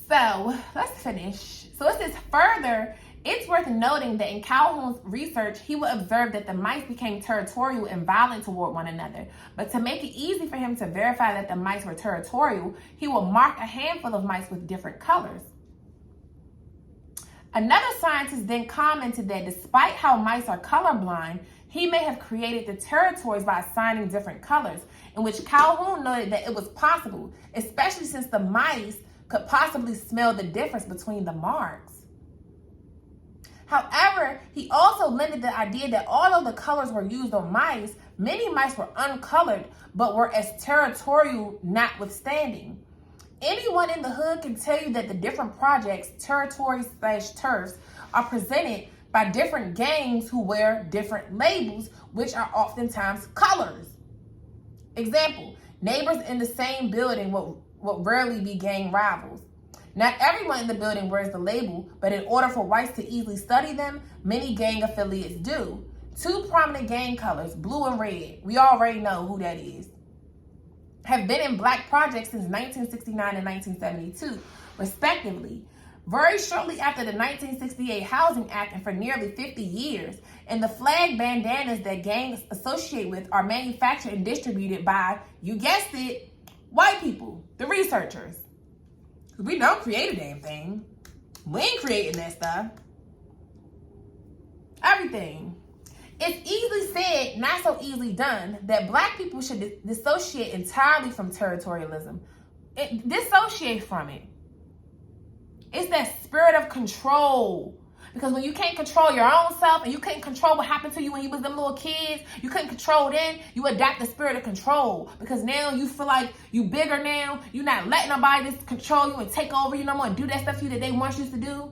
So let's finish. So it says further, it's worth noting that in Calhoun's research, he would observe that the mice became territorial and violent toward one another. But to make it easy for him to verify that the mice were territorial, he will mark a handful of mice with different colors. Another scientist then commented that despite how mice are colorblind, he may have created the territories by assigning different colors, in which Calhoun noted that it was possible, especially since the mice could possibly smell the difference between the marks. However, he also lended the idea that although the colors were used on mice, many mice were uncolored, but were as territorial notwithstanding. Anyone in the hood can tell you that the different projects, territories/turfs, are presented by different gangs who wear different labels, which are oftentimes colors. Example, neighbors in the same building will rarely be gang rivals. Not everyone in the building wears the label, but in order for whites to easily study them, many gang affiliates do. Two prominent gang colors, blue and red, we already know who that is, have been in black projects since 1969 and 1972, respectively. Very shortly after the 1968 Housing Act and for nearly 50 years, and the flag bandanas that gangs associate with are manufactured and distributed by, you guessed it, white people, the researchers. We don't create a damn thing. We ain't creating that stuff. Everything. It's easily said, not so easily done, that black people should dissociate entirely from territorialism. Dissociate from it. It's that spirit of control. Because when you can't control your own self and you couldn't control what happened to you when you was them little kids, you couldn't control then, you adapt the spirit of control. Because now you feel like you bigger now. You're not letting nobody just control you and take over you no more and do that stuff to you that they once used to do.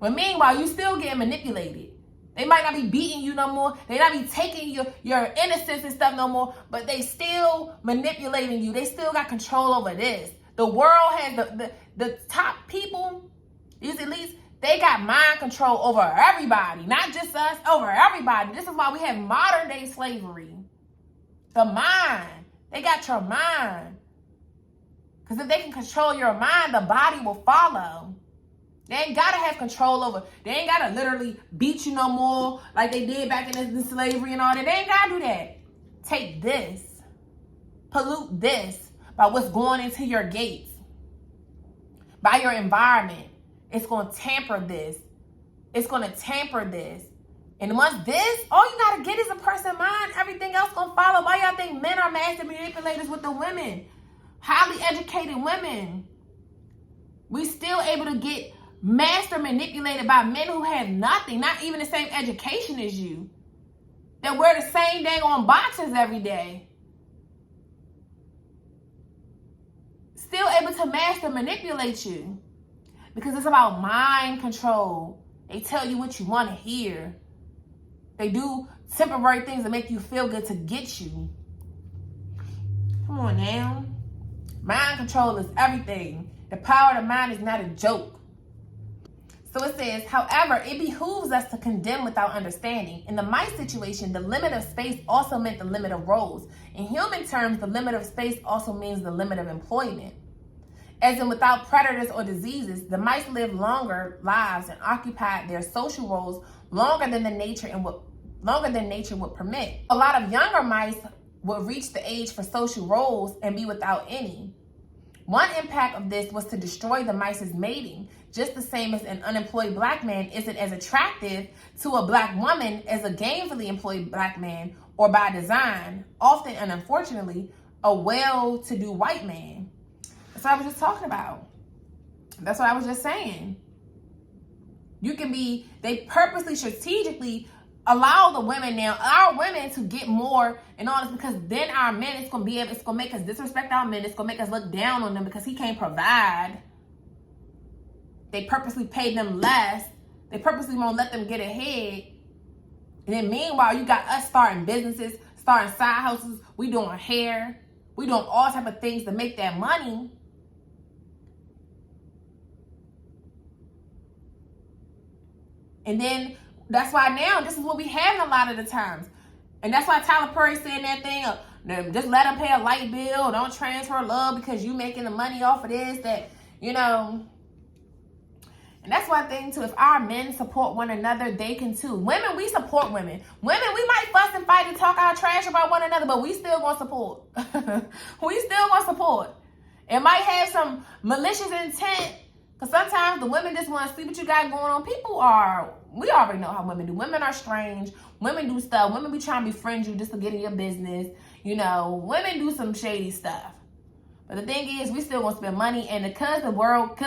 But meanwhile, you still getting manipulated. They might not be beating you no more. They not be taking your innocence and stuff no more, but they still manipulating you. They still got control over this. The world has the top people, these elites, they got mind control over everybody, not just us, over everybody. This is why we have modern day slavery. The mind. They got your mind. Because if they can control your mind, the body will follow. They ain't got to have control over. They ain't got to literally beat you no more like they did back in the slavery and all that. They ain't got to do that. Take this. Pollute this by what's going into your gates. By your environment. It's going to tamper this. It's going to tamper this. And once this, all you got to get is a person's mind. Everything else going to follow. Why y'all think men are master manipulators with the women? Highly educated women. We still able to get master manipulated by men who have nothing, not even the same education as you, that wear the same dang on boxers every day. Still able to master manipulate you because it's about mind control. They tell you what you want to hear. They do temporary things that make you feel good to get you. Come on now. Mind control is everything. The power of the mind is not a joke. So it says, however, it behooves us to condemn without understanding. In the mice situation, the limit of space also meant the limit of roles. In human terms, the limit of space also means the limit of employment. As in, without predators or diseases, the mice lived longer lives and occupied their social roles longer than nature would permit. A lot of younger mice would reach the age for social roles and be without any. One impact of this was to destroy the mice's mating, just the same as an unemployed black man isn't as attractive to a black woman as a gainfully employed black man, or by design, often and unfortunately, a well-to-do white man. That's what I was just talking about. That's what I was just saying. They purposely, strategically allow the women now, our women, to get more and all this, because then our men, it's gonna make us disrespect our men. It's gonna make us look down on them because he can't provide. They purposely pay them less. They purposely won't let them get ahead. And then meanwhile, you got us starting businesses, starting side houses. We doing hair. We doing all type of things to make that money. And then that's why now this is what we have a lot of the times. And that's why Tyler Perry said that thing, just let them pay a light bill. Don't transfer love because you making the money off of this, that, you know. And that's one thing too. If our men support one another, they can too. Women, we support women. Women, we might fuss and fight and talk our trash about one another, but we still gonna support. We still gonna support. It might have some malicious intent, because sometimes the women just want to see what you got going on. We already know how women do. Women are strange. Women do stuff. Women be trying to befriend you just to get in your business. You know, women do some shady stuff. But the thing is, we still gonna spend money, and because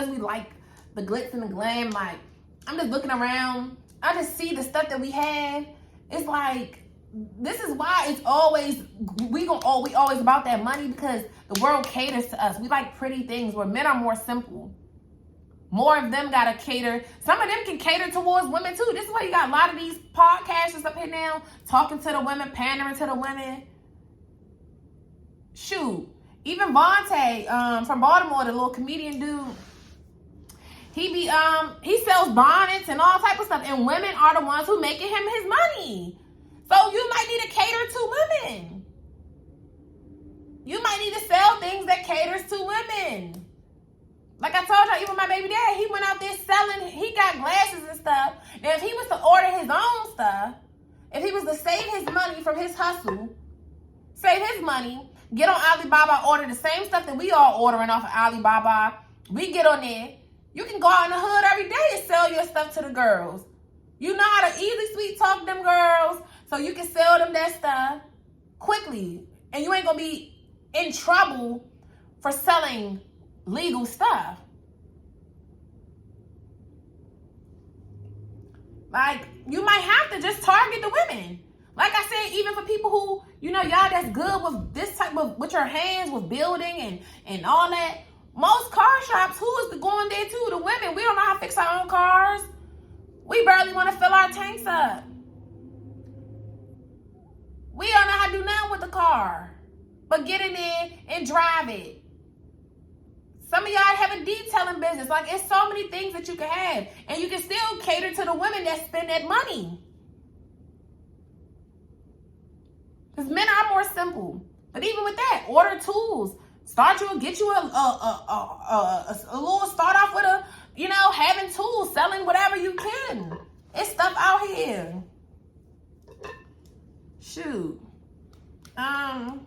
we like the glitz and the glam, like, I'm just looking around, I just see the stuff that we have. It's like, this is why it's always, we always about that money, because the world caters to us. We like pretty things, where men are more simple. More of them gotta cater. Some of them can cater towards women too. This is why you got a lot of these podcasters up here now, talking to the women, pandering to the women. Shoot, even Vontae from Baltimore, the little comedian dude, he sells bonnets and all type of stuff, and women are the ones who making him his money. So you might need to cater to women. You might need to sell things that caters to women. Like I told y'all, even my baby dad, he went out there selling, he got glasses and stuff. Now, if he was to order his own stuff, if he was to save his money from his hustle, save his money, get on Alibaba, order the same stuff that we all ordering off of Alibaba, we get on there, you can go out in the hood every day and sell your stuff to the girls. You know how to easily sweet talk them girls, so you can sell them that stuff quickly. And you ain't going to be in trouble for selling legal stuff. Like, you might have to just target the women. Like I said, even for people who, you know, y'all that's good with this type of, with your hands, with building and all that. Most car shops, who is going there too? The women. We don't know how to fix our own cars. We barely want to fill our tanks up. We don't know how to do nothing with the car, but get in there and drive it. Some of y'all have a detailing business. Like, it's so many things that you can have. And you can still cater to the women that spend that money. Because men are more simple. But even with that, order tools. Get you a little start off with a, having tools, selling whatever you can. It's stuff out here. Shoot. That's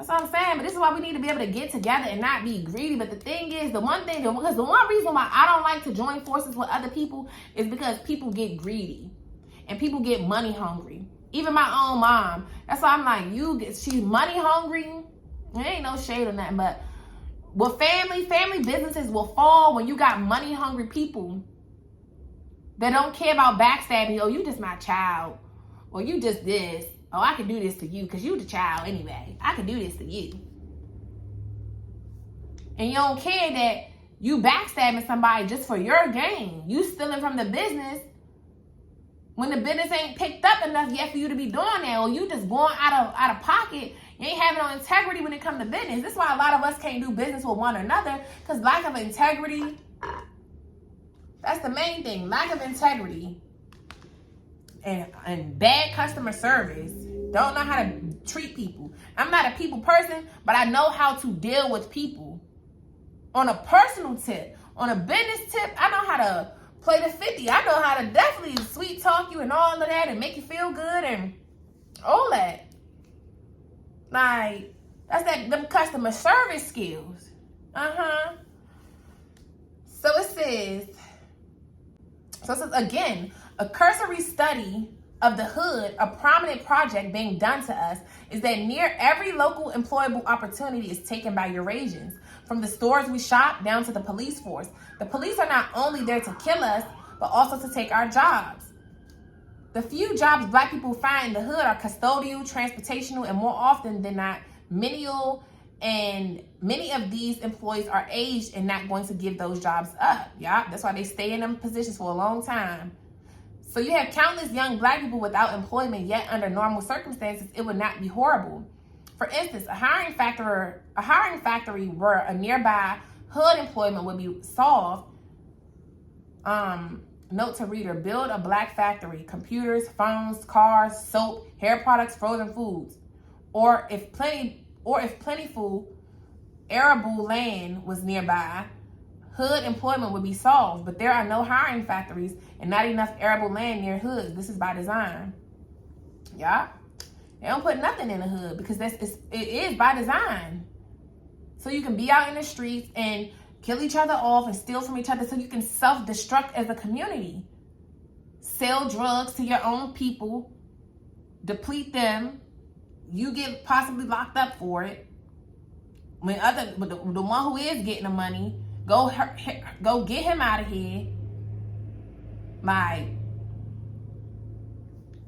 what I'm saying. But this is why we need to be able to get together and not be greedy. But the thing is, because the one reason why I don't like to join forces with other people is because people get greedy and people get money hungry. Even my own mom. That's why I'm like, she's money hungry. There ain't no shade on that. But with family businesses will fall when you got money hungry people that don't care about backstabbing. Oh, you just my child. Or you just this. Oh, I can do this to you because you the child anyway. I can do this to you. And you don't care that you backstabbing somebody just for your gain. You stealing from the business when the business ain't picked up enough yet for you to be doing that. Or you just going out of pocket. You ain't having no integrity when it comes to business. That's why a lot of us can't do business with one another, because lack of integrity, that's the main thing. Lack of integrity and bad customer service. Don't know how to treat people. I'm not a people person, but I know how to deal with people. On a personal tip, on a business tip, I know how to play the 50. I know how to definitely sweet talk you and all of that and make you feel good and all that. Like, that's them customer service skills. So it says, again, a cursory study of the hood, a prominent project being done to us, is that near every local employable opportunity is taken by Eurasians. From the stores we shop down to the police force. The police are not only there to kill us, but also to take our jobs. The few jobs black people find in the hood are custodial, transportational, and more often than not, menial, and many of these employees are aged and not going to give those jobs up. Yeah, that's why they stay in them positions for a long time. So you have countless young black people without employment, yet under normal circumstances, it would not be horrible. For instance, a hiring factory where a nearby hood employment would be solved. Note to reader, build a black factory, computers, phones, cars, soap, hair products, frozen foods. Or if plentiful arable land was nearby, hood employment would be solved. But there are no hiring factories and not enough arable land near hoods. This is by design. Yeah. They don't put nothing in the hood because it is by design. So you can be out in the streets and kill each other off and steal from each other so you can self-destruct as a community. Sell drugs to your own people, deplete them. You get possibly locked up for it. But the one who is getting the money, go get him out of here. Like,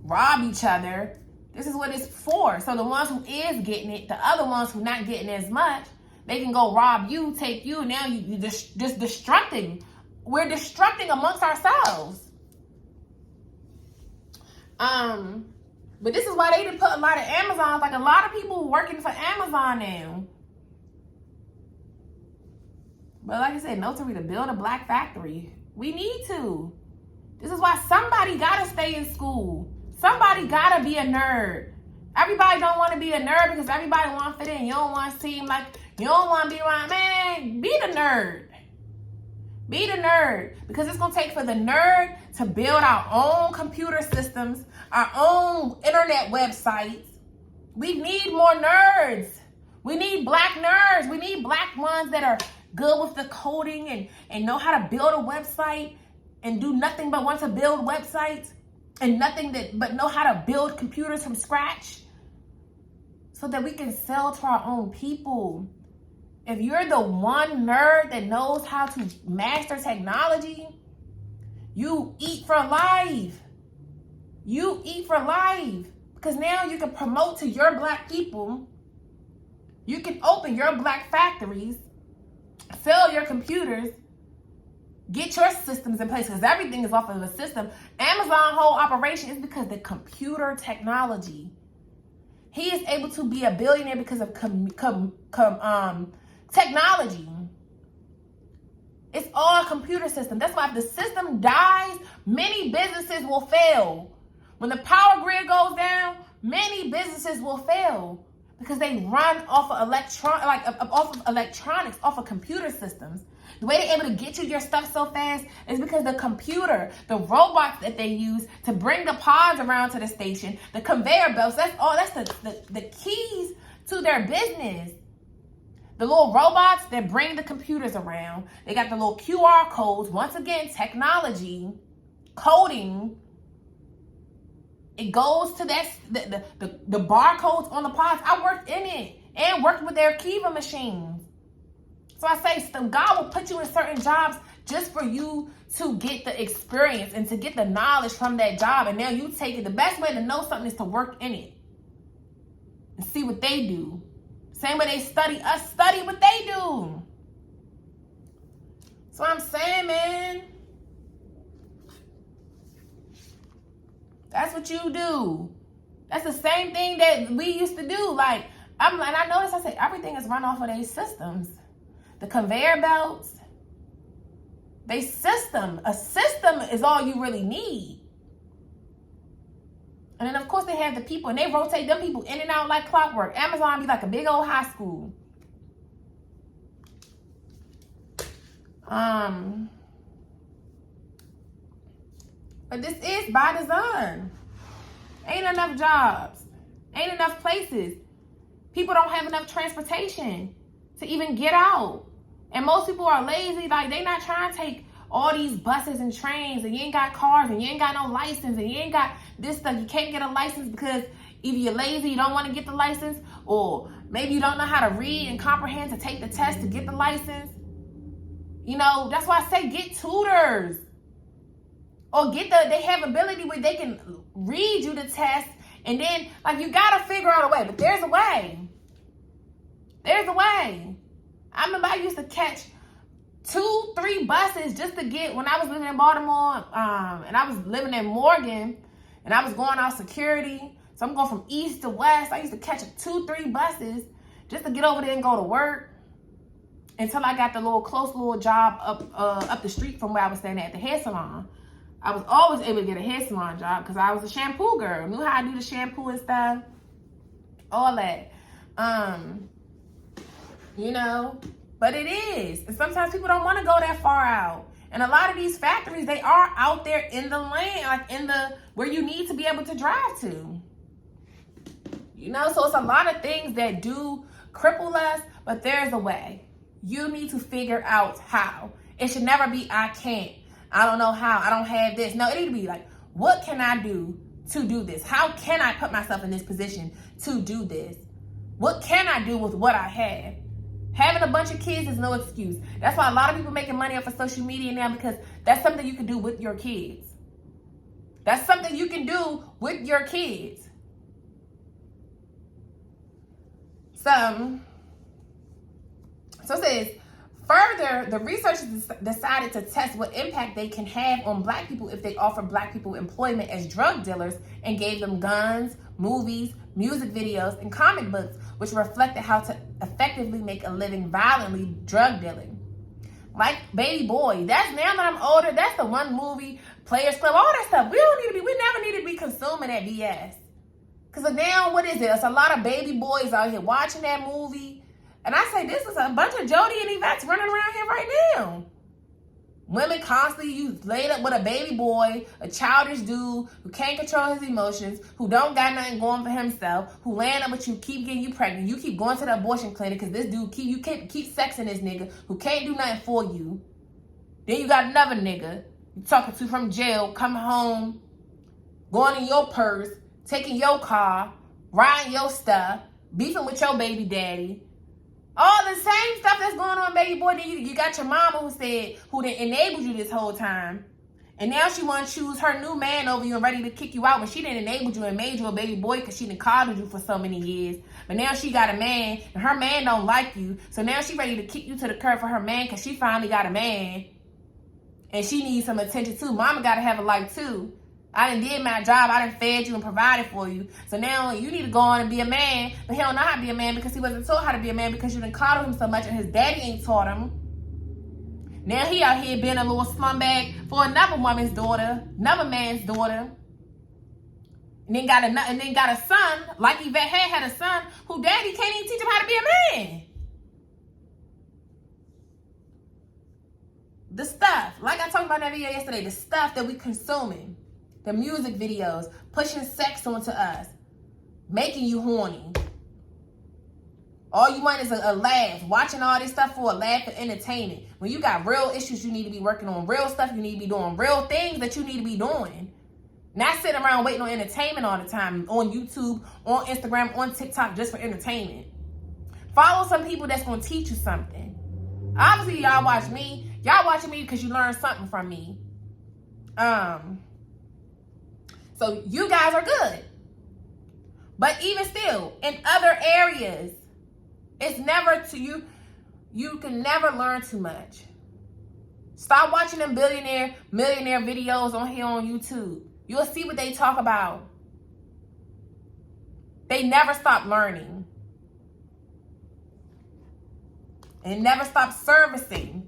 rob each other. This is what it's for. So the ones who is getting it, the other ones who not getting as much, they can go rob you, take you. Now you just destructing. We're destructing amongst ourselves. But this is why they didn't put a lot of Amazons. Like, a lot of people working for Amazon now. But like I said, no to read, to build a black factory. We need to. This is why somebody gotta stay in school. Somebody gotta be a nerd. Everybody don't want to be a nerd because everybody want to fit in. You don't want to seem like, you don't want to be around. Man, be the nerd. Be the nerd. Because it's going to take for the nerd to build our own computer systems, our own internet websites. We need more nerds. We need black nerds. We need black ones that are good with the coding and know how to build a website and do nothing but want to build websites. And but know how to build computers from scratch so that we can sell to our own people. If you're the one nerd that knows how to master technology, you eat for life. You eat for life. Because now you can promote to your black people. You can open your black factories, sell your computers, get your systems in place, because everything is off of a system. Amazon whole operation is because the computer technology. He is able to be a billionaire because of technology. It's all a computer system. That's why if the system dies, many businesses will fail. When the power grid goes down, many businesses will fail because they run off of electronics, off of computer systems. The way they're able to get you your stuff so fast is because the computer, the robots that they use to bring the pods around to the station, the conveyor belts, that's the keys to their business. The little robots that bring the computers around, they got the little QR codes. Once again, technology, coding. It goes to that the barcodes on the pods. I worked in it and worked with their Kiva machines. So I say, God will put you in certain jobs just for you to get the experience and to get the knowledge from that job. And now you take it. The best way to know something is to work in it and see what they do. Same way they study us, study what they do. So I'm saying, man, that's what you do. That's the same thing that we used to do. Like, I noticed, I say everything is run off of these systems. The conveyor belts, a system is all you really need. And then, of course, they have the people, and they rotate them people in and out like clockwork. Amazon be like a big old high school. But this is by design. Ain't enough jobs. Ain't enough places. People don't have enough transportation to even get out. And most people are lazy. Like, they not trying to take all these buses and trains, and you ain't got cars, and you ain't got no license, and you ain't got this stuff. You can't get a license because either you're lazy, you don't want to get the license, or maybe you don't know how to read and comprehend to take the test to get the license. You know, that's why I say get tutors. Or they have ability where they can read you the test, and then, like, you gotta figure out a way. But there's a way. There's a way. I remember I used to catch 2-3 buses just to get, when I was living in Baltimore, and I was living in Morgan, and I was going out security. So I'm going from east to west. I used to catch 2-3 buses just to get over there and go to work until I got the close little job up the street from where I was staying at the hair salon. I was always able to get a hair salon job because I was a shampoo girl. Knew how to do the shampoo and stuff. All that. You know, but it is. And sometimes people don't want to go that far out. And a lot of these factories, they are out there in the lane, like where you need to be able to drive to. You know, so it's a lot of things that do cripple us, but there's a way. You need to figure out how. It should never be, I can't. I don't know how. I don't have this. No, it need to be like, what can I do to do this? How can I put myself in this position to do this? What can I do with what I have? Having a bunch of kids is no excuse. That's why a lot of people making money off of social media now, because that's something you can do with your kids. That's something you can do with your kids. So it says, further, the researchers decided to test what impact they can have on Black people if they offer Black people employment as drug dealers and gave them guns, movies, music videos, and comic books, which reflected how to effectively make a living violently drug dealing. Like Baby Boy, that's, now that I'm older, that's the one movie, Players Club, all that stuff. We never need to be consuming that BS. Because now, what is it? It's a lot of baby boys out here watching that movie. And I say, this is a bunch of Jody and Yvette's running around here right now. Women constantly, you laid up with a baby boy, a childish dude who can't control his emotions, who don't got nothing going for himself, who laying up with you, keep getting you pregnant. You keep going to the abortion clinic because this dude keep sexing this nigga who can't do nothing for you. Then you got another nigga you talking to from jail, coming home, going in your purse, taking your car, riding your stuff, beefing with your baby daddy. All the same stuff that's going on, baby boy. Then you got your mama who done enabled you this whole time. And now she want to choose her new man over you and ready to kick you out when she didn't enable you and made you a baby boy because she done coddled you for so many years. But now she got a man and her man don't like you. So now she ready to kick you to the curb for her man because she finally got a man. And she needs some attention too. Mama got to have a life too. I done did my job. I done fed you and provided for you. So now you need to go on and be a man. But he don't know how to be a man because he wasn't taught how to be a man because you done coddled him so much and his daddy ain't taught him. Now he out here being a little slumbag for another woman's daughter, another man's daughter. And then got a son, like Yvette had a son, who daddy can't even teach him how to be a man. The stuff, like I talked about in that video yesterday, the stuff that we consuming, the music videos, pushing sex onto us, making you horny. All you want is a laugh, watching all this stuff for a laugh and entertainment. When you got real issues you need to be working on, real stuff you need to be doing, real things that you need to be doing. Not sitting around waiting on entertainment all the time, on YouTube, on Instagram, on TikTok, just for entertainment. Follow some people that's going to teach you something. Obviously, y'all watch me. Y'all watching me because you learned something from me. So you guys are good. But even still, in other areas, it's never to you. You can never learn too much. Stop watching them millionaire videos on here on YouTube. You'll see what they talk about. They never stop learning. And never stop servicing.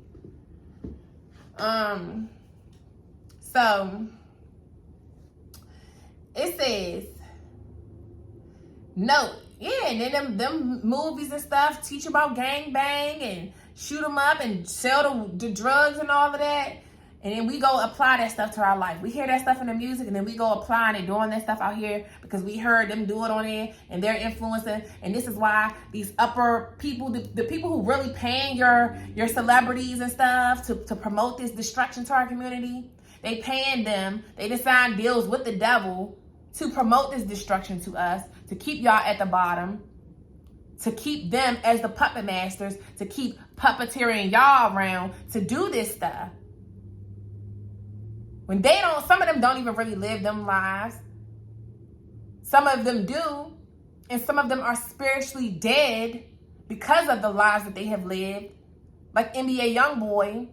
So it says, no, yeah, and then them movies and stuff teach about gang bang and shoot them up and sell the drugs and all of that. And then we go apply that stuff to our life. We hear that stuff in the music, and then we go apply and doing that stuff out here because we heard them do it on there, and they're influencing. And this is why these upper people, the people who really paying your celebrities and stuff to promote this destruction to our community, they paying them. They just sign deals with the devil to promote this destruction to us, to keep y'all at the bottom, to keep them as the puppet masters, to keep puppeteering y'all around to do this stuff. When they don't, some of them don't even really live them lives. Some of them do. And some of them are spiritually dead because of the lives that they have lived. Like NBA Youngboy.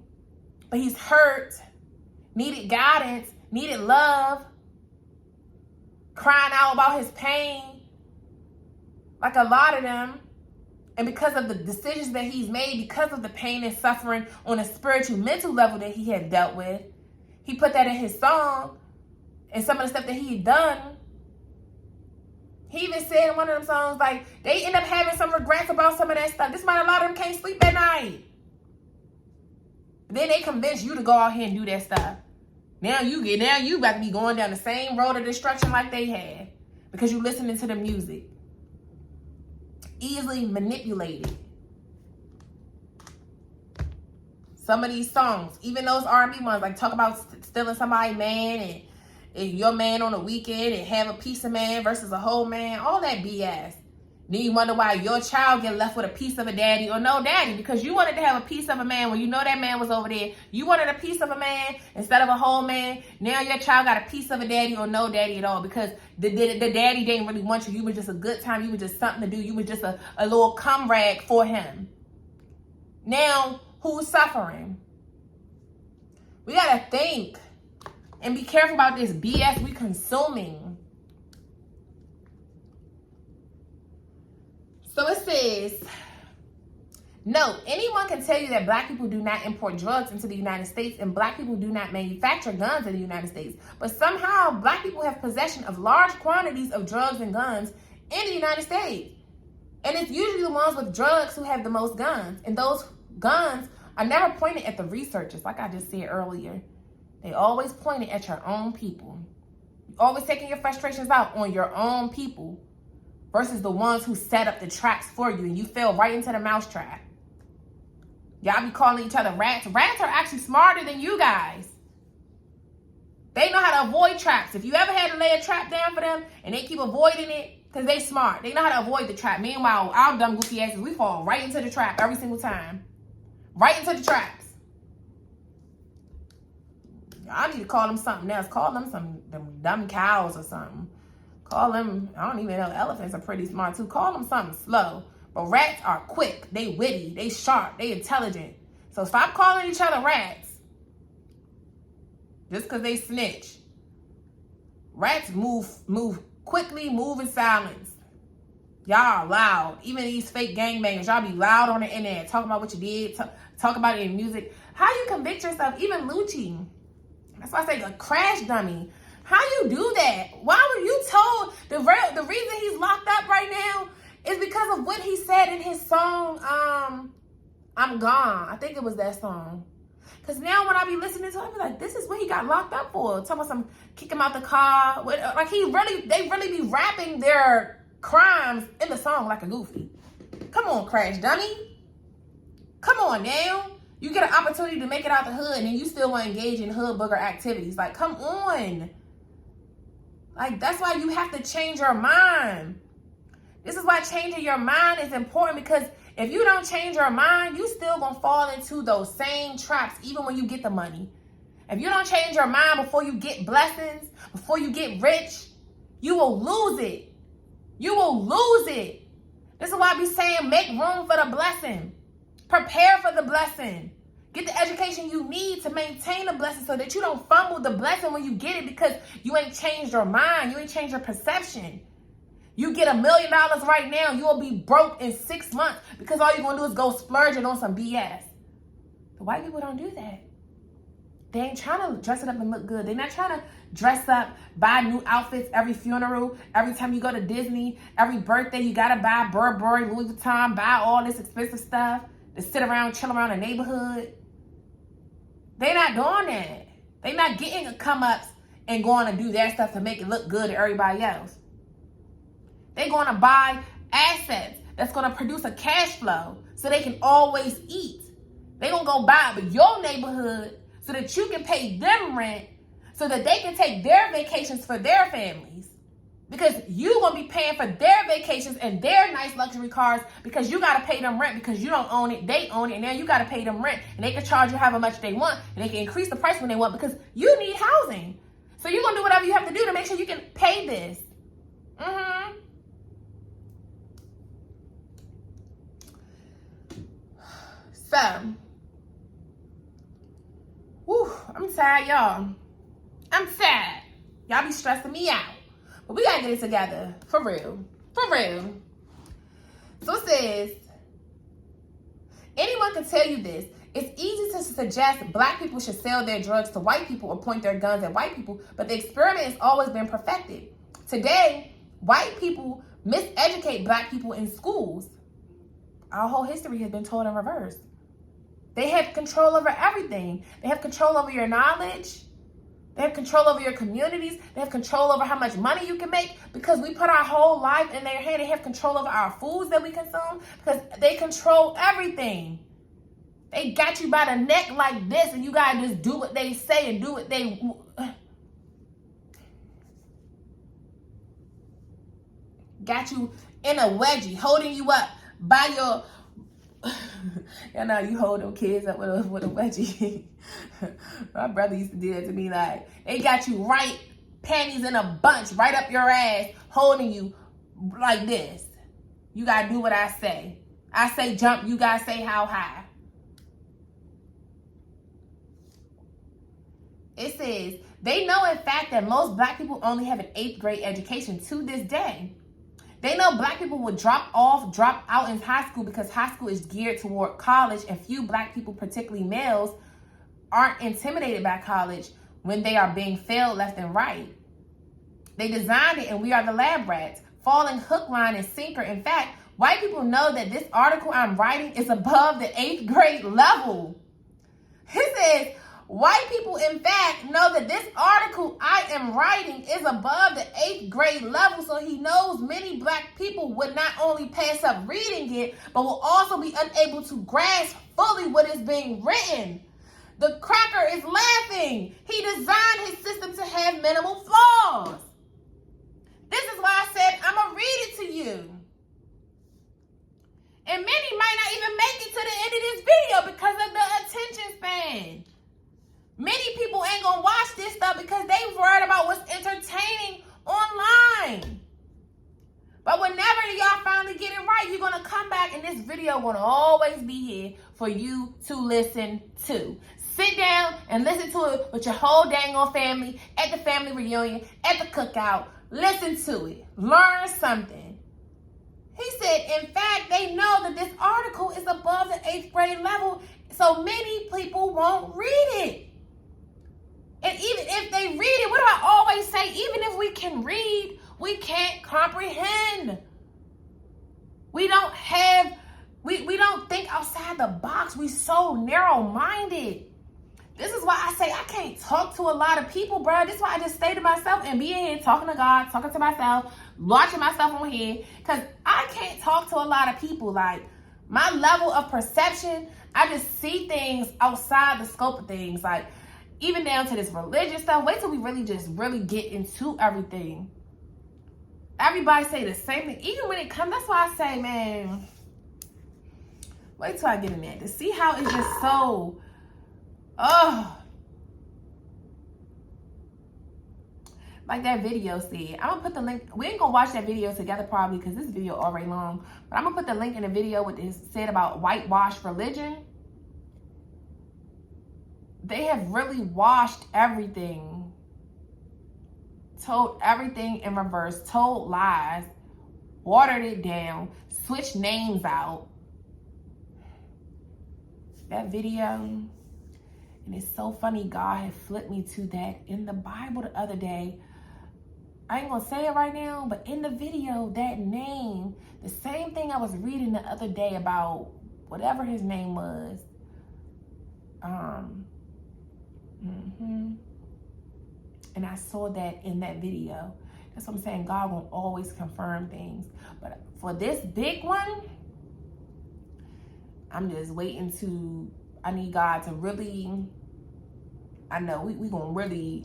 But he's hurt, needed guidance, needed love, crying out about his pain. Like a lot of them. And because of the decisions that he's made, because of the pain and suffering on a spiritual, mental level that he had dealt with, he put that in his song, and some of the stuff that he had done. He even said in one of them songs, like, they end up having some regrets about some of that stuff. This is why a lot of them can't sleep at night. Then they convince you to go out here and do that stuff. Now you about to be going down the same road of destruction like they had, because you listening to the music. Easily manipulated. Some of these songs, even those R&B ones, like talk about stealing somebody's man and your man on the weekend and have a piece of man versus a whole man, all that BS. Then you wonder why your child get left with a piece of a daddy or no daddy, because you wanted to have a piece of a man when you know that man was over there. You wanted a piece of a man instead of a whole man. Now your child got a piece of a daddy or no daddy at all, because the daddy didn't really want you. You were just a good time. You were just something to do. You were just a little comrade for him. Now, who's suffering? We gotta think and be careful about this BS we consuming. So it says, no, anyone can tell you that black people do not import drugs into the United States and black people do not manufacture guns in the United States. But somehow black people have possession of large quantities of drugs and guns in the United States. And it's usually the ones with drugs who have the most guns. And those guns are never pointed at the researchers, like I just said earlier. They always pointed at your own people. You're always taking your frustrations out on your own people versus the ones who set up the traps for you and you fell right into the mousetrap. Y'all be calling each other rats. Rats are actually smarter than you guys. They know how to avoid traps. If you ever had to lay a trap down for them and they keep avoiding it, because they smart. They know how to avoid the trap. Meanwhile, our dumb goofy asses, we fall right into the trap every single time. Right into the traps. I need to call them something else. Call them them dumb cows or something. Call them, I don't even know, elephants are pretty smart too. Call them something slow. But rats are quick. They witty. They sharp. They intelligent. So stop calling each other rats. Just because they snitch. Rats move quickly, move in silence. Y'all loud. Even these fake gangbangers, y'all be loud on the internet, talking about what you did, talk about it in music. How you convict yourself? Even Lucci. That's why I say a crash dummy. How you do that? Why were you told? The reason he's locked up right now is because of what he said in his song, I'm Gone. I think it was that song. Because now when I be listening to it, I be like, this is what he got locked up for. Talking about some kick him out the car. Like they really be rapping their crimes in the song like a goofy. Come on, Crash Dummy. Come on now. You get an opportunity to make it out the hood and then you still want to engage in hood booger activities. Like, come on. Like, that's why you have to change your mind. This is why changing your mind is important, because if you don't change your mind, you still gonna fall into those same traps even when you get the money. If you don't change your mind before you get blessings, before you get rich, you will lose it. You will lose it. This is why I be saying make room for the blessing. Prepare for the blessing. Get the education you need to maintain the blessing so that you don't fumble the blessing when you get it, because you ain't changed your mind. You ain't changed your perception. You get $1 million right now, you will be broke in 6 months because all you're going to do is go splurging on some BS. The white people don't do that. They ain't trying to dress it up and look good. They're not trying to dress up, buy new outfits every funeral, every time you go to Disney, every birthday you got to buy Burberry, Louis Vuitton, buy all this expensive stuff to sit around, chill around the neighborhood. They're not doing that. They're not getting a come-ups and going to do their stuff to make it look good to everybody else. They're going to buy assets that's going to produce a cash flow so they can always eat. They're going to go buy up your neighborhood so that you can pay them rent so that they can take their vacations for their families. Because you're going to be paying for their vacations and their nice luxury cars because you got to pay them rent because you don't own it. They own it. And now you got to pay them rent. And they can charge you however much they want. And they can increase the price when they want because you need housing. So you're going to do whatever you have to do to make sure you can pay this. So, I'm tired, y'all. I'm tired. Y'all be stressing me out. But we gotta get it together. For real. For real. So it says, anyone can tell you this. It's easy to suggest black people should sell their drugs to white people or point their guns at white people, but the experiment has always been perfected. Today, white people miseducate black people in schools. Our whole history has been told in reverse. They have control over everything. They have control over your knowledge. They have control over your communities. They have control over how much money you can make because we put our whole life in their hand. They have control over our foods that we consume because they control everything. They got you by the neck like this and you got to just do what they say and do what they... Got you in a wedgie, holding you up by your... Y'all know you hold them kids up with a wedgie. My brother used to do that to me. Like, they got you right, panties in a bunch, right up your ass, holding you like this. You gotta do what I say. I say jump, you gotta say how high. It says, they know in fact that most black people only have an 8th grade education to this day. They know black people will drop out in high school because high school is geared toward college, and few black people, particularly males, aren't intimidated by college when they are being failed left and right. They designed it and we are the lab rats, falling hook, line, and sinker. In fact, white people know that this article I'm writing is above the 8th grade level. It says, white people, in fact, know that this article I am writing is above the 8th grade level, so he knows many black people would not only pass up reading it, but will also be unable to grasp fully what is being written. The cracker is laughing. He designed his system to have minimal flaws. This is why I said I'm going to read it to you. And many might not even make it to the end of this video because of the attention span. Many people ain't gonna watch this stuff because they worried about what's entertaining online. But whenever y'all finally get it right, you're gonna come back and this video gonna always be here for you to listen to. Sit down and listen to it with your whole dang on family, at the family reunion, at the cookout. Listen to it. Learn something. He said, in fact, they know that this article is above the 8th grade level, so many people won't read it. And even if they read it, what do I always say? Even if we can read, we can't comprehend. We don't have, we don't think outside the box. We so narrow-minded. This is why I say I can't talk to a lot of people, bro. This is why I just stay to myself and be in here talking to God, talking to myself, watching myself on here. Because I can't talk to a lot of people. Like, my level of perception, I just see things outside the scope of things. Like, even down to this religious stuff. Wait till we really get into everything. Everybody say the same thing. Even when it comes, that's why I say, man, wait till I get in there to see how it's just so, like that video said. I'm gonna put the link. We ain't gonna watch that video together probably because this video already long. But I'm gonna put the link in the video with this said about whitewash religion. They have really washed everything, told everything in reverse, told lies, watered it down, switched names out. That video, and it's so funny, God had flipped me to that in the Bible the other day. I ain't gonna say it right now, but in the video, that name, the same thing I was reading the other day about whatever his name was. And I saw that in that video. That's what I'm saying. God won't always confirm things. But for this big one, I'm just waiting to, I need God to really, I know we gonna really,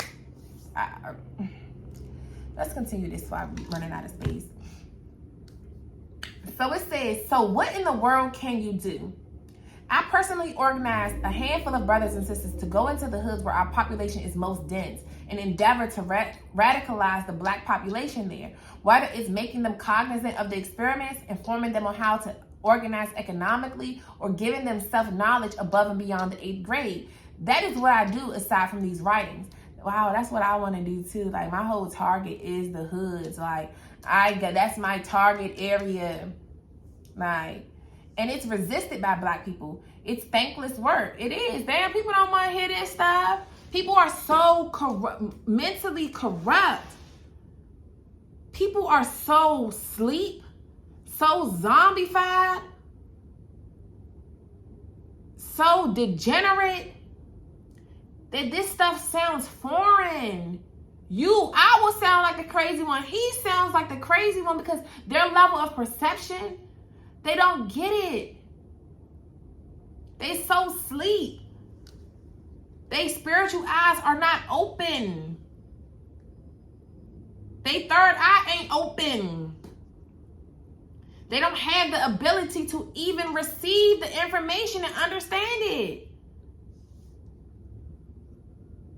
let's continue this before I'm running out of space. So it says, so what in the world can you do? I personally organized a handful of brothers and sisters to go into the hoods where our population is most dense and endeavor to radicalize the Black population there, whether it's making them cognizant of the experiments, informing them on how to organize economically, or giving them self-knowledge above and beyond the 8th grade. That is what I do aside from these writings. Wow, that's what I want to do too. Like, my whole target is the hoods. Like, that's my target area. Like, and it's resisted by Black people. It's thankless work. It is. Damn, people don't want to hear this stuff. People are so mentally corrupt. People are so asleep, so zombified, so degenerate that this stuff sounds foreign. I will sound like the crazy one. He sounds like the crazy one because their level of perception, they don't get it. They so asleep. They spiritual eyes are not open. They third eye ain't open. They don't have the ability to even receive the information and understand it.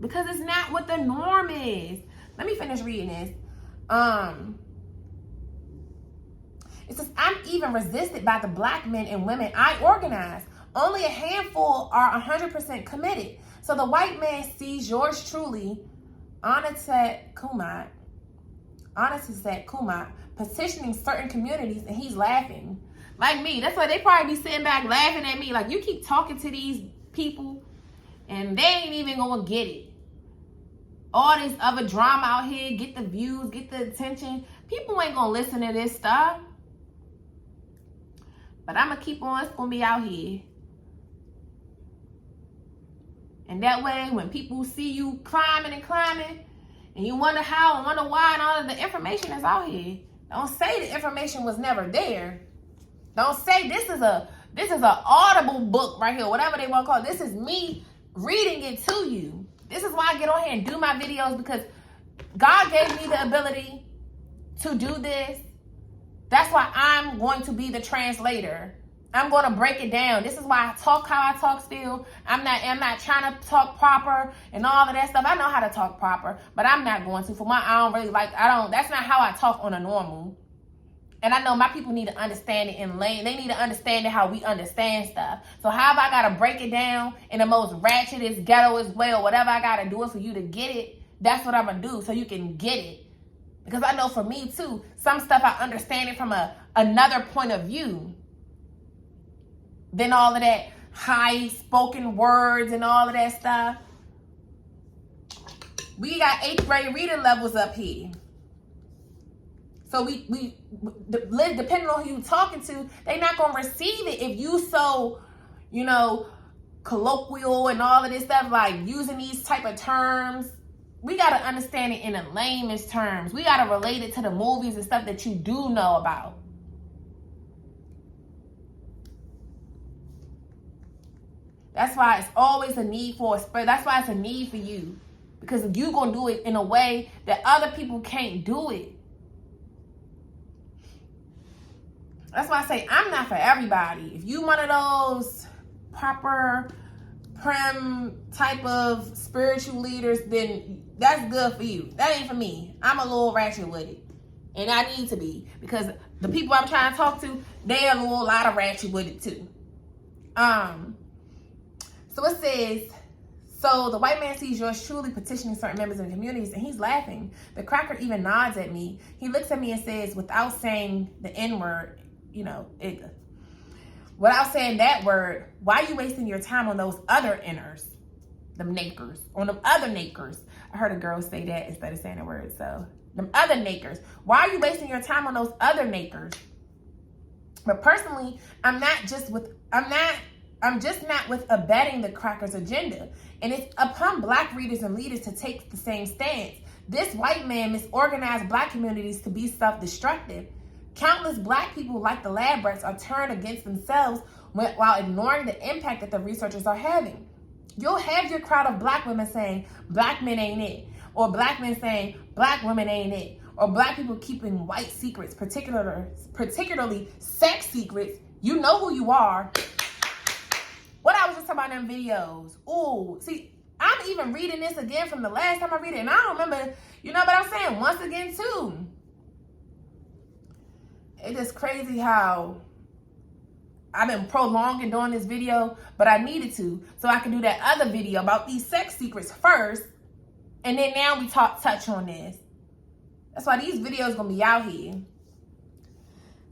Because it's not what the norm is. Let me finish reading this. It says, I'm even resisted by the Black men and women I organize. Only a handful are 100% committed. So the white man sees yours truly, Antichrist Kumat, petitioning certain communities, and he's laughing. Like me. That's why they probably be sitting back laughing at me. Like, you keep talking to these people, and they ain't even gonna get it. All this other drama out here, get the views, get the attention. People ain't gonna listen to this stuff. But I'm gonna keep on. It's gonna be out here. And that way, when people see you climbing and climbing, and you wonder how and wonder why, and all of the information is out here. Don't say the information was never there. Don't say this is a audible book right here, whatever they want to call it. This is me reading it to you. This is why I get on here and do my videos, because God gave me the ability to do this. That's why I'm going to be the translator. I'm going to break it down. This is why I talk how I talk still. I'm not trying to talk proper and all of that stuff. I know how to talk proper, but I'm not going to. For my, that's not how I talk on a normal. And I know my people need to understand it in lane. They need to understand it how we understand stuff. So how have I got to break it down in the most ratchetest, ghettoest way, or whatever I got to do it for you to get it? That's what I'm going to do so you can get it. Because I know for me too, some stuff I understand it from another point of view than all of that high spoken words and all of that stuff. We got 8th grade reading levels up here. So we depending on who you talking to, they not going to receive it if you so, you know, colloquial and all of this stuff, like using these type of terms. We got to understand it in the layman's terms. We got to relate it to the movies and stuff that you do know about. That's why it's always a need for a spread. That's why it's a need for you. Because you're going to do it in a way that other people can't do it. That's why I say I'm not for everybody. If you one of those proper, prim type of spiritual leaders, then that's good for you. That ain't for me. I'm a little ratchet with it. And I need to be. Because the people I'm trying to talk to, they're a little lot of ratchet with it too. So it says, so the white man sees yours truly petitioning certain members of the communities, and he's laughing. The cracker even nods at me. He looks at me and says, without saying the N-word, you know, without saying that word, why are you wasting your time on those other inners? Them nakers. On them other nakers. I heard a girl say that instead of saying the word. So, them other nakers. Why are you wasting your time on those other nakers? But personally, I'm just not with abetting the cracker's agenda. And it's upon black readers and leaders to take the same stance. This white man misorganized black communities to be self-destructive. Countless black people, like the lab rats, are turned against themselves while ignoring the impact that the researchers are having. You'll have your crowd of black women saying, black men ain't it. Or black men saying, black women ain't it. Or black people keeping white secrets, particularly sex secrets. You know who you are. What I was just talking about in them videos. Ooh, see, I'm even reading this again from the last time I read it. And I don't remember, you know, but I'm saying once again too. It's just crazy how I've been prolonging doing this video, but I needed to so I can do that other video about these sex secrets first, and then now we touch on this. That's why these videos gonna be out here.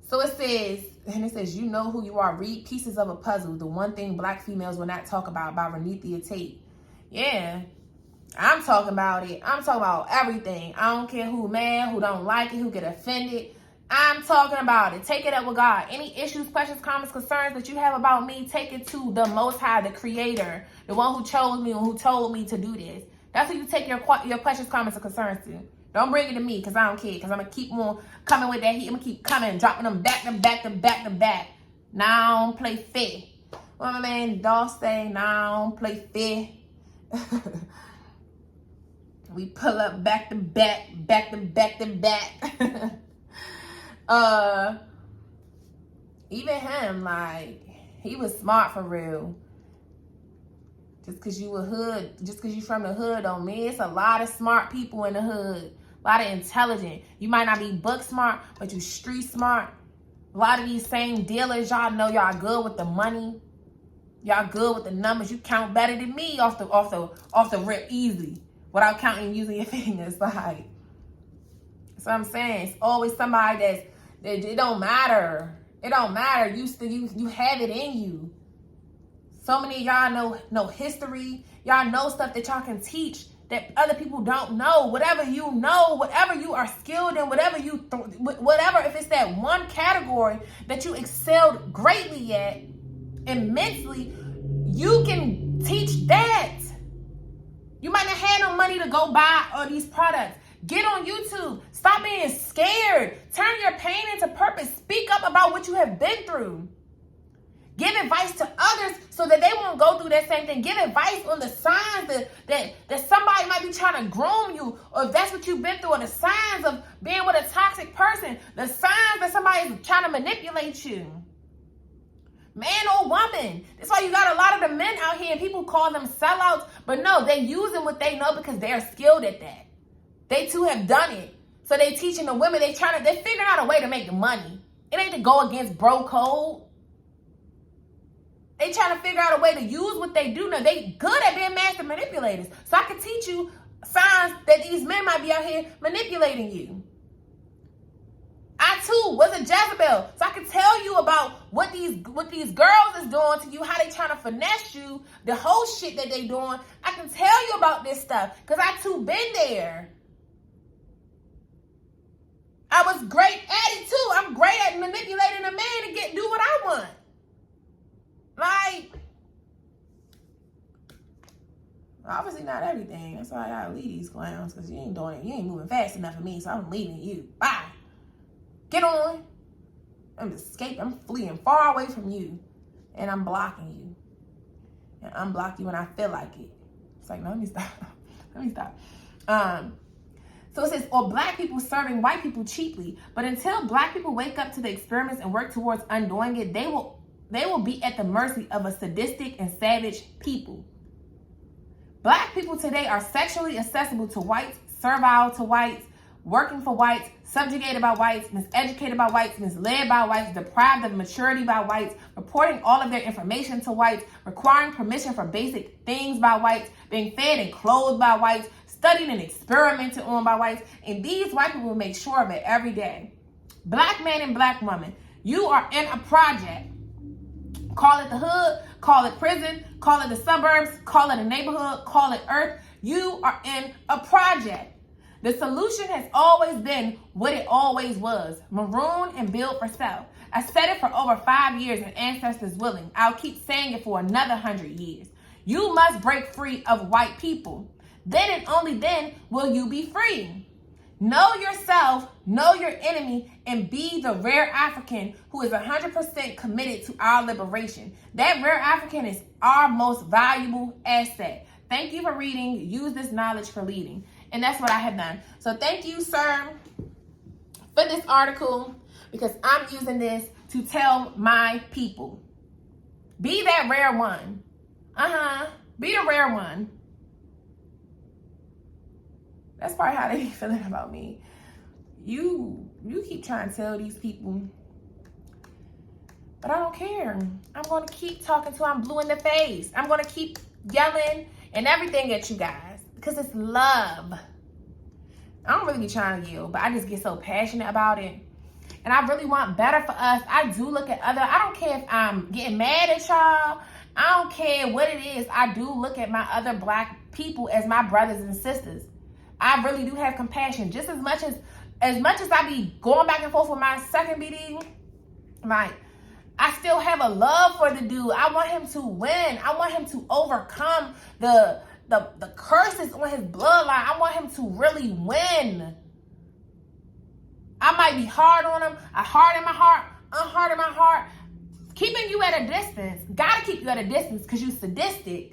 So it says, you know who you are. Read Pieces of a Puzzle, the one thing black females will not talk about by Renethia Tate. Yeah, I'm talking about it. I'm talking about everything. I don't care who mad, who don't like it, who get offended. I'm talking about it. Take it up with God. Any issues, questions, comments, concerns that you have about me, take it to the Most High, the Creator, the one who chose me and who told me to do this. That's who you take your questions, comments, and concerns to. Don't bring it to me because I don't care. Because I'm going to keep on coming with that heat. I'm going to keep coming, dropping them back. Now I don't play fair. What my man Doss say? Now I don't play fair. We pull up back to back. Even him, like, he was smart for real. Just because you from the hood don't mean it's a lot of smart people in the hood. A lot of intelligent. You might not be book smart, but you street smart. A lot of these same dealers, y'all know y'all good with the money. Y'all good with the numbers. You count better than me off the rip easy without counting using your fingers. Like, that's what I'm saying. It's always somebody that it don't matter. It don't matter. You have it in you. So many of y'all know history. Y'all know stuff that y'all can teach that other people don't know. Whatever you know, whatever you are skilled in, whatever if it's that one category that you excelled greatly at, immensely, you can teach that. You might not have no money to go buy all these products. Get on YouTube. Stop being scared. Turn your pain into purpose. Speak up about what you have been through. Give advice to others so that they won't go through that same thing. Give advice on the signs that somebody might be trying to groom you, or if that's what you've been through, or the signs of being with a toxic person, the signs that somebody is trying to manipulate you. Man or woman. That's why you got a lot of the men out here and people call them sellouts, but no, they using what they know because they're skilled at that. They too have done it. So they teaching the women, they figuring out a way to make money. It ain't to go against bro code. They trying to figure out a way to use what they do. Now, they good at being master manipulators. So I can teach you signs that these men might be out here manipulating you. I too was a Jezebel. So I can tell you about what these girls is doing to you, how they trying to finesse you, the whole shit that they doing. I can tell you about this stuff because I too been there. I was great at it too. I'm great at manipulating a man to do what I want. Like, obviously not everything. That's why I gotta leave these clowns, because you ain't doing it. You ain't moving fast enough for me, so I'm leaving you. Bye. Get on. I'm escaping. I'm fleeing far away from you. And I'm blocking you. And unblock you when I feel like it. It's like, no, let me stop. Let me stop. So it says, or black people serving white people cheaply. But until black people wake up to the experiments and work towards undoing it, they will be at the mercy of a sadistic and savage people. Black people today are sexually accessible to whites, servile to whites, working for whites, subjugated by whites, miseducated by whites, misled by whites, deprived of maturity by whites, reporting all of their information to whites, requiring permission for basic things by whites, being fed and clothed by whites, studied and experimented on by whites, and these white people make sure of it every day. Black man and black woman, you are in a project. Call it the hood, call it prison, call it the suburbs, call it a neighborhood, call it earth. You are in a project. The solution has always been what it always was: maroon and build for self. I said it for over 5 years and ancestors willing. I'll keep saying it for another 100 years. You must break free of white people. Then and only then will you be free. Know yourself, know your enemy, and be the rare African who is 100% committed to our liberation. That rare African is our most valuable asset. Thank you for reading. Use this knowledge for leading. And that's what I have done. So thank you, sir, for this article, because I'm using this to tell my people. Be that rare one. Be the rare one. That's probably how they be feeling about me. You keep trying to tell these people, but I don't care. I'm going to keep talking till I'm blue in the face. I'm going to keep yelling and everything at you guys because it's love. I don't really be trying to yell, but I just get so passionate about it. And I really want better for us. I do look at I don't care if I'm getting mad at y'all. I don't care what it is. I do look at my other black people as my brothers and sisters. I really do have compassion. Just as much as I be going back and forth with my second BD, like, I still have a love for the dude. I want him to win. I want him to overcome the curses on his bloodline. I want him to really win. I might be hard on him. I harden my heart, unharden my heart. Keeping you at a distance. Gotta keep you at a distance because you sadistic.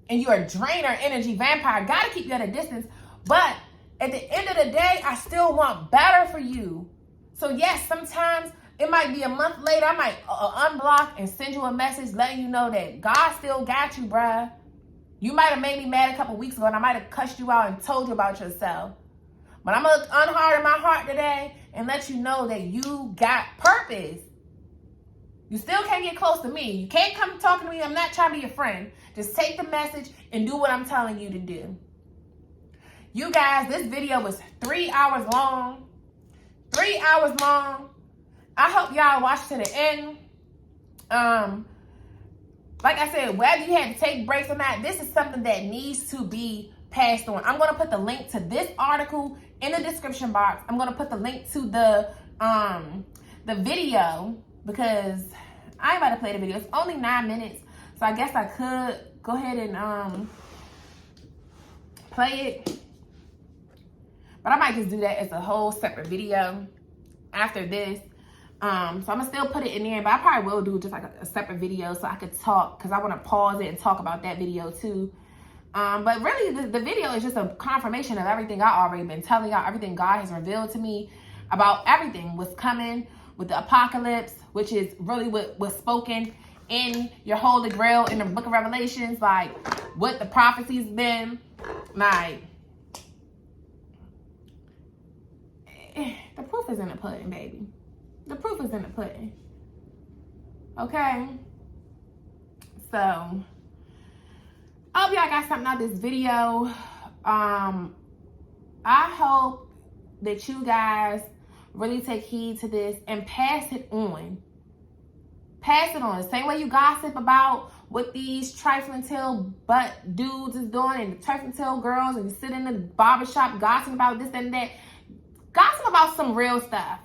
And you're a drainer, energy vampire. Gotta keep you at a distance. But at the end of the day, I still want better for you. So yes, sometimes it might be a month later. I might unblock and send you a message letting you know that God still got you, bruh. You might have made me mad a couple weeks ago and I might have cussed you out and told you about yourself. But I'm going to unharden my heart today and let you know that you got purpose. You still can't get close to me. You can't come talking to me. I'm not trying to be your friend. Just take the message and do what I'm telling you to do. You guys, this video was 3 hours long. 3 hours long. I hope y'all watch to the end. Like I said, whether you had to take breaks or not, this is something that needs to be passed on. I'm going to put the link to this article in the description box. I'm going to put the link to the video because I ain't about to play the video. It's only 9 minutes. So I guess I could go ahead and play it. But I might just do that as a whole separate video after this. So I'm going to still put it in there. But I probably will do just like a separate video so I could talk. Because I want to pause it and talk about that video too. But really, the video is just a confirmation of everything I already been telling y'all. Everything God has revealed to me about everything. What's coming with the apocalypse. Which is really what was spoken in your Holy Grail in the book of Revelations. Like, what the prophecies been. Like, the proof is in the pudding, baby. The proof is in the pudding. Okay? So, I hope y'all got something out of this video. I hope that you guys really take heed to this and pass it on. Pass it on. The same way you gossip about what these trifling tail butt dudes is doing and the trifling tail girls, and you sit in the barbershop gossiping about this and that. Gossip about some real stuff.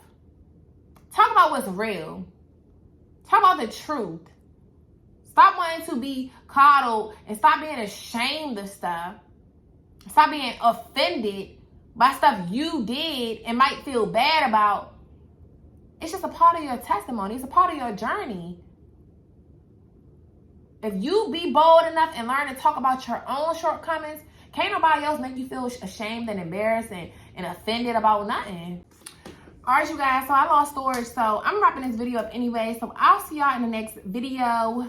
Talk about what's real. Talk about the truth. Stop wanting to be coddled and stop being ashamed of stuff. Stop being offended by stuff you did and might feel bad about. It's just a part of your testimony. It's a part of your journey. If you be bold enough and learn to talk about your own shortcomings, can't nobody else make you feel ashamed and embarrassed and offended about nothing. All right, you guys, so I lost storage, so I'm wrapping this video up anyway. So I'll see y'all in the next video.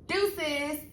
Deuces.